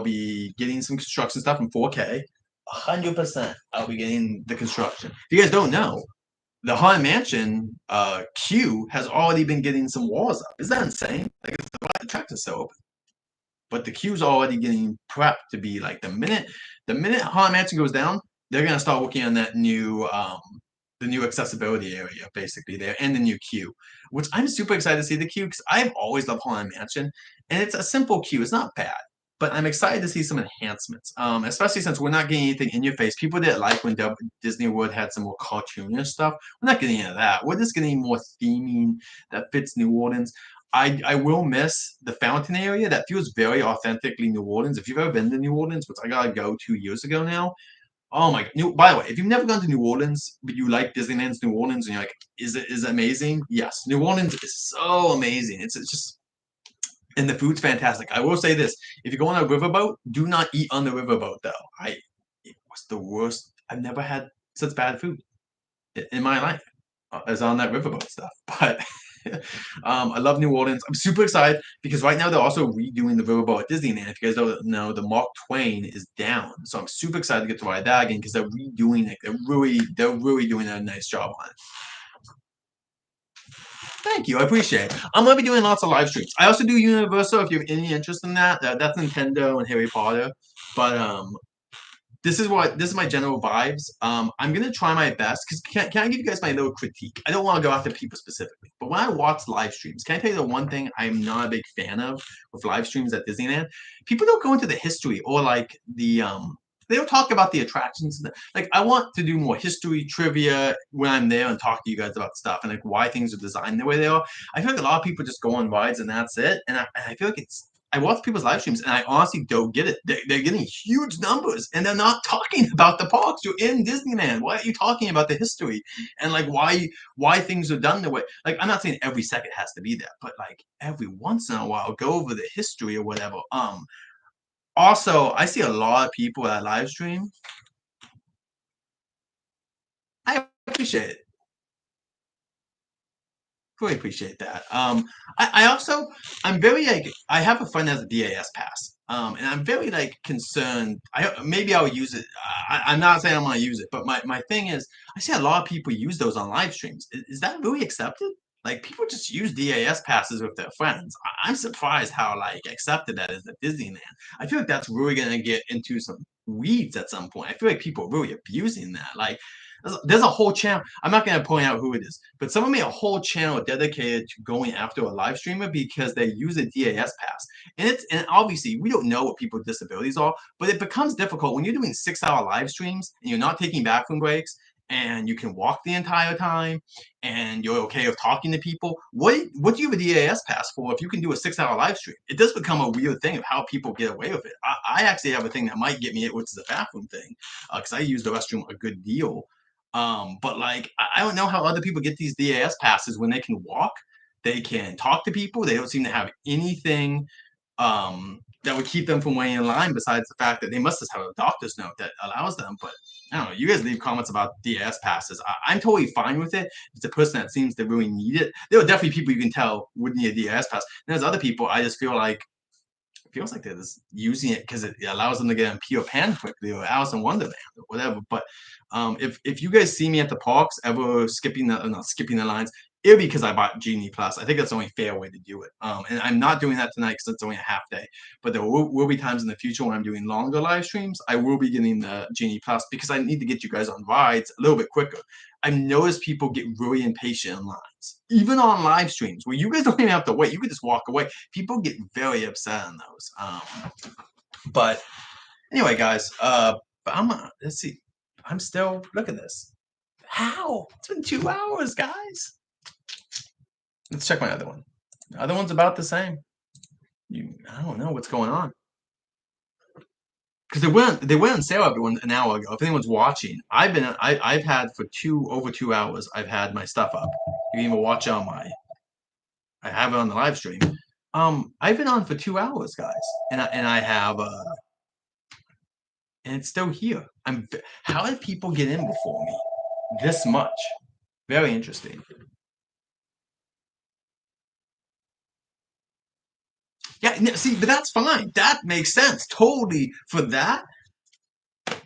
be getting some construction stuff in 4K. 100%. I'll be getting the construction. If you guys don't know, the Haunted Mansion queue has already been getting some walls up. Is that insane? Like the track is so open. But the queue's already getting prepped to be like the minute Haunted Mansion goes down, they're gonna start working on that new the new accessibility area basically there and the new queue, which I'm super excited to see the queue because I've always loved Haunted Mansion, and it's a simple queue. It's not bad, but I'm excited to see some enhancements, especially since we're not getting anything in your face. People didn't like when Disney World had some more cartoonish stuff. We're not getting into that. We're just getting more theming that fits New Orleans. I will miss the fountain area. That feels very authentically New Orleans. If you've ever been to New Orleans, which I gotta go 2 years ago now. Oh my! By the way, if you've never gone to New Orleans, but you like Disneyland's New Orleans, and you're like, is it amazing? Yes, New Orleans is so amazing. It's just, and the food's fantastic. I will say this: if you go on a riverboat, do not eat on the riverboat though. It was the worst. I've never had such bad food in my life as on that riverboat stuff. But I love New Orleans. I'm super excited because right now they're also redoing the riverboat at Disneyland. If you guys don't know, the Mark Twain is down, so I'm super excited to get to ride that again because they're redoing it. They're really doing a nice job on it. Thank you, I appreciate it. I'm gonna be doing lots of live streams. I also do Universal if you have any interest in that. That's Nintendo and Harry Potter, but this is my general vibes. I'm gonna try my best because can I give you guys my little critique? I don't want to go after people specifically, but when I watch live streams, can I tell you the one thing I'm not a big fan of with live streams at Disneyland? People don't go into the history or like they don't talk about the attractions. Like I want to do more history trivia when I'm there and talk to you guys about stuff and like why things are designed the way they are. I feel like a lot of people just go on rides and that's it, and I feel like I watch people's live streams and I honestly don't get it. They're getting huge numbers and they're not talking about the parks. You're in Disneyland. Why are you talking about the history and like why things are done the way? Like I'm not saying every second has to be there, but like every once in a while, go over the history or whatever. Also, I see a lot of people at live stream. I appreciate it. Really appreciate that. I also I'm very like I have a friend that has a DAS pass. And I'm very like concerned. Maybe I'll use it. I'm not saying I'm gonna use it, but my thing is I see a lot of people use those on live streams. Is that really accepted? Like people just use DAS passes with their friends. I'm surprised how like accepted that is at Disneyland. I feel like that's really gonna get into some weeds at some point. I feel like people are really abusing that. Like there's a whole channel. I'm not going to point out who it is, but someone made a whole channel dedicated to going after a live streamer because they use a DAS pass. And obviously we don't know what people's disabilities are, but it becomes difficult when you're doing 6-hour live streams and you're not taking bathroom breaks and you can walk the entire time and you're okay with talking to people. What do you have a DAS pass for if you can do a 6-hour live stream? It does become a weird thing of how people get away with it. I actually have a thing that might get me it, which is a bathroom thing, because I use the restroom a good deal. But like I don't know how other people get these DAS passes when they can walk, they can talk to people, they don't seem to have anything that would keep them from waiting in line besides the fact that they must just have a doctor's note that allows them. But I don't know, you guys leave comments about DAS passes. I'm totally fine with it. It's a person that seems to really need it. There are definitely people you can tell would need a DAS pass. And there's other people I just feel like feels like they're just using it because it allows them to get on Peter Pan quickly or Alice in Wonderland or whatever. But if you guys see me at the parks ever skipping the not skipping the lines, it'll be because I bought Genie Plus. I think that's the only fair way to do it. And I'm not doing that tonight because it's only a half day. But there will be times in the future when I'm doing longer live streams. I will be getting the Genie Plus because I need to get you guys on rides a little bit quicker. I've noticed people get really impatient in lines, even on live streams where you guys don't even have to wait. You can just walk away. People get very upset on those. But anyway, guys, but let's see. I'm still, look at this. How? It's been 2 hours, guys. Let's check my other one. The other one's about the same. I don't know what's going on. Because they went on sale everyone an hour ago. If anyone's watching, I've had for over 2 hours. I've had my stuff up. You can even watch on I have it on the live stream. I've been on for 2 hours, guys, and I have and it's still here. How did people get in before me this much? Very interesting. Yeah, see, but that's fine. That makes sense totally for that.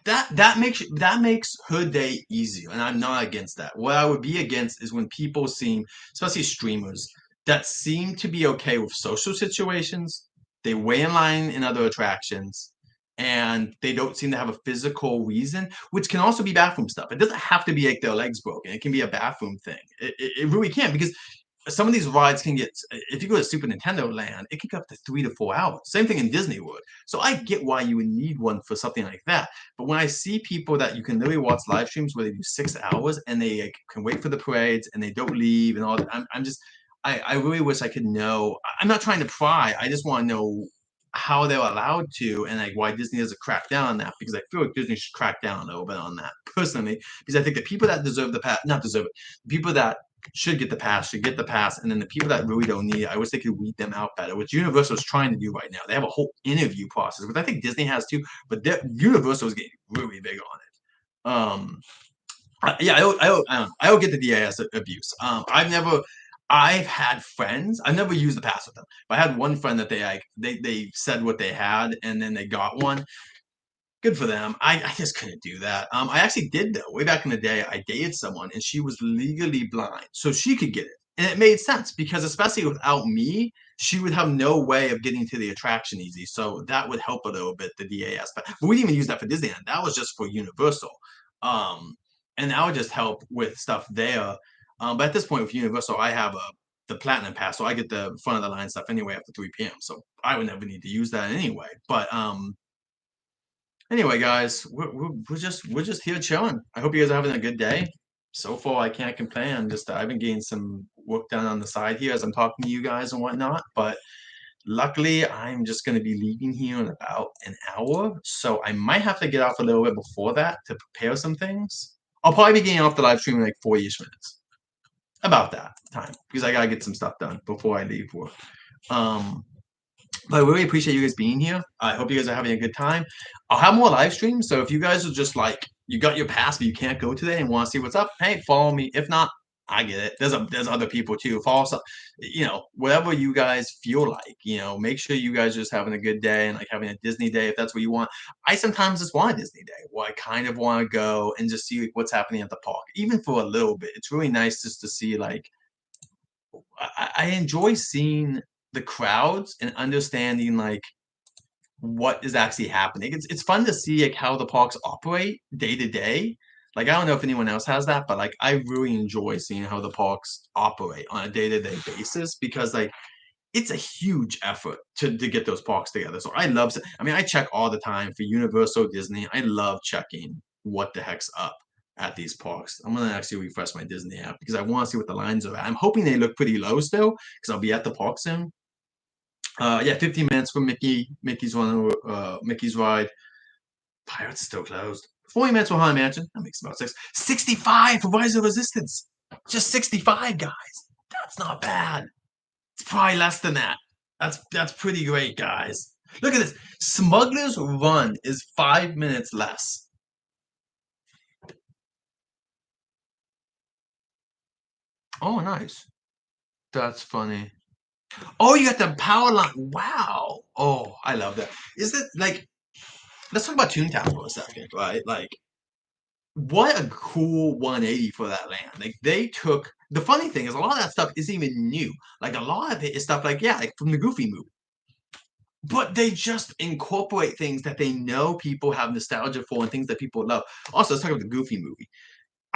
That makes her day easier, and I'm not against that. What I would be against is when people seem, especially streamers, that seem to be okay with social situations. They wait in line in other attractions, and they don't seem to have a physical reason, which can also be bathroom stuff. It doesn't have to be like their legs broken. It can be a bathroom thing. It really can, because some of these rides can get, if you go to Super Nintendo Land, it can go up to 3 to 4 hours. Same thing in Disney World. So I get why you would need one for something like that. But when I see people that you can literally watch live streams where they do 6 hours and they like, can wait for the parades and they don't leave and all that, I'm just, I really wish I could know. I'm not trying to pry. I just want to know how they're allowed to and like why Disney doesn't crack down on that, because I feel like Disney should crack down a little bit on that personally, because I think the people that deserve the pass, not deserve it, the people that should get the pass, and then the people that really don't need it, I wish they could weed them out better, which Universal is trying to do right now. They have a whole interview process, which I think Disney has too, but Universal is getting really big on it. Yeah, I don't get the DAS abuse. I've had friends. I've never used the pass with them, but I had one friend that they said what they had, and then they got one. Good for them. I just couldn't do that. I actually did though. Way back in the day, I dated someone and she was legally blind, so she could get it, and it made sense because especially without me, she would have no way of getting to the attraction easy. So that would help a little bit, the DAS. But we didn't even use that for Disneyland. That was just for Universal, and that would just help with stuff there. But at this point with Universal, I have the platinum pass, so I get the front of the line stuff anyway after 3 p.m. So I would never need to use that anyway. But anyway, guys, we're just here chilling. I hope you guys are having a good day. So far, I can't complain. I've been getting some work done on the side here as I'm talking to you guys and whatnot. But luckily, I'm just going to be leaving here in about an hour, so I might have to get off a little bit before that to prepare some things. I'll probably be getting off the live stream in like 40-ish minutes, about that time, because I gotta get some stuff done before I leave work. But I really appreciate you guys being here. I hope you guys are having a good time. I'll have more live streams, so if you guys are just like, you got your pass but you can't go today and want to see what's up, hey, follow me. If not, I get it. There's other people too. Follow some, whatever you guys feel like. Make sure you guys just having a good day and like having a Disney day if that's what you want. I sometimes just want a Disney day where I kind of want to go and just see like, what's happening at the park, even for a little bit. It's really nice just to see like I enjoy seeing the crowds and understanding like what is actually happening. It's fun to see like how the parks operate day to day. Like I don't know if anyone else has that, but like I really enjoy seeing how the parks operate on a day to day basis because like it's a huge effort to get those parks together. So I love. I mean, I check all the time for Universal, Disney. I love checking what the heck's up at these parks. I'm gonna actually refresh my Disney app because I want to see what the lines are at. I'm hoping they look pretty low still because I'll be at the park soon. Yeah, 15 minutes for Mickey's ride. Pirates is still closed. 40 minutes for Haunted Mansion. That makes about 65 for Rise of Resistance. Just 65, guys. That's not bad. It's probably less than that. That's pretty great, guys. Look at this. Smuggler's Run is 5 minutes less. Oh, nice. That's funny. Oh, you got the power line. Wow. Oh, I love that. Is it like let's talk about Toontown for a second, right? Like, what a cool 180 for that land. Like, they took the funny thing is a lot of that stuff isn't even new. Like, a lot of it is stuff like, yeah, like from the Goofy movie. But they just incorporate things that they know people have nostalgia for and things that people love. Also, let's talk about the Goofy movie.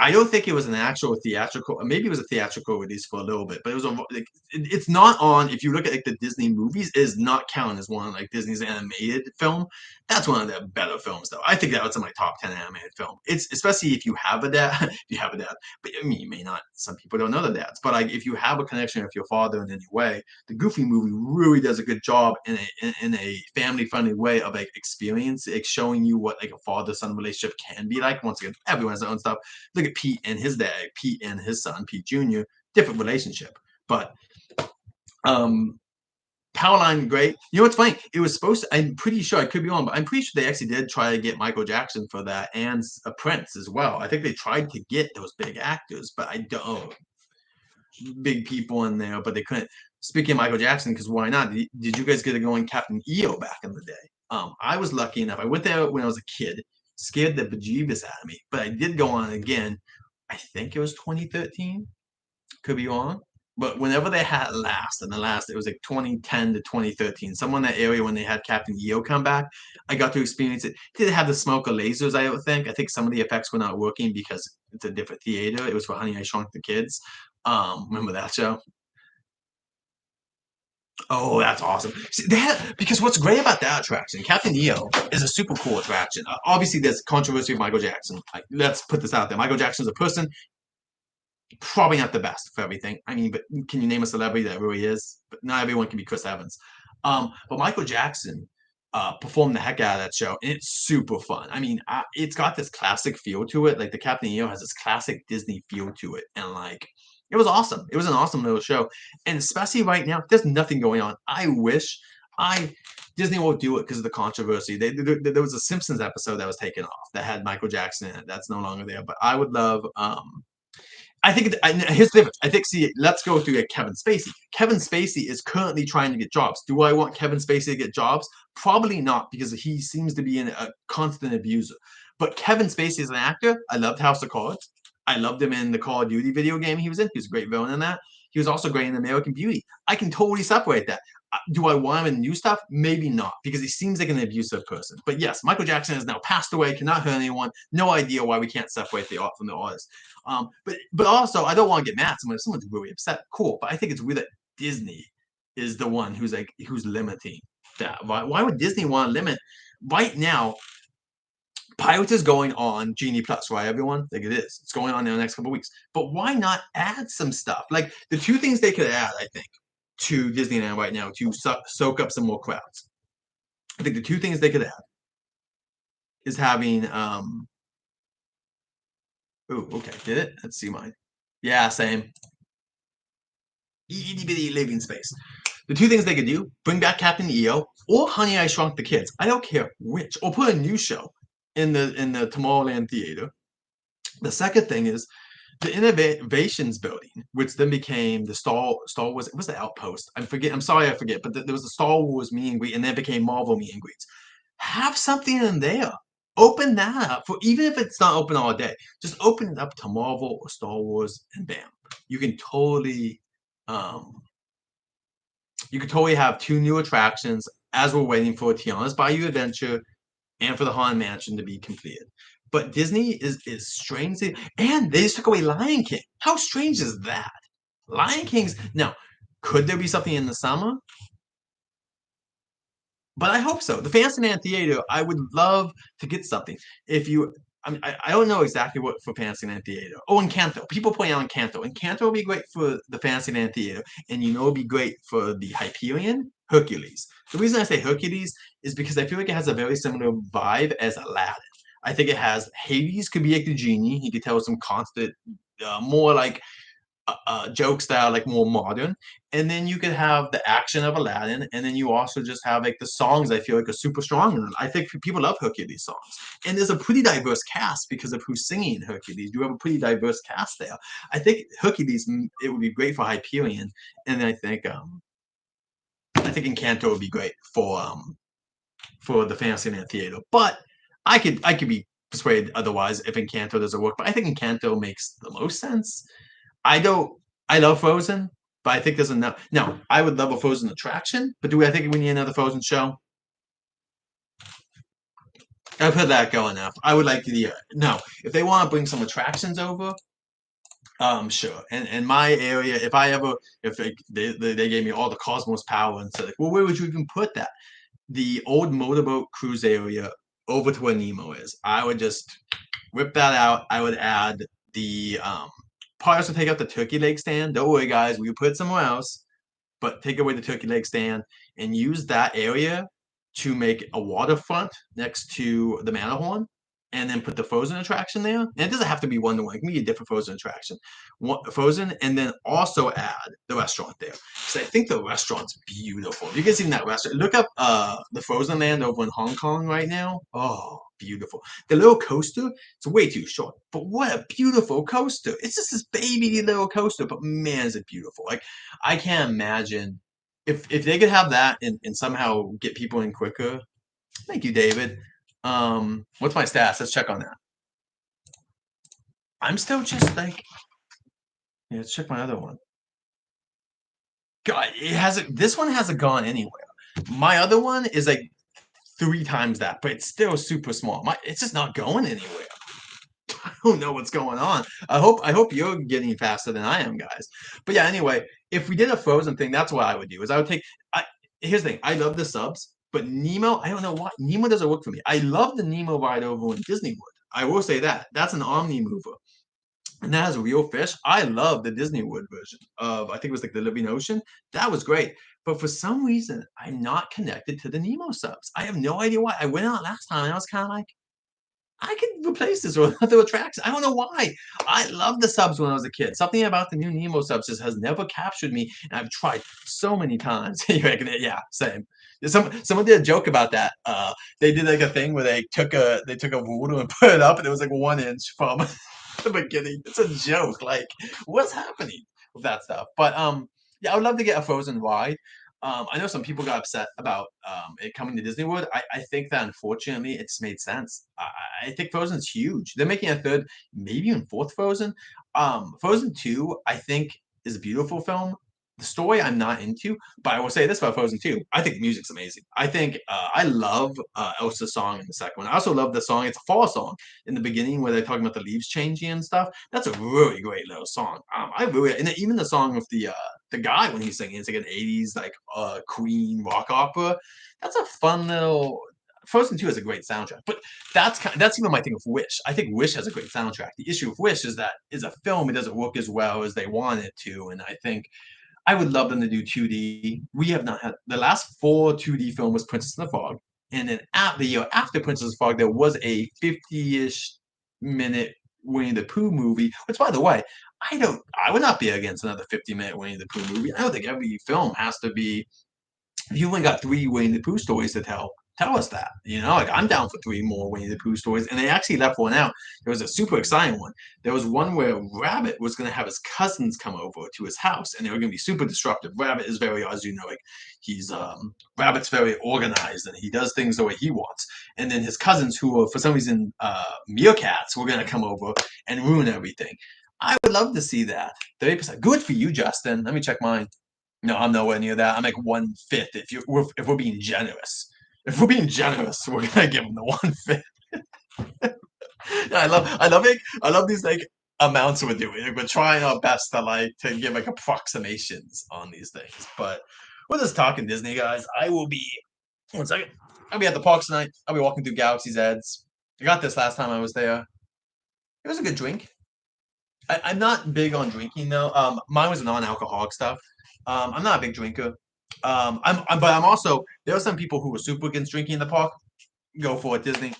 I don't think it was an actual theatrical. Maybe it was a theatrical release for a little bit, but it was like it's not on. If you look at like the Disney movies, it is not counted as one of like Disney's animated film. That's one of the better films, though. I think that was in my top 10 animated film. It's especially if you have a dad, if you have a dad. But I mean, you may not. Some people don't know the dads, but like if you have a connection with your father in any way, the Goofy movie really does a good job in a family friendly way of like experience, like showing you what like a father son relationship can be like. Once again, everyone has their own stuff. Look at Pete and his dad, Pete and his son, Pete Jr. Different relationship, but um, Powerline, great. You know what's funny? It was supposed to. I'm pretty sure I could be wrong, but I'm pretty sure they actually did try to get Michael Jackson for that and a Prince as well. I think they tried to get those big actors, but I don't big people in there, but they couldn't. Speaking of Michael Jackson, because why not? Did you guys get to go in Captain EO back in the day? I was lucky enough. I went there when I was a kid, scared the bejeebus out of me, but I did go on again. I think it was 2013. Could be wrong. But whenever they had last, and the last, it was like 2010 to 2013, somewhere in that area when they had Captain EO come back, I got to experience it. Did have the smoke of lasers, I would think. I think some of the effects were not working because it's a different theater. It was for Honey, I Shrunk the Kids. Remember that show? Oh, that's awesome. See, because what's great about that attraction, Captain EO is a super cool attraction. Obviously, there's controversy with Michael Jackson. Let's put this out there. Michael Jackson is a person, probably not the best for everything. I mean, but can you name a celebrity that really is? But not everyone can be Chris Evans. But Michael Jackson performed the heck out of that show, and it's super fun. I mean, it's got this classic feel to it. Like the Captain EO has this classic Disney feel to it, and like it was awesome. It was an awesome little show, and especially right now, there's nothing going on. I wish I Disney won't do it because of the controversy. There was a Simpsons episode that was taken off that had Michael Jackson in it. That's no longer there. But I would love. I think here's the difference. I think, see, let's go through Kevin Spacey. Kevin Spacey is currently trying to get jobs. Do I want Kevin Spacey to get jobs? Probably not, because he seems to be a constant abuser. But Kevin Spacey is an actor. I loved House of Cards. I loved him in the Call of Duty video game he was in. He was a great villain in that. He was also great in American Beauty. I can totally separate that. Do I want him in new stuff? Maybe not, because he seems like an abusive person. But yes, Michael Jackson has now passed away, cannot hurt anyone. No idea why we can't separate the art from the artist. But also, I don't want to get mad at someone if someone's really upset. Cool, but I think it's weird that Disney is the one who's limiting that. Why would Disney want to limit? Right now, Pirates is going on Genie Plus, right, everyone? Like it is. It's going on in the next couple of weeks. But why not add some stuff? Like the two things they could add, I think, to Disneyland right now to soak up some more crowds. I think the two things they could add is having oh, okay, did it? Let's see mine. Yeah, same. Itty bitty living space. The two things they could do: bring back Captain EO or Honey, I Shrunk the Kids. I don't care which, or put a new show in the Tomorrowland theater. The second thing is the Innovations Building, which then became the Star Wars. It was the Outpost. I forget. I'm sorry, I forget. But there was the Star Wars meet and greet, and then it became Marvel meet and greets. Have something in there. Open that up for even if it's not open all day. Just open it up to Marvel or Star Wars, and bam, you can totally, um, you can totally have two new attractions as we're waiting for Tiana's Bayou Adventure and for the Haunted Mansion to be completed. But Disney is strangely, and they just took away Lion King. How strange is that? Lion King's now. Could there be something in the summer? But I hope so. The Fantasyland Theater, I would love to get something. If you, I mean, I don't know exactly what for Fantasyland Theater. Oh, Encanto. People point out Encanto. Encanto would be great for the Fantasyland Theater, and you know it'd be great for the Hyperion, Hercules. The reason I say Hercules is because I feel like it has a very similar vibe as Aladdin. I think it has Hades could be like the genie. He could tell some constant, more like jokes that are like more modern, and then you could have the action of Aladdin, and then you also just have like the songs. I feel like are super strong, and I think people love Hercules songs, and there's a pretty diverse cast because of who's singing Hercules. You have a pretty diverse cast there. I think Hercules it would be great for Hyperion, and I think Encanto would be great for the Fantasyland Theater, but I could be persuaded otherwise if Encanto doesn't work. But I think Encanto makes the most sense. I don't. I love Frozen, but I think there's enough. Now, I would love a Frozen attraction, but do I think we need another Frozen show? I've heard that go enough. I would like the no. If they want to bring some attractions over, sure. And in my area, if I ever, if they gave me all the Cosmos power and said, like, well, where would you even put that? The old motorboat cruise area over to where Nemo is. I would just whip that out. I would add the probably also take out the turkey leg stand. Don't worry, guys, we put it somewhere else. But take away the turkey leg stand and use that area to make a waterfront next to the Matterhorn, and then put the Frozen attraction there. And it doesn't have to be one to one; it can be a different Frozen attraction, Frozen, and then also add the restaurant there. So I think the restaurant's beautiful. If you guys seen that restaurant, look up the Frozen Land over in Hong Kong right now. Oh, beautiful. The little coaster, it's way too short, but what a beautiful coaster. It's just this baby little coaster, but man, is it beautiful. Like, I can't imagine if they could have that and somehow get people in quicker. Thank you, David. What's my stats? Let's check on that. I'm still just like, yeah, let's check my other one. God, it hasn't. This one hasn't gone anywhere. My other one is like 3 times that, but it's still super small. It's just not going anywhere. I don't know what's going on. I hope you're getting faster than I am, guys. But yeah, anyway, if we did a Frozen thing, that's what I would do. Is I would take. Here's the thing. I love the subs, but Nemo, I don't know why Nemo doesn't work for me. I love the Nemo ride over in Disneywood. I will say that that's an Omni mover, and that has real fish. I love the Disneywood version of I think it was like the Living Ocean. That was great. But for some reason, I'm not connected to the Nemo subs. I have no idea why. I went out last time and I was kind of like, I could replace this with other attractions. I don't know why. I loved the subs when I was a kid. Something about the new Nemo subs just has never captured me, and I've tried so many times. Yeah, same. Someone did a joke about that. They did like a thing where they took a ruler and put it up, and it was like 1 inch from the beginning. It's a joke. Like, what's happening with that stuff? But yeah, I would love to get a Frozen ride. I know some people got upset about it coming to Disney World. I think that unfortunately it's made sense. I think Frozen's huge. They're making a third, maybe even fourth Frozen. Frozen 2, I think, is a beautiful film. The story I'm not into, but I will say this about Frozen 2. I think the music's amazing. I think I love Elsa's song in the second one. I also love the song. It's a fall song in the beginning where they're talking about the leaves changing and stuff. That's a really great little song. I really and even the song with the guy when he's singing, it's like an 80s like Queen rock opera. That's a fun little Frozen 2 has a great soundtrack, but that's even my thing with Wish. I think Wish has a great soundtrack. The issue with Wish is that is a film, it doesn't work as well as they want it to, and I think I would love them to do 2D. We have not had the last 4 2D film was Princess and the Frog, and then the year after Princess and the Frog, there was a 50-ish minute Winnie the Pooh movie. Which, by the way, I would not be against another 50-minute Winnie the Pooh movie. I don't think every film has to be. If you only got 3 Winnie the Pooh stories to tell, tell us that. Like I'm down for three more Winnie the Pooh stories. And they actually left one out. There was a super exciting one. There was one where Rabbit was going to have his cousins come over to his house, and they were going to be super disruptive. Rabbit is very, as you know, like he's Rabbit's very organized and he does things the way he wants. And then his cousins, who are for some reason meerkats, were going to come over and ruin everything. I would love to see that. 30%. Good for you, Justin. Let me check mine. No, I'm nowhere near that. I'm like 1/5 if we're being generous. If we're being generous, we're gonna give them the 1/5. Yeah, I love it. I love these like amounts we're doing. Like, we're trying our best to give like approximations on these things. But we're just talking Disney, guys. I will be 1 second. I'll be at the parks tonight. I'll be walking through Galaxy's Edge. I got this last time I was there. It was a good drink. I'm not big on drinking though. Mine was non-alcoholic stuff. I'm not a big drinker. But I'm also there are some people who are super against drinking in the park. Go for it, Disney.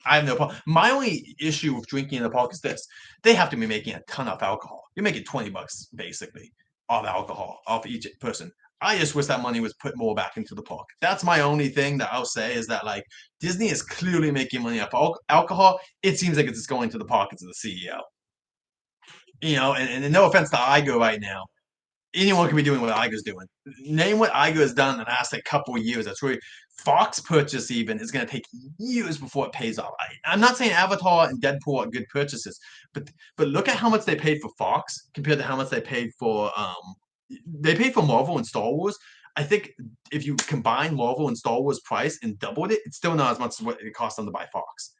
I have no problem. My only issue with drinking in the park is this: they have to be making a ton of alcohol. You're making $20 basically of alcohol off each person. I just wish that money was put more back into the park. That's my only thing that I'll say is that like Disney is clearly making money off alcohol. It seems like it's just going to the pockets of the CEO. And no offense to Iger right now, anyone can be doing what Iger's doing. Name what Iger has done in the last like couple of years. That's really Fox purchase even is going to take years before it pays off. I'm not saying Avatar and Deadpool are good purchases, but look at how much they paid for Fox compared to how much they paid for Marvel and Star Wars. I think if you combine Marvel and Star Wars price and doubled it, it's still not as much as what it cost them to buy Fox.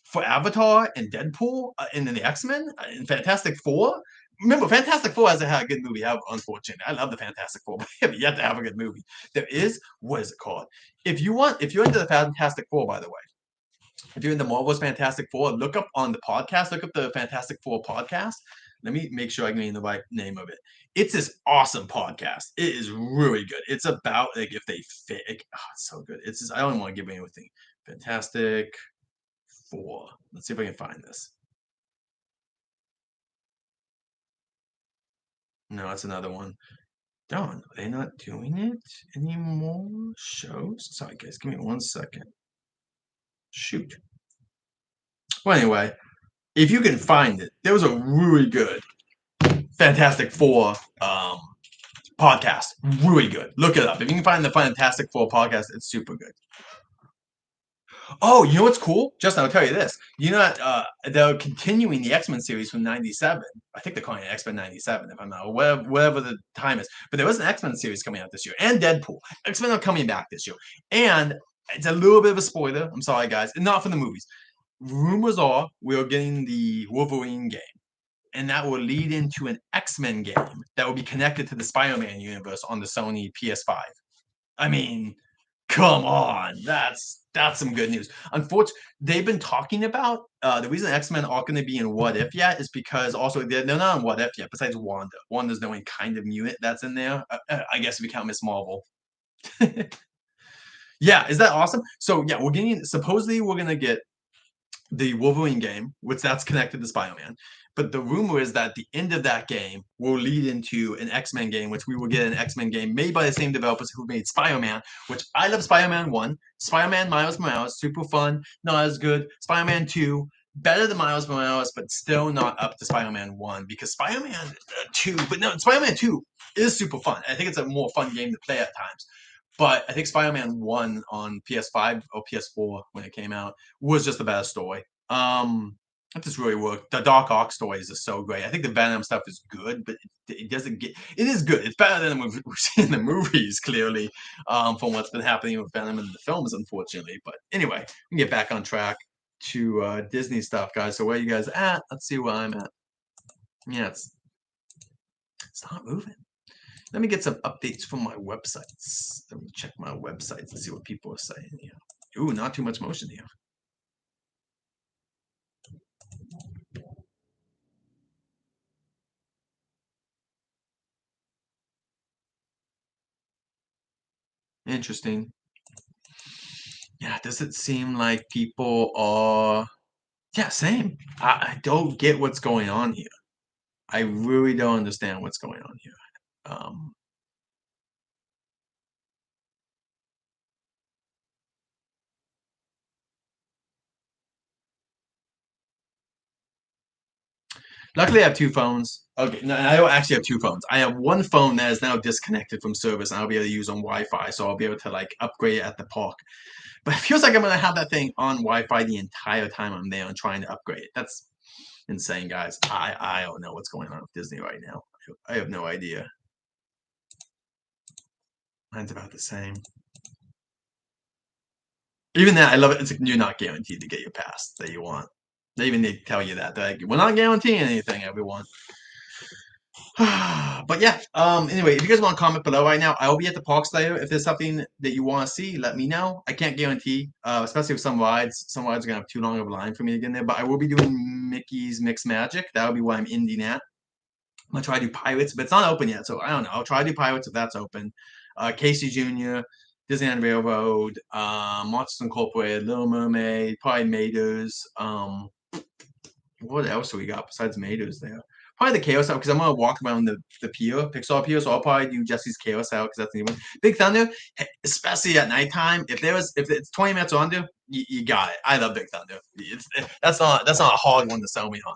For Avatar and Deadpool and then the X-Men and Fantastic Four. Remember, Fantastic Four hasn't had a good movie out, unfortunately. I love the Fantastic Four, but they have yet to have a good movie. There is, what is it called? If you're into the Fantastic Four, by the way, if you're into Marvel's Fantastic Four, look up on the podcast, look up the Fantastic Four podcast. Let me make sure I can name the right name of it. It's this awesome podcast. It is really good. It's about like if they fit. It's so good. It's just I don't want to give anything. Fantastic Four. Let's see if I can find this. No, it's another one. Darn, are they not doing it anymore? Shows? Sorry, guys, give me 1 second. Shoot. Well, anyway, if you can find it, there was a really good Fantastic Four podcast. Really good. Look it up. If you can find the Fantastic Four podcast, it's super good. Oh, you know what's cool? Justin, I'll tell you this. You know that they're continuing the X-Men series from '97. I think they're calling it X-Men '97, if I'm not, or whatever the time is. But there was an X-Men series coming out this year, and Deadpool. X-Men are coming back this year, and it's a little bit of a spoiler. I'm sorry, guys, not for the movies. Rumors are we're getting the Wolverine game, and that will lead into an X-Men game that will be connected to the Spider-Man universe on the Sony PS5. I mean, come on, that's some good news. Unfortunately, they've been talking about the reason X-Men aren't going to be in What If yet is because also they're not in What If yet. Besides Wanda, Wanda's the only kind of mutant that's in there. I guess if we count Miss Marvel. Yeah, is that awesome? So yeah, supposedly we're gonna get the Wolverine game, which that's connected to Spider-Man. But the rumor is that the end of that game will lead into an X-Men game, which we will get an X-Men game made by the same developers who made Spider-Man, which I love Spider-Man 1. Spider-Man Miles Morales, super fun, not as good. Spider-Man 2, better than Miles Morales, but still not up to Spider-Man 1 because Spider-Man 2, but no, Spider-Man 2 is super fun. I think it's a more fun game to play at times. But I think Spider-Man 1 on PS5 or PS4 when it came out was just the better story. It just really worked. The Doc Ock stories are so great. I think the Venom stuff is good, but it doesn't get. It is good. It's better than we've seen in the movies, clearly, from what's been happening with Venom in the films, unfortunately. But anyway, we can get back on track to Disney stuff, guys. So where are you guys at? Let's see where I'm at. Yeah, it's not moving. Let me get some updates from my websites. Let me check my websites and see what people are saying here. Ooh, not too much motion here. Interesting. Yeah, does it seem like people are... Yeah, same. I don't get what's going on here. I really don't understand what's going on here. Um, Luckily, I have two phones. Okay, no, I don't actually have two phones. I have one phone that is now disconnected from service, and I'll be able to use on Wi-Fi, so I'll be able to like upgrade it at the park. But it feels like I'm gonna have that thing on Wi-Fi the entire time I'm there and trying to upgrade it. That's insane, guys. I don't know what's going on with Disney right now. I have no idea. Mine's about the same. Even that, I love it. It's like you're not guaranteed to get your pass that you want. They tell you that. They're like, we're not guaranteeing anything, everyone. But yeah, anyway, if you guys want to comment below right now, I will be at the parks later. If there's something that you want to see, let me know. I can't guarantee, especially with some rides. Some rides are going to have too long of a line for me to get in there. But I will be doing Mickey's Mixed Magic. That'll be what I'm ending at. I'm going to try to do Pirates, but it's not open yet. So I don't know. I'll try to do Pirates if that's open. Casey Jr., Disneyland Railroad, Monsters Incorporated, Little Mermaid, probably Maiders. What else do we got besides Maiders there? Probably the Chaos Out because I'm gonna walk around the pier, Pixar Pier, so I'll probably do Jesse's Chaos Out because that's the new one. Big Thunder, especially at nighttime. If it's 20 minutes or under, you got it. I love Big Thunder. That's not a hard one to sell me on.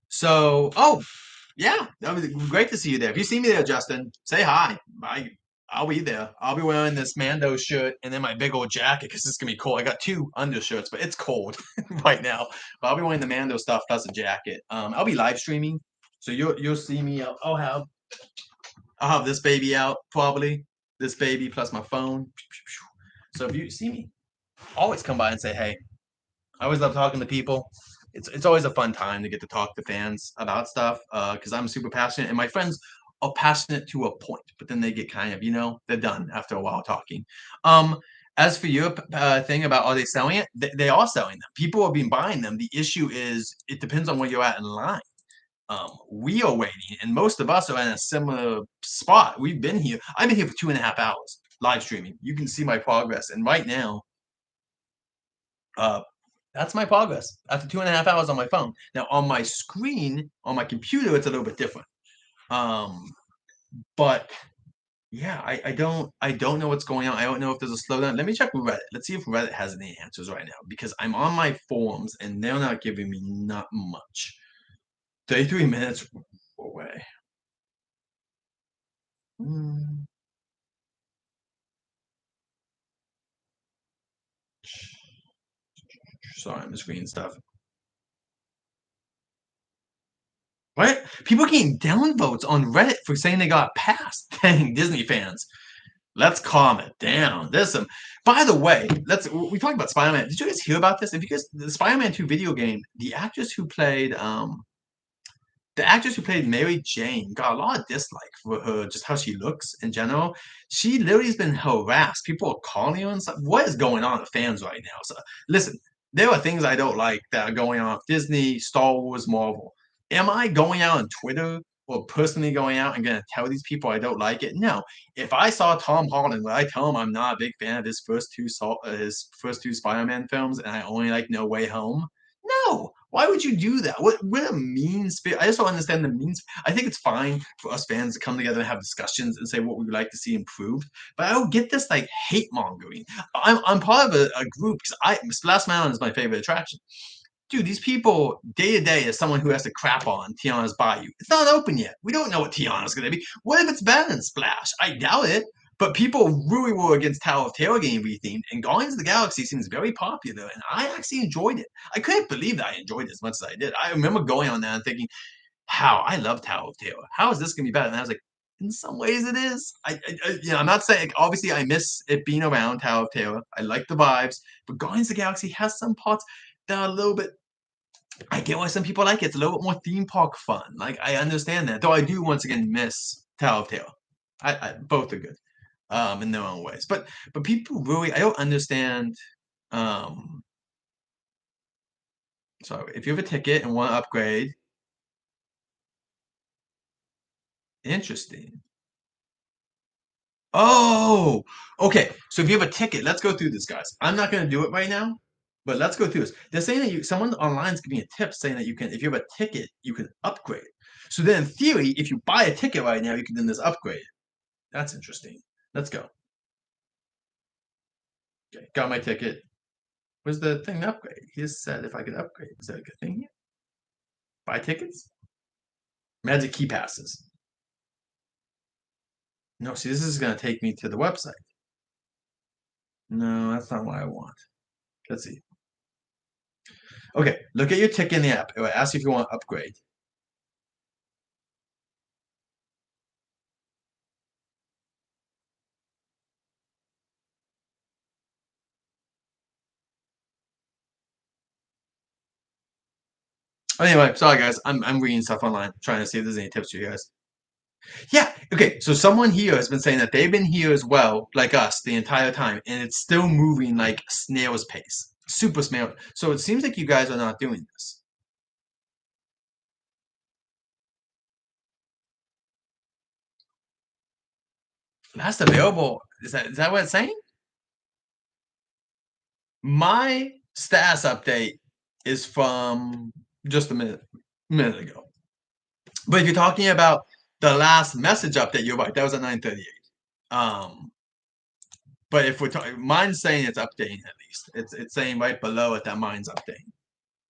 So, oh yeah, that was great to see you there. If you see me there, Justin, say hi. I'll be there. I'll be wearing this Mando shirt and then my big old jacket because it's gonna be cold. I got two undershirts, but it's cold right now. But I'll be wearing the Mando stuff plus a jacket. I'll be live streaming, so you'll see me. I'll have this baby out probably. This baby plus my phone. So if you see me, always come by and say hey. I always love talking to people. It's always a fun time to get to talk to fans about stuff because I'm super passionate and my friends are passionate to a point, but then they get kind of they're done after a while talking. Um, as for your thing about are they selling it? They are selling them. People have been buying them. The issue is it depends on where you're at in line. We are waiting, and most of us are in a similar spot. We've been here. I've been here for 2.5 hours live streaming. You can see my progress, and right now, uh, that's my progress after 2.5 hours on my phone. Now on my screen, on my computer, it's a little bit different. Um, but yeah, I don't know what's going on. I don't know if there's a slowdown. Let me check Reddit. Let's see if Reddit has any answers right now because I'm on my forums and they're not giving me not much. 33 minutes away. Hmm. Sorry, I'm just reading stuff. What? People getting downvotes on Reddit for saying they got passed. Dang, Disney fans. Let's calm it down. There's some. By the way, we talked about Spider-Man. Did you guys hear about this? If you guys, the Spider-Man 2 video game, the actress who played Mary Jane got a lot of dislike for her, just how she looks in general. She literally has been harassed. People are calling her and stuff. What is going on with fans right now? So listen, there are things I don't like that are going on with Disney, Star Wars, Marvel. Am I going out on Twitter or personally going out and going to tell these people I don't like it? No. If I saw Tom Holland, would I tell him I'm not a big fan of his first two Spider-Man films and I only like No Way Home? No. Why would you do that? What a mean spirit. I just don't understand the mean. I think it's fine for us fans to come together and have discussions and say what we would like to see improved. But I don't get this like hate mongering. I'm part of a group because Splash Mountain is my favorite attraction. Dude, these people day to day as someone who has to crap on Tiana's Bayou. It's not open yet. We don't know what Tiana's going to be. What if it's better than Splash? I doubt it. But people really were against Tower of Terror getting rethemed, and Guardians of the Galaxy seems very popular, and I actually enjoyed it. I couldn't believe that I enjoyed it as much as I did. I remember going on that and thinking, how? I love Tower of Terror. How is this going to be better? And I was like, in some ways it is. I'm not saying, obviously I miss it being around Tower of Terror. I like the vibes, but Guardians of the Galaxy has some parts that are a little bit, I get why some people like it. It's a little bit more theme park fun. Like, I understand that. Though I do, once again, miss Tower of Terror. Both are good in their own ways. But people really, I don't understand. Um, so if you have a ticket and want to upgrade, interesting. Oh, okay. So if you have a ticket, let's go through this, guys. I'm not going to do it right now, but let's go through this. They're saying that someone online is giving a tip saying that if you have a ticket, you can upgrade. So then, in theory, if you buy a ticket right now, you can then just upgrade. That's interesting. Let's go. Okay, got my ticket. Where's the thing to upgrade? He just said if I could upgrade. Is that a good thing here? Buy tickets? Magic key passes. No, see, this is gonna take me to the website. No, that's not what I want. Let's see. Okay, look at your ticket in the app. It will ask you if you want to upgrade. Anyway, sorry guys, I'm reading stuff online, trying to see if there's any tips for you guys. Yeah, okay, so someone here has been saying that they've been here as well, like us, the entire time, and it's still moving like snail's pace. Super snail. So it seems like you guys are not doing this. Last available, is that what it's saying? My status update is from just a minute ago. But if you're talking about the last message update, you're right. That was at 9:38. But if we're talking, mine's saying it's updating at least. It's saying right below it that mine's updating.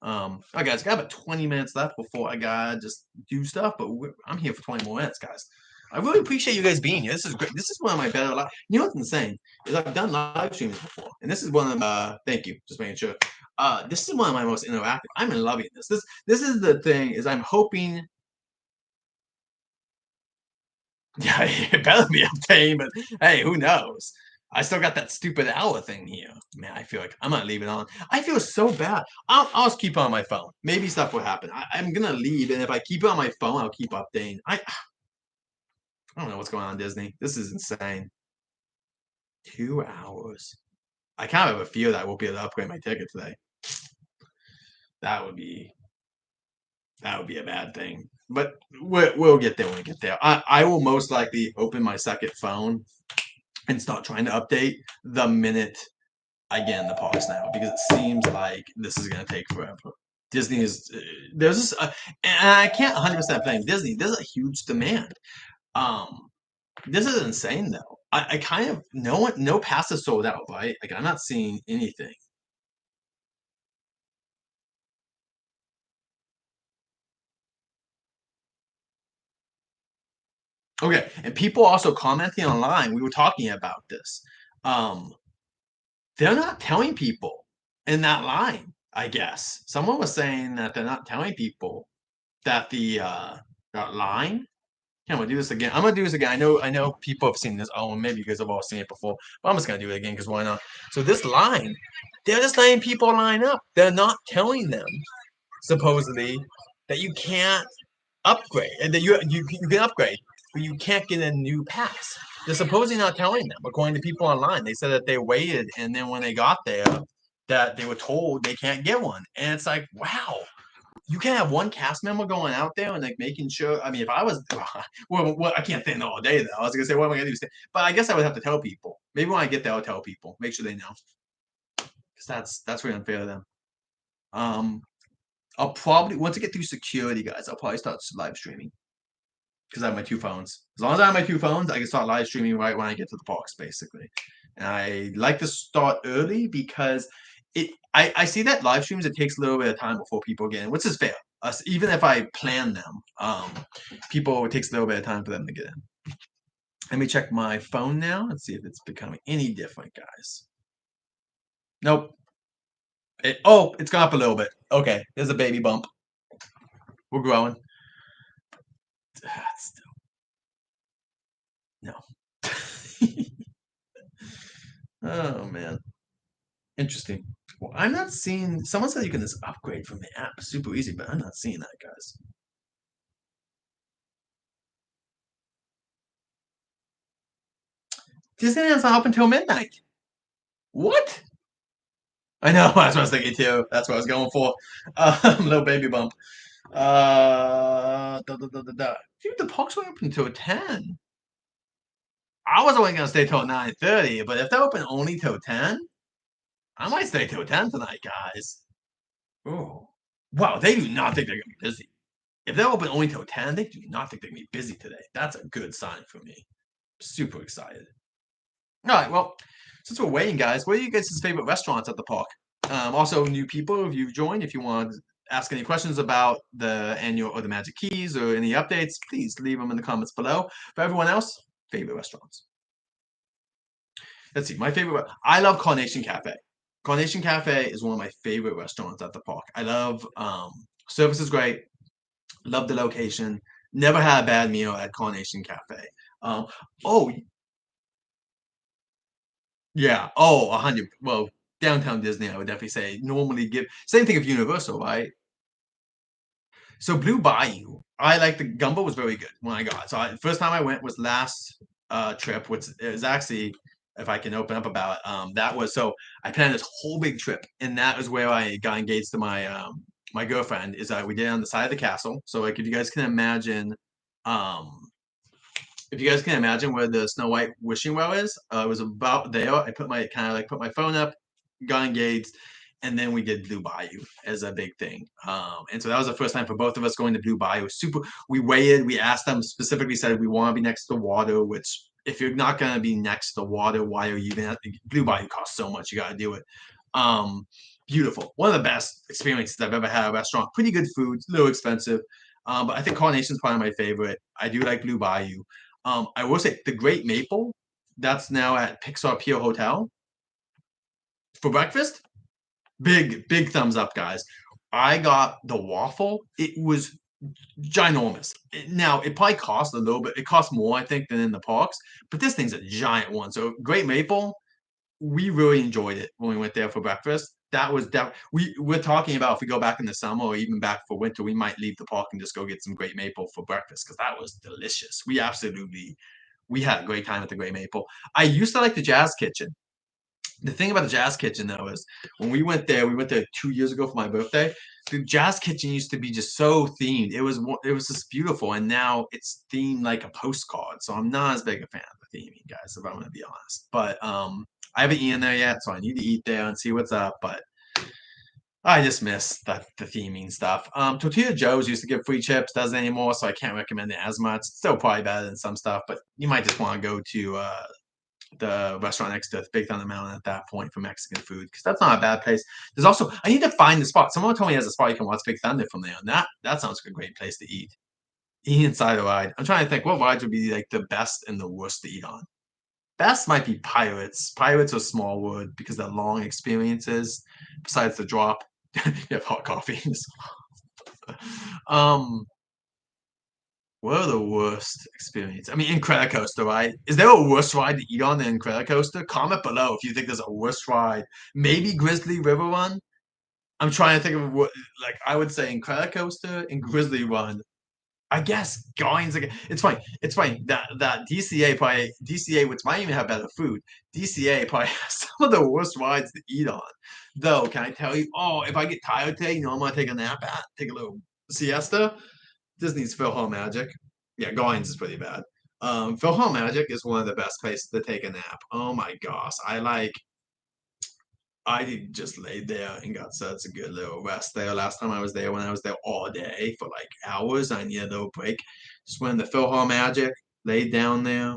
All right, guys, got about 20 minutes left before I gotta just do stuff. But I'm here for 20 more minutes, guys. I really appreciate you guys being here. This is great. This is one of my better live. You know what's insane is I've done live streams before, and this is one of thank you, just making sure. This is one of my most interactive. I'm loving this. This is the thing is I'm hoping. Yeah, it better be updating, but hey, who knows? I still got that stupid hour thing here. Man, I feel like I'm gonna leave it on. I feel so bad. I'll just keep it on my phone. Maybe stuff will happen. I'm gonna leave, and if I keep it on my phone, I'll keep updating. I don't know what's going on, Disney. This is insane. 2 hours. I kind of have a fear that I won't be able to upgrade my ticket today. That would be a bad thing. But we'll get there when we get there. I will most likely open my second phone and start trying to update the minute I get in the parks now because it seems like this is going to take forever. Disney is there's this, and I can't 100% blame Disney. There's a huge demand. Um, this is insane though. I kind of no passes sold out, right? Like I'm not seeing anything. Okay, and people also commenting online. We were talking about this. Um, they're not telling people in that line. I guess someone was saying that they're not telling people that that line. Yeah, I'm gonna do this again. I'm gonna do this again. I know people have seen this. Oh, maybe you guys have all seen it before, but I'm just gonna do it again because why not? So this line, they're just letting people line up. They're not telling them supposedly that you can't upgrade and that you can upgrade, but you can't get a new pass. They're supposedly not telling them. According to people online, they said that they waited, and then when they got there, that they were told they can't get one. And it's like, wow, you can have one cast member going out there and like making sure. I mean, if I was, well, I can't stand all day though. I was gonna say, what am I gonna do? But I guess I would have to tell people. Maybe when I get there, I'll tell people, make sure they know, because that's really unfair to them. Um, I'll probably once I get through security, guys, I'll probably start live streaming because I have my two phones. As long as I have my two phones, I can start live streaming right when I get to the parks, basically. And I like to start early because I see that live streams it takes a little bit of time before people get in, which is fair. Even if I plan them, people it takes a little bit of time for them to get in. Let me check my phone now and see if it's becoming any different, guys. Nope. It's gone up a little bit. Okay, there's a baby bump. We're growing. Still, no. Oh man, interesting. Well, I'm not seeing. Someone said you can just upgrade from the app, super easy, but I'm not seeing that, guys. Disneyland's not up until midnight. What? I know. That's what I was thinking too. That's what I was going for. Little baby bump. Dude, the parks were open until 10. I was only gonna stay till 9:30, but if they're open only till 10, I might stay till 10 tonight, guys. Oh, wow! They do not think they're gonna be busy. If they're open only till 10, they do not think they're gonna be busy today. That's a good sign for me. Super excited. All right, well, since we're waiting, guys, what are you guys' favorite restaurants at the park? Also, new people, if you've joined, if you want to ask any questions about the annual or the Magic Keys or any updates, please leave them in the comments below. For everyone else, favorite restaurants. Let's see, my favorite. I love Carnation Cafe. Carnation Cafe is one of my favorite restaurants at the park. I love service is great. Love the location. Never had a bad meal at Carnation Cafe. Um, oh yeah. Oh, 100. Well, downtown Disney, I would definitely say. Normally give same thing of Universal, right? So Blue Bayou, I like the gumbo was very good when I got it. So first time I went was last trip, which is actually if I can open up about that was so I planned this whole big trip, and that was where I got engaged to my my girlfriend. Is we did it on the side of the castle. So like if you guys can imagine, um, if you guys can imagine where the Snow White wishing well is, it was about there. I put my kind of like put my phone up, got engaged, and then we did Blue Bayou as a big thing. And so that was the first time for both of us going to Blue Bayou. Super. We waited. We asked them specifically said we want to be next to water. Which if you're not gonna be next to water, why are you even at Blue Bayou? Costs so much. You got to do it. Um, Beautiful. One of the best experiences I've ever had at a restaurant. Pretty good food. A little expensive. But I think Carnation's probably my favorite. I do like Blue Bayou. I will say the Great Maple, that's now at Pixar Pier Hotel for breakfast. Big thumbs up, guys. I got the waffle. It was ginormous. Now it probably cost a little bit. It cost more, I think, than in the parks. But this thing's a giant one. So Great Maple, we really enjoyed it when we went there for breakfast. That was that we're talking about if we go back in the summer or even back for winter, we might leave the park and just go get some Great Maple for breakfast because that was delicious. We had a great time at the Great Maple. I used to like the Jazz Kitchen. The thing about the Jazz Kitchen though is when we went there 2 years ago for my birthday. The Jazz Kitchen used to be just so themed. It was just beautiful, and now it's themed like a postcard. So I'm not as big a fan of the theming, guys, if I'm gonna be honest. But I haven't eaten there yet, so I need to eat there and see what's up. But I just miss the theming stuff. Tortilla Joe's used to give free chips, doesn't anymore, so I can't recommend it as much. It's still probably better than some stuff, but you might just want to go to the restaurant next to Big Thunder Mountain at that point for Mexican food because that's not a bad place. There's also I need to find the spot. Someone told me there's a spot you can watch Big Thunder from there, and that sounds like a great place to eat. Eat inside a ride. I'm trying to think what rides would be like the best and the worst to eat on. Best might be Pirates. Pirates or Smallwood because they're long experiences. Besides the drop, you have hot coffee. um, what are the worst experience? I mean, Incredicoaster, right? Is there a worse ride to eat on than Incredicoaster? Comment below if you think there's a worse ride. Maybe Grizzly River Run. I'm trying to think of what, like, I would say Incredicoaster and Grizzly Run. I guess Goings again. It's fine. It's fine. That DCA, which might even have better food. DCA probably has some of the worst rides to eat on. Though, can I tell you? Oh, if I get tired today, you know I'm gonna take a nap at, take a little siesta. Disney's PhilharMagic. Yeah, Goings is pretty bad. PhilharMagic is one of the best places to take a nap. Oh my gosh, I just laid there and got such a good little rest there. Last time I was there, when I was there all day for like hours, I needed a little break. Just went to PhilharMagic, laid down there.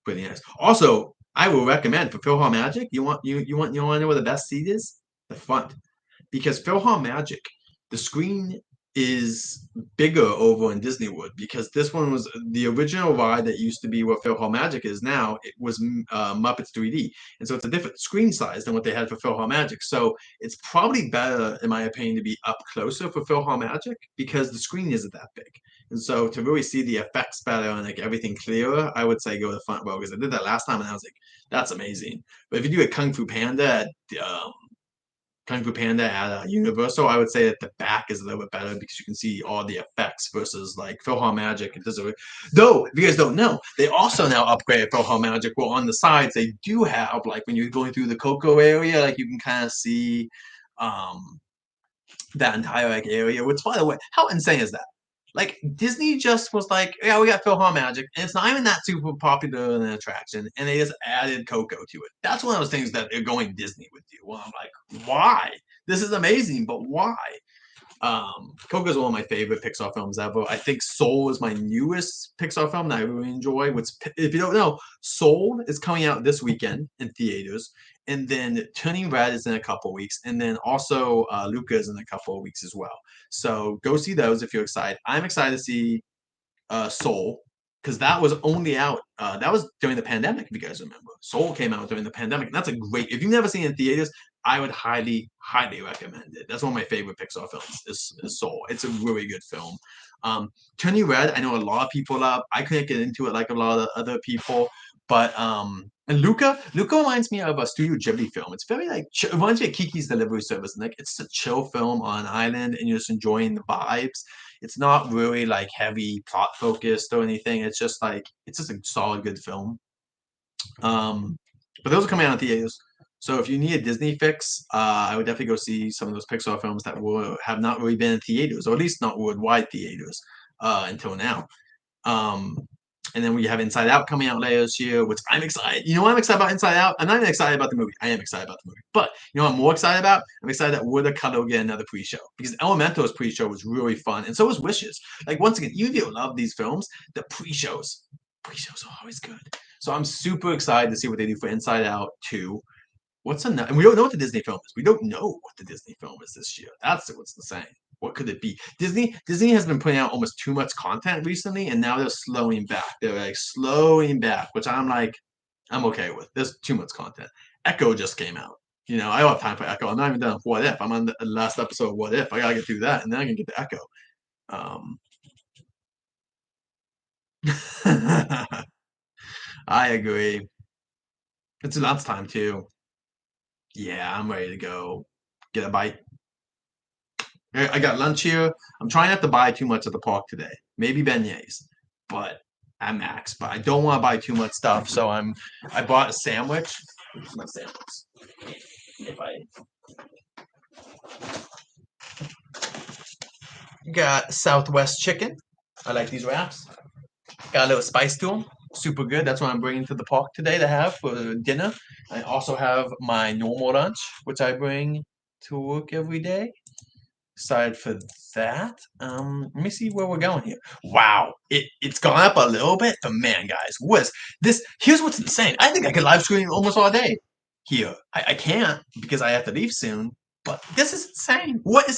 Pretty nice. Also, I will recommend for PhilharMagic. You want to know where the best seat is? The front, because PhilharMagic, the screen is bigger over in Disneywood because this one was the original ride that used to be what PhilharMagic is now. It was Muppets 3D, and so it's a different screen size than what they had for PhilharMagic. So it's probably better, in my opinion, to be up closer for PhilharMagic because the screen isn't that big. And so to really see the effects better and like everything clearer, I would say go to the front row because I did that last time and I was like, that's amazing. But if you do a Kung Fu Panda at Universal, I would say that the back is a little bit better because you can see all the effects versus like PhilharMagic. It doesn't. Though, if you guys don't know, they also now upgraded PhilharMagic. Well, on the sides, they do have like when you're going through the Coco area, like you can kind of see um, that entire like area. Which, by the way, how insane is that? Like Disney just was like, yeah, we got PhilharMagic, and it's not even that super popular an attraction, and they just added Coco to it. That's one of those things that are going Disney with you. Well, I'm like, why? This is amazing, but why? Coco is one of my favorite Pixar films ever. I think Soul is my newest Pixar film that I really enjoy. Which, if you don't know, Soul is coming out this weekend in theaters, and then Turning Red is in a couple of weeks, and then also Luca is in a couple of weeks as well. So go see those if you're excited. I'm excited to see Soul, because that was only out. That was during the pandemic, if you guys remember. Soul came out during the pandemic, and that's a great. If you've never seen it in theaters, I would highly, highly recommend it. That's one of my favorite Pixar films. Is Soul. It's a really good film. Turning Red, I know a lot of people love. I couldn't get into it like a lot of other people, but and Luca reminds me of a Studio Ghibli film. It's very like it reminds me of Kiki's Delivery Service. And like it's a chill film on an island, and you're just enjoying the vibes. It's not really like heavy plot focused or anything. It's just like it's just a solid good film. Um, but those are coming out in theaters. So if you need a Disney fix, I would definitely go see some of those Pixar films that have not really been in theaters, or at least not worldwide theaters until now. Um, and then we have Inside Out coming out later this year, which I'm excited. You know what I'm excited about Inside Out? I'm not even excited about the movie. I am excited about the movie. But you know what I'm more excited about? I'm excited that Woulda will get another pre-show. Because Elemental's pre-show was really fun. And so was Wishes. Like once again, even if you love these films, the pre-shows are always good. So I'm super excited to see what they do for Inside Out 2. What's another? And we don't know what the Disney film is. We don't know what the Disney film is this year. That's what's insane. What could it be? Disney has been putting out almost too much content recently, and now they're slowing back. They're like slowing back, which I'm okay with. There's too much content. Echo just came out. You know, I don't have time for Echo. I'm not even done with What If. I'm on the last episode of What If. I gotta get through that, and then I can get to Echo. I agree. It's lunch time too. Yeah, I'm ready to go get a bite. I got lunch here. I'm trying not to buy too much at the park today. Maybe beignets, but at max. But I don't want to buy too much stuff, so I bought a sandwich. Where's my sandwich? If I got Southwest chicken. I like these wraps. Got a little spice to them. Super good. That's what I'm bringing to the park today to have for dinner. I also have my normal lunch, which I bring to work every day. Excited for that. Let me see where we're going here. Wow, it's gone up a little bit, but man, guys, what's this? Here's what's insane. I think I could live stream almost all day here. I can't because I have to leave soon. But this is insane. What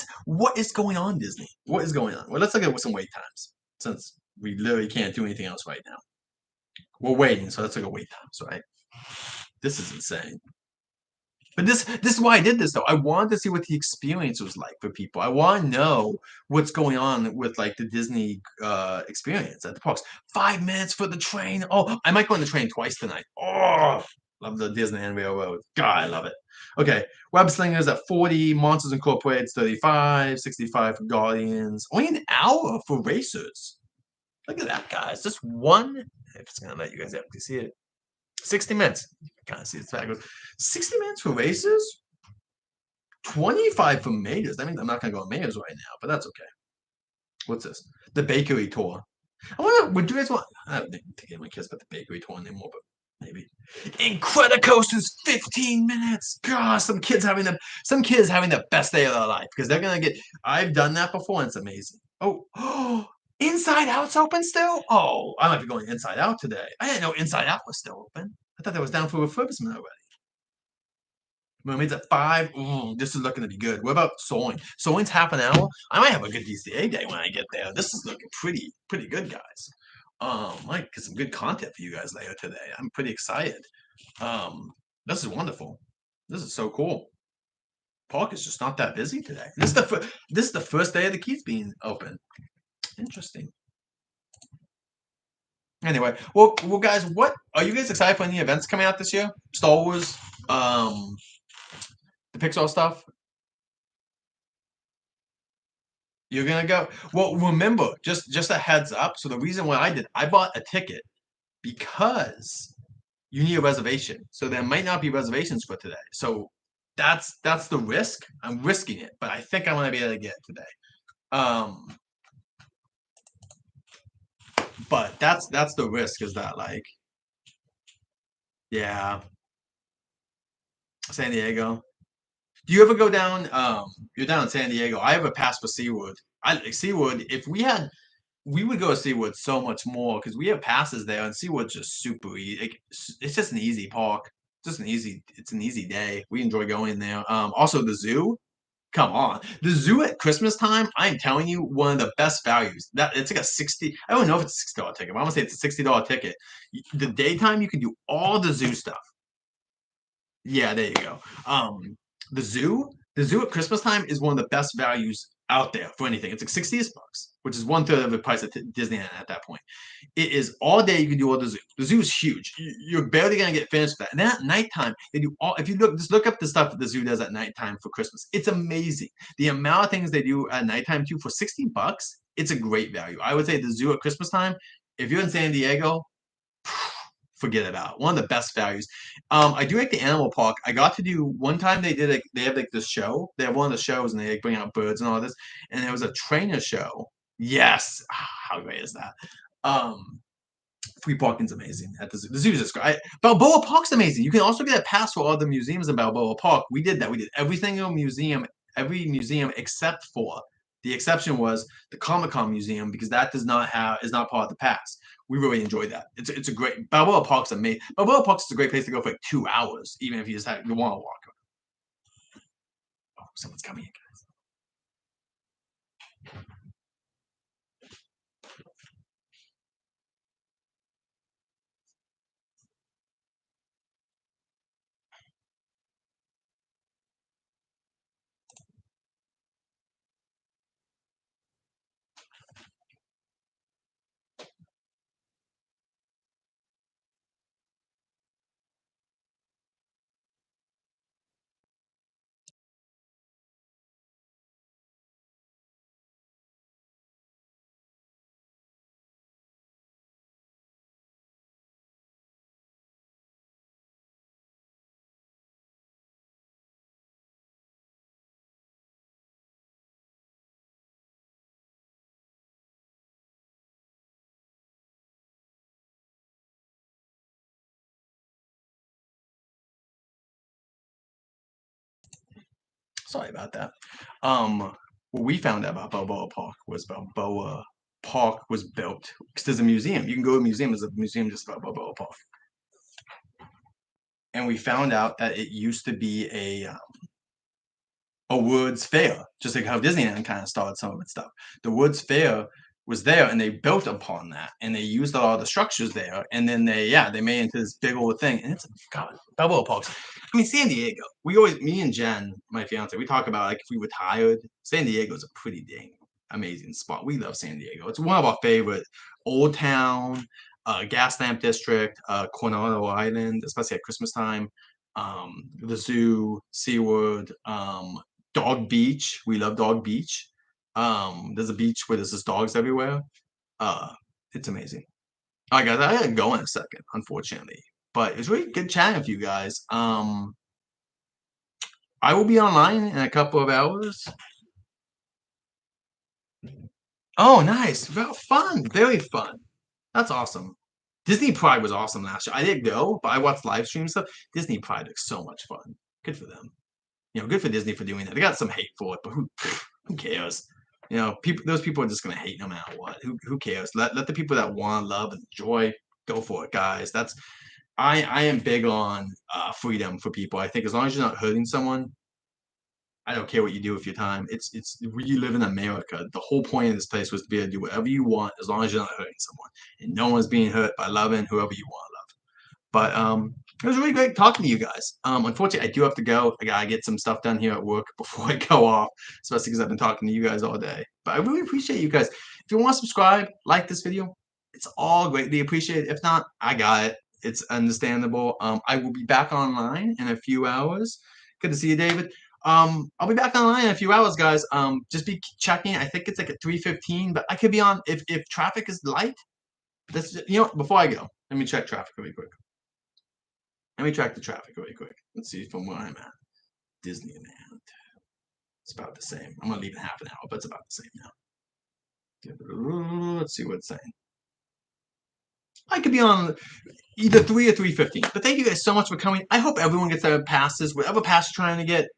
is going on, Disney? What is going on? Well, let's look at some wait times since we literally can't do anything else right now. We're waiting, so let's look at wait times, right? This is insane. But this is why I did this though. I wanted to see what the experience was like for people. I want to know what's going on with like the Disney experience at the parks. 5 minutes for the train. Oh, I might go on the train twice tonight. Oh, love the Disneyland Railroad. God, I love it. Okay, Web Slingers at 40, Monsters Incorporated 35, 65 for Guardians. Only an hour for Racers. Look at that, guys. Just one. If it's gonna let you guys actually see it. 60 minutes. Kind of see it's back. 60 minutes for races? 25 for majors. That means I'm not going to go on majors right now, but that's okay. What's this? The bakery tour. I wonder, would you guys want? I don't think to get my kids about the bakery tour anymore, but maybe. Incredicoaster's 15 minutes. Gosh, some kids having the best day of their life because they're gonna get. I've done that before, and it's amazing. Oh, Inside Out's open still? Oh, I might be going Inside Out today. I didn't know Inside Out was still open. I thought that was down for refurbishment already. Mermaids at 5. Ooh, this is looking to be good. What about Soaring? Soaring's half an hour. I might have a good DCA day when I get there. This is looking pretty good, guys. Might get some good content for you guys later today. I'm pretty excited. This is wonderful. This is so cool. Park is just not that busy today. This is the first day of the keys being open. Interesting. Anyway, well, guys, what are you guys excited for any events coming out this year? Star Wars, the Pixar stuff. You're gonna go. Well, remember, just a heads up. So the reason why I bought a ticket because you need a reservation. So there might not be reservations for today. So that's the risk. I'm risking it, but I think I'm gonna be able to get it today. But that's the risk is that like, yeah, San Diego. Do you ever go down? You're down in San Diego. I have a pass for SeaWorld. SeaWorld. If we would go to SeaWorld so much more because we have passes there, and SeaWorld's just super easy. It's just an easy park. just it's an easy day. We enjoy going there. Also the zoo. Come on. The zoo at Christmas time, I'm telling you, one of the best values. That it's like a 60, I don't know if it's a $60 ticket, but I'm gonna say it's a $60 ticket. The daytime you can do all the zoo stuff. Yeah, there you go. The zoo at Christmas time is one of the best values out there for anything. It's like 60 bucks, which is one third of the price at Disneyland at that point. It is all day. You can do all the zoo. The zoo is huge. You're barely gonna get finished with that. And then at nighttime, they do all. If you just look up the stuff that the zoo does at nighttime for Christmas, it's amazing. The amount of things they do at nighttime too for 60 bucks. It's a great value. I would say the zoo at Christmas time. If you're in San Diego, forget about it. One of the best values. I do like the animal park. I got to do one time they did they have like this show. They have one of the shows and they like bring out birds and all this. And there was a trainer show. Yes. How great is that? Free parking's amazing at the zoo. The zoo is just great. Balboa Park's amazing. You can also get a pass for all the museums in Balboa Park. We did that. We did every single museum, every museum except for the exception was the Comic-Con museum because that is not part of the pass. We really enjoyed that. It's a great Balboa Park's amazing. Balboa Park's a great place to go for like 2 hours, even if you want to walk. Oh, someone's coming in. Sorry about that. What we found out about Balboa Park was Balboa Park was built because there's a museum. You can go to a museum. There's a museum just about Balboa Park. And we found out that it used to be a Woods Fair, just like how Disneyland kind of started some of its stuff. The Woods Fair was there, and they built upon that, and they used all the structures there, and then they made it into this big old thing. And it's God, Balboa Parks. I mean, San Diego. Me and Jen, my fiance, we talk about like if we retired, San Diego is a pretty dang amazing spot. We love San Diego. It's one of our favorite. Old Town, Gaslamp District, Coronado Island, especially at Christmas time. The zoo, SeaWorld, Dog Beach. We love Dog Beach. There's a beach where there's just dogs everywhere. Uh, it's amazing. All right, guys, I gotta go in a second, unfortunately. But it was really good chatting with you guys. I will be online in a couple of hours. Oh, nice. Well, fun. Very fun. That's awesome. Disney Pride was awesome last year. I didn't go, but I watched live stream stuff. Disney Pride looks so much fun. Good for them. Good for Disney for doing that. They got some hate for it, but who cares? Those people are just gonna hate no matter what. Who cares? Let the people that want, love, and enjoy go for it, guys. I am big on freedom for people. I think as long as you're not hurting someone, I don't care what you do with your time. We live in America. The whole point of this place was to be able to do whatever you want as long as you're not hurting someone, and no one's being hurt by loving whoever you want to love. But it was really great talking to you guys. Unfortunately, I do have to go. I gotta get some stuff done here at work before I go off, especially because I've been talking to you guys all day. But I really appreciate you guys. If you want to subscribe, like this video, it's all greatly appreciated. If not, I got it. It's understandable. I will be back online in a few hours. Good to see you, David. I'll be back online in a few hours, guys. Just be checking. I think it's like at 3:15, but I could be on if traffic is light. Before I go, let me check traffic really quick. Let me track the traffic really quick. Let's see from where I'm at. Disneyland. It's about the same. I'm gonna leave in half an hour, but it's about the same now. Let's see what it's saying. I could be on either 3 or 3:15. But thank you guys so much for coming. I hope everyone gets their passes. Whatever pass you're trying to get,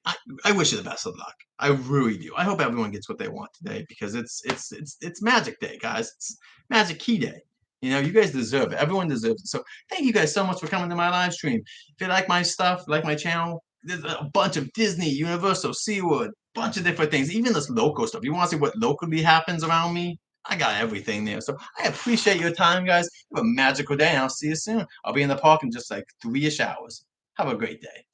I wish you the best of luck. I really do. I hope everyone gets what they want today because it's Magic Day, guys. It's Magic Key Day. You know, you guys deserve it. Everyone deserves it. So thank you guys so much for coming to my live stream. If you like my stuff, like my channel, there's a bunch of Disney, Universal, SeaWorld, bunch of different things, even this local stuff. You want to see what locally happens around me? I got everything there. So I appreciate your time, guys. Have a magical day, and I'll see you soon. I'll be in the park in just like 3-ish hours. Have a great day.